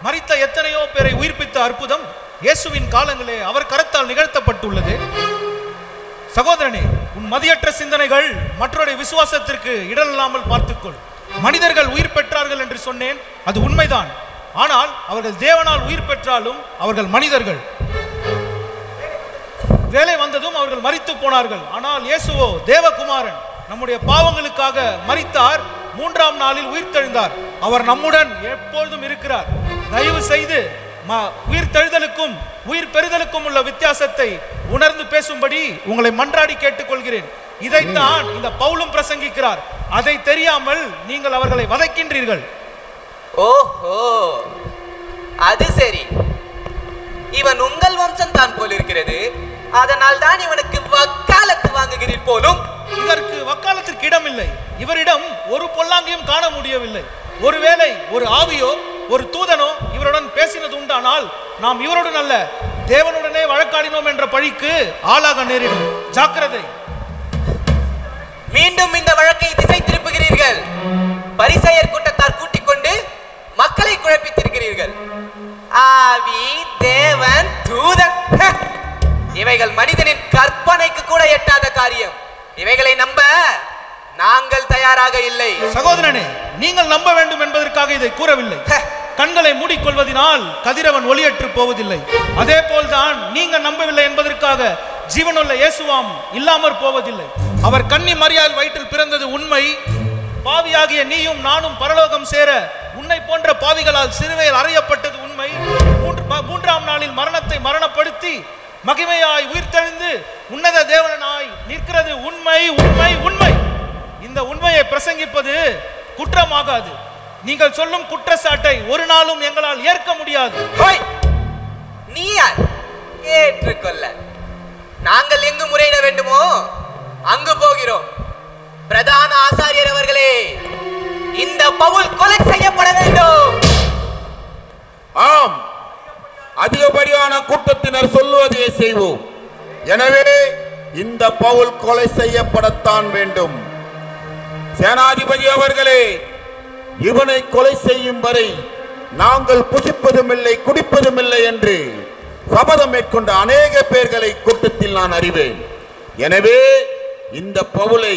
மரித்த எத்தனையோ பேரை உயிர்ப்பித்த அற்புதம் இயேசுவின் காலங்களே அவர் கரத்தால் நிகழ்த்தப்பட்டுள்ளது. சகோதரனே, உன் மதியற்ற சிந்தனைகள் மற்றொரு விசுவாசத்திற்கு இடமில்லாமல் பார்த்துக்கொள். மனிதர்கள் உயிர் பெற்றார்கள் என்று சொன்னேன், அது உண்மைதான். ஆனால் அவர்கள் தேவனால் உயிர் பெற்றாலும் அவர்கள் மனிதர்கள். வேலை வந்ததும் அவர்கள் மரித்து போனார்கள். ஆனால் இயேசுவோ தேவகுமாரன், நம்முடைய பாவங்களுக்காக மரித்தார், 3ஆம் நாளில் உயிர்த்தெழுந்தார். அவர் நம்முடன் எப்பொழுதும் இருக்கிறார். தயவு செய்து உயிர் தெழுதலுக்கும் உயிர் பெறுதலுக்கும் உள்ள வித்தியாசத்தை உணர்ந்து பேசும்படி உங்களை மன்றாடி கேட்டுக்கொள்கிறேன். இதைத்தான் இந்த பவுலும் பிரசங்கிக்கிறார். அதை தெரியாமல் நீங்கள் அவர்களை வதைக்கின்றீர்கள். ஓஹோ, அது சரி. இவன் உங்கள் வம்சம் தான் போல் இருக்கிறது. அதனால் தான் இவனுக்கு வக்காலத்து வாங்குகிறீர் போலும். இதற்கு வக்காலத்திற்கு இடமில்லை. இவரிடம் ஒரு பொல்லாங்கையும் காண முடியவில்லை. ஒருவேளை ஒரு ஆவியோ ஒரு தூதனோ இவருடன் பேசினது உண்டானால் நாம் இவருடன் அல்ல தேவனுடனே வழக்காடினோம் என்ற பழிக்கு ஆளாக நேரிடும். ஜாக்கிரதை. மீண்டும் இந்த வழக்கை திசை திருப்புகிறீர்கள். பரிசேயர் கூட்டத்தார் கூட்டிக் கொண்டு மக்களை குழப்பித்திருக்கிறீர்கள். ஆவி, தேவன், தூதன், இவைகள் மனிதனின் கற்பனைக்கு கூட எட்டாத காரியம். இவைகளை நம்ப நாங்கள் தயாராக இல்லை. சகோதரனே, நீங்கள் நம்ப வேண்டும் என்பதற்காக இதை கூறவில்லை. கண்களை மூடிக்கொள்வதனால் கதிரவன் ஒளியற்று போவதில்லை. அதே போல்தான் நீங்கள் நம்பவில்லை என்பதற்காக ஜீவனுள்ள இயேசுவாம் இல்லாமற் போவதில்லை. அவர் கன்னி மரியாள் வயிற்றில் பிறந்தது உண்மை. பாவியாகிய நீயும் நானும் பரலோகம் சேர உன்னை போன்ற பாவிகளால் சிலுவையில் அறையப்பட்டது உண்மை. 3ஆம் நாளில் மரணத்தை மரணப்படுத்தி மகிமையாய் உயிர்த்தெழுந்து உன்னத தேவனாய் நிற்கிறது உண்மை, உண்மை, உண்மை. இந்த உண்மையை பிரசங்கிப்பது குற்றமாகாது. நீங்கள் சொல்லும் குற்றச்சாட்டை ஒரு நாளும் எங்களால் ஏற்க முடியாது. நீ யார் ஏற்றுக்கொள்ள? நாங்கள் எங்கு முறையிட வேண்டுமோ அங்கு போகிறோம். பிரதான ஆசாரியர் அவர்களே, இந்த பவுல் கொலை செய்யப்பட வேண்டும். ஆம், அதிகப்படியான கூட்டத்தினர் சொல்லுவதை செய்வோம். எனவே இந்த பவுல் கொலை செய்யப்படத்தான் வேண்டும். சேனாதிபதி அவர்களே, இவனை கொலை செய்யும் வரை நாங்கள் புசிப்பதும் இல்லை குடிப்பதும் இல்லை என்று சபதம் மேற்கொண்ட அநேக பேர்களை கூட்டத்தில் நான் அறிவேன். எனவே இந்த பவுலை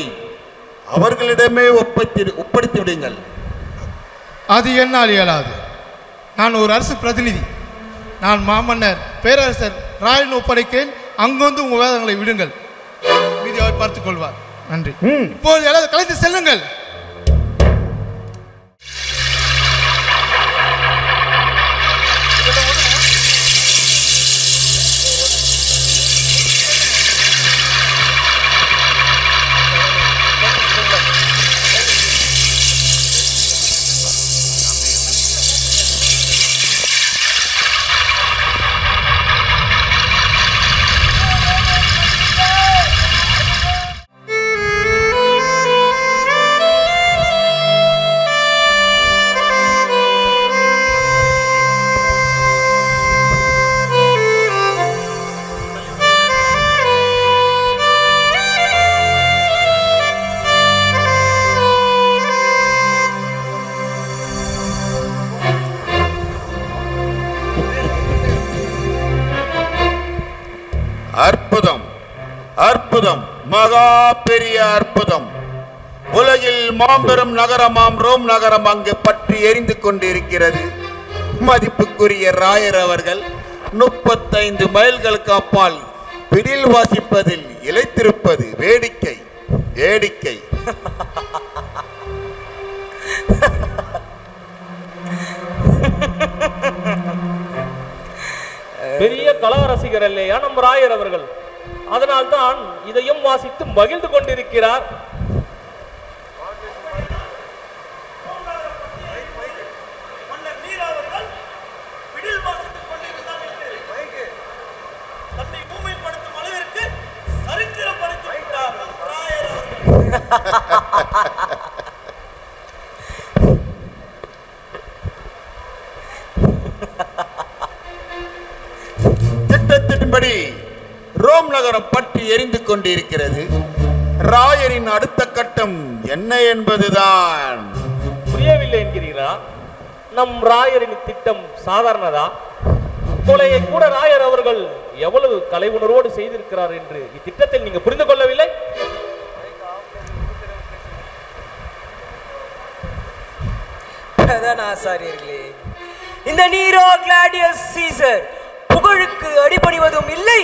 அவர்களிடமே ஒப்படைத்து விடுங்கள். அது என்னால் இயலாது. நான் ஒரு அரசு பிரதிநிதி. நான் மாமன்னர் பேரரசர் ராயன் ஒப்படைக்கேன். அங்கிருந்து உங்கள் வேதங்களை விடுங்கள். மீதி அவர் பார்த்துக் கொள்வார். நன்றி. இப்போது எல்லாரும் கலைந்து செல்லுங்கள். அற்புதம், அற்புதம், மகா பெரிய அற்புதம். உலகில் மாபெரும் நகரமாம் ரோம் நகரம் அங்கு பற்றி எரிந்து கொண்டிருக்கிறது. மதிப்புக்குரிய ராயர் அவர்கள் 35 மைல்களுக்கு அப்பால் பிடில் வாசிப்பதில் இழைத்திருப்பது வேடிக்கை, வேடிக்கை. பெரிய கலா ரசிகர் இல்லையா நம் ராயர் அவர்கள்? அதனால் தான் இதையும் வாசித்து மகிழ்ந்து கொண்டிருக்கிறார். மன்னர் நீர் அவர்கள் தன்னை ஊமைப்படுத்தும் அளவிற்கு சரித்திரம் படைத்து விட்டார் நம் ராயர் அவர்கள். திட்டத்தின்படி ரோம் நகரம் பற்றி எரிந்து கொண்டிருக்கிறது. ராயரின் அடுத்த கட்டம் என்ன என்பதுதான் புரியவில்லை என்கிறீரா? நம் ராயரின் திட்டம் சாதாரணதா? கொலையை கூட ராயர் அவர்கள் எவ்வளவு கலை உணர்வோடு செய்திருக்கிறார் என்று இத்திட்டத்தில் நீங்க புரிந்து கொள்ளவில்லை? பிரதான ஆசாரியர்களே, இந்த நீரோ கிளாடியஸ் சீசர் புகழுக்கு அடிபணிவதும் இல்லை,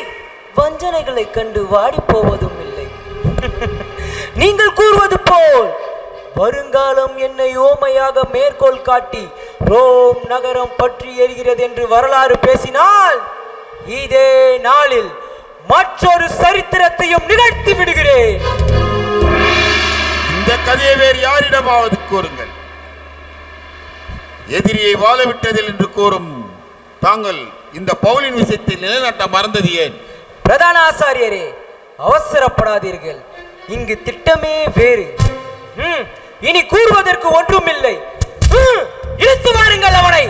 வஞ்சனைகளை கண்டு வாடி போவதும் இல்லை. நீங்கள் கூறுவது போல் வருங்காலம் என்னை ஓமையாக மேற்கோள் காட்டி ரோம் நகரம் பற்றி எரிகிறது என்று வரலாறு பேசினால் இதே நாளில் மற்றொரு சரித்திரத்தையும் நிகழ்த்தி விடுகிறேன். இந்த கதையை வேறு யாரிடமாவது கூறுங்கள். எதிரியை வாழவிட்டதில் என்று கூறும் தாங்கள் இந்த பவுலின் விஷயத்தில் நிலைநாட்ட மறந்தது ஏன்? பிரதான ஆசாரியரே, அவசரப்படாதீர்கள். இங்கு திட்டமே வேறு. இனி கூறுவதற்கு ஒன்றும் இல்லை. இழுத்து வாருங்கள் அவனை.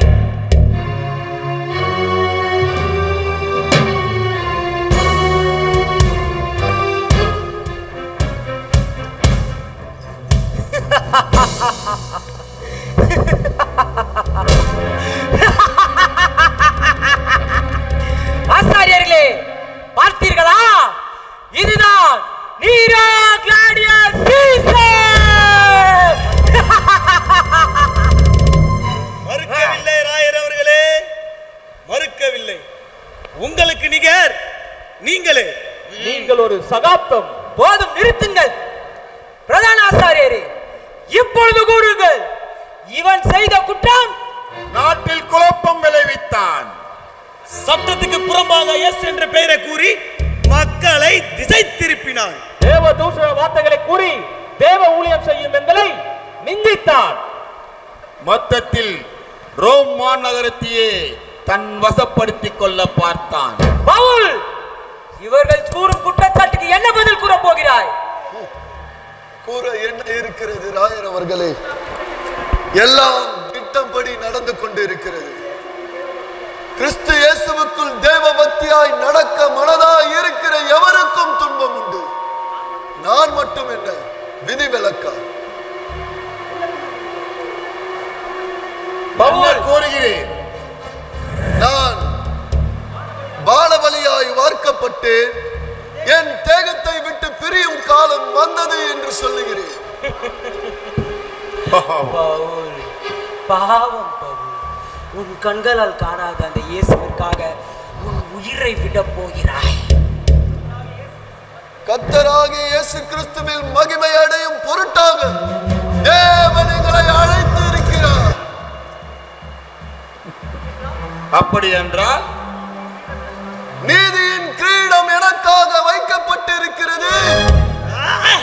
ஆசாரியர்களே, பார்த்தீர்களா? இதுதான் நீரோ கிளாடியஸ் சீசர். மறுக்கவில்லை ராயர் அவர்களே, மறுக்கவில்லை. உங்களுக்கு நிகர் நீங்களே. நீங்கள் ஒரு சகாப்தம். போதும், நிறுத்துங்கள். பிரதான ஆசாரியரே, இப்பொழுது கூறுங்கள், இவன் செய்த குற்றம்? நாட்டில் குழப்பம் விளைவித்தான். சட்டத்துக்கு புறம்பாக எஸ் என்ற பெயரை கூறி மக்களை திசை திருப்பினான். தேவ தூஷண வார்த்தைகளை கூறி தேவ ஊழியம் செய்யும் எங்களை நிந்தித்தான். மொத்தத்தில் ரோம் மாநகரத்தையே தன் வசப்படுத்திக் கொள்ள பார்த்தான். பவுல், இவர்கள் கூறும் குற்றச்சாட்டுக்கு என்ன பதில் கூற போகிறாய்? கூற என்ன இருக்கிறது ராயர் அவர்களே? எல்லாம் திட்டம்படி நடந்து கொண்டு இருக்கிறது. கிறிஸ்து இயேசுவுக்குள் தேவ பக்தியாய் நடக்க மனதாய் இருக்கிற எவருக்கும் துன்பம் உண்டு. நான் மட்டும் என்ன விதிவிலக்கா? கூறுகிறேன், நான் பாலபலியாய் வார்க்கப்பட்டு என் தேகத்தை விட்டு பிரியும் காலம் வந்தது என்று சொல்லுகிறேன். பவுல், பாவம் பவுல், உன் கண்களால் காணாத அந்த இயேசுவிற்காக உன் உயிரை விட போகிறாய். கர்த்தராகிய இயேசு கிறிஸ்துவில் மகிமை அடையும் பொருட்டாக தேவன் எங்களை அழைத்து இருக்கிறார். அப்படி என்றால் நீதியின் கிரீடம் எனக்காக வைக்கப்பட்டிருக்கிறது.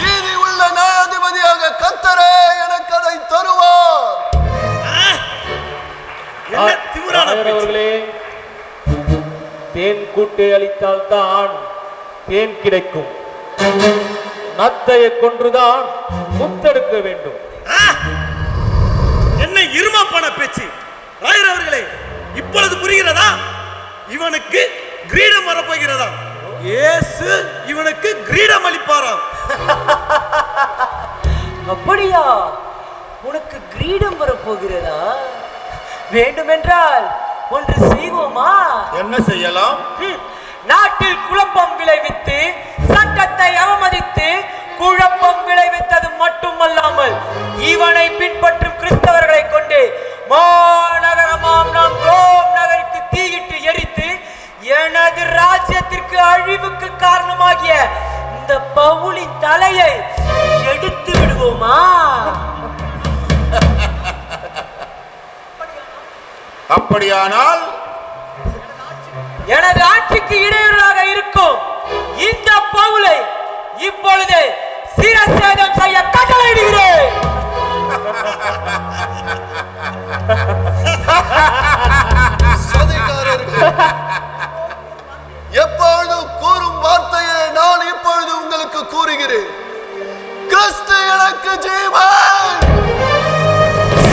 நீதி உள்ள நியாயாதிபதியாக கர்த்தரே எனக்கு அதை தருவார். அவர்களே, தேன் கூட்டை அளித்தால் தான் தேன் கிடைக்கும். நத்தையை கொன்றுதான் முத்தெடுக்க வேண்டும். என்ன இருமாப்பான பேச்சு ராயர் அவர்களே? இப்பொழுது புரிகிறதா? இவனுக்கு கிரீடம் வரப்போகிறதா? இயேசு இவனுக்கு கிரீடம் அளிப்பாராம். அப்படியா? உனக்கு கிரீடம் வரப்போகிறதா? வேண்டுமென்றால் ஒன்று செய்வோமா? என்ன செய்யலாம்? நாட்டில் குழப்பம் விளைவித்து சட்டத்தை அவமதித்து குழப்பம் விளைவித்தது மட்டுமல்லாமல் இவனை பின்பற்றும் கிறிஸ்தவர்களை கொண்டு மாநகரமாம் நாம் ரோம் நகருக்கு தீயிட்டு எரித்து எனது ராஜ்யத்திற்கு அழிவுக்கு காரணமாகிய இந்த பவுலின் தலையை எடுத்து விடுவோமா? அப்படியானால் எனது ஆட்சிக்கு இடையூறாக இருக்கும் இந்த பவுலை இப்பொழுது சிரச்சேதம் செய்ய கட்டளையிடுகிறேன். சதிகாரர்கள் எப்பொழுது கூறுகிறேன், கிறிஸ்து எனக்கு ஜீவன்,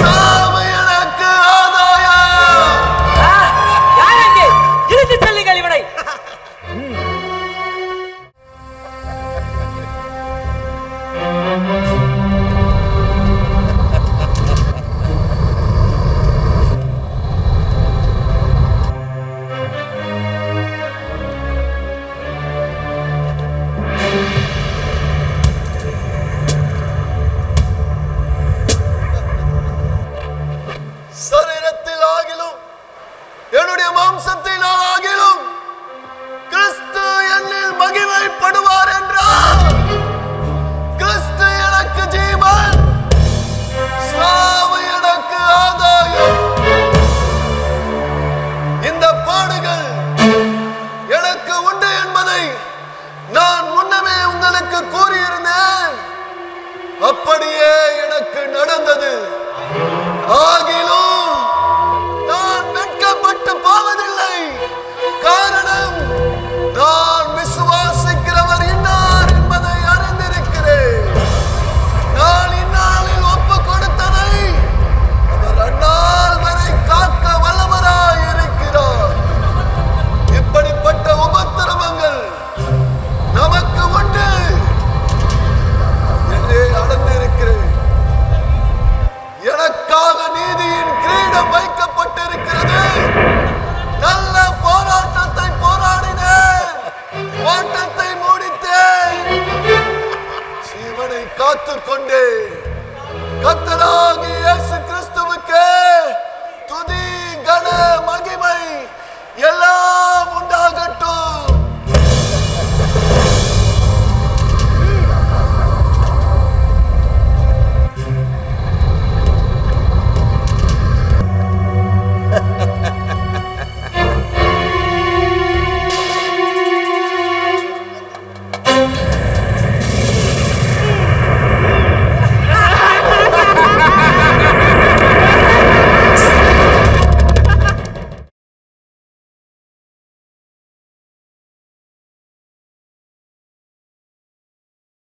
சாவு எனக்கு ஆதாயம். யாரங்கே இழுத்து செல்லுங்கள் இவனை. சரீரத்தில் ஆகிலும் என்னுடைய மாம்சத்தில் ஆகிலும் கிறிஸ்து என்னில் மகிமைப்படுவார் என்றார். கிறிஸ்து எனக்கு ஜீவன், சாவு எனக்கு ஆதாயம். இந்த பாடுகள் எனக்கு உண்டு என்பதை நான் முன்னமே உங்களுக்கு கூறியிருந்தேன். அப்படியே எனக்கு நடந்தது. ஆகிலும்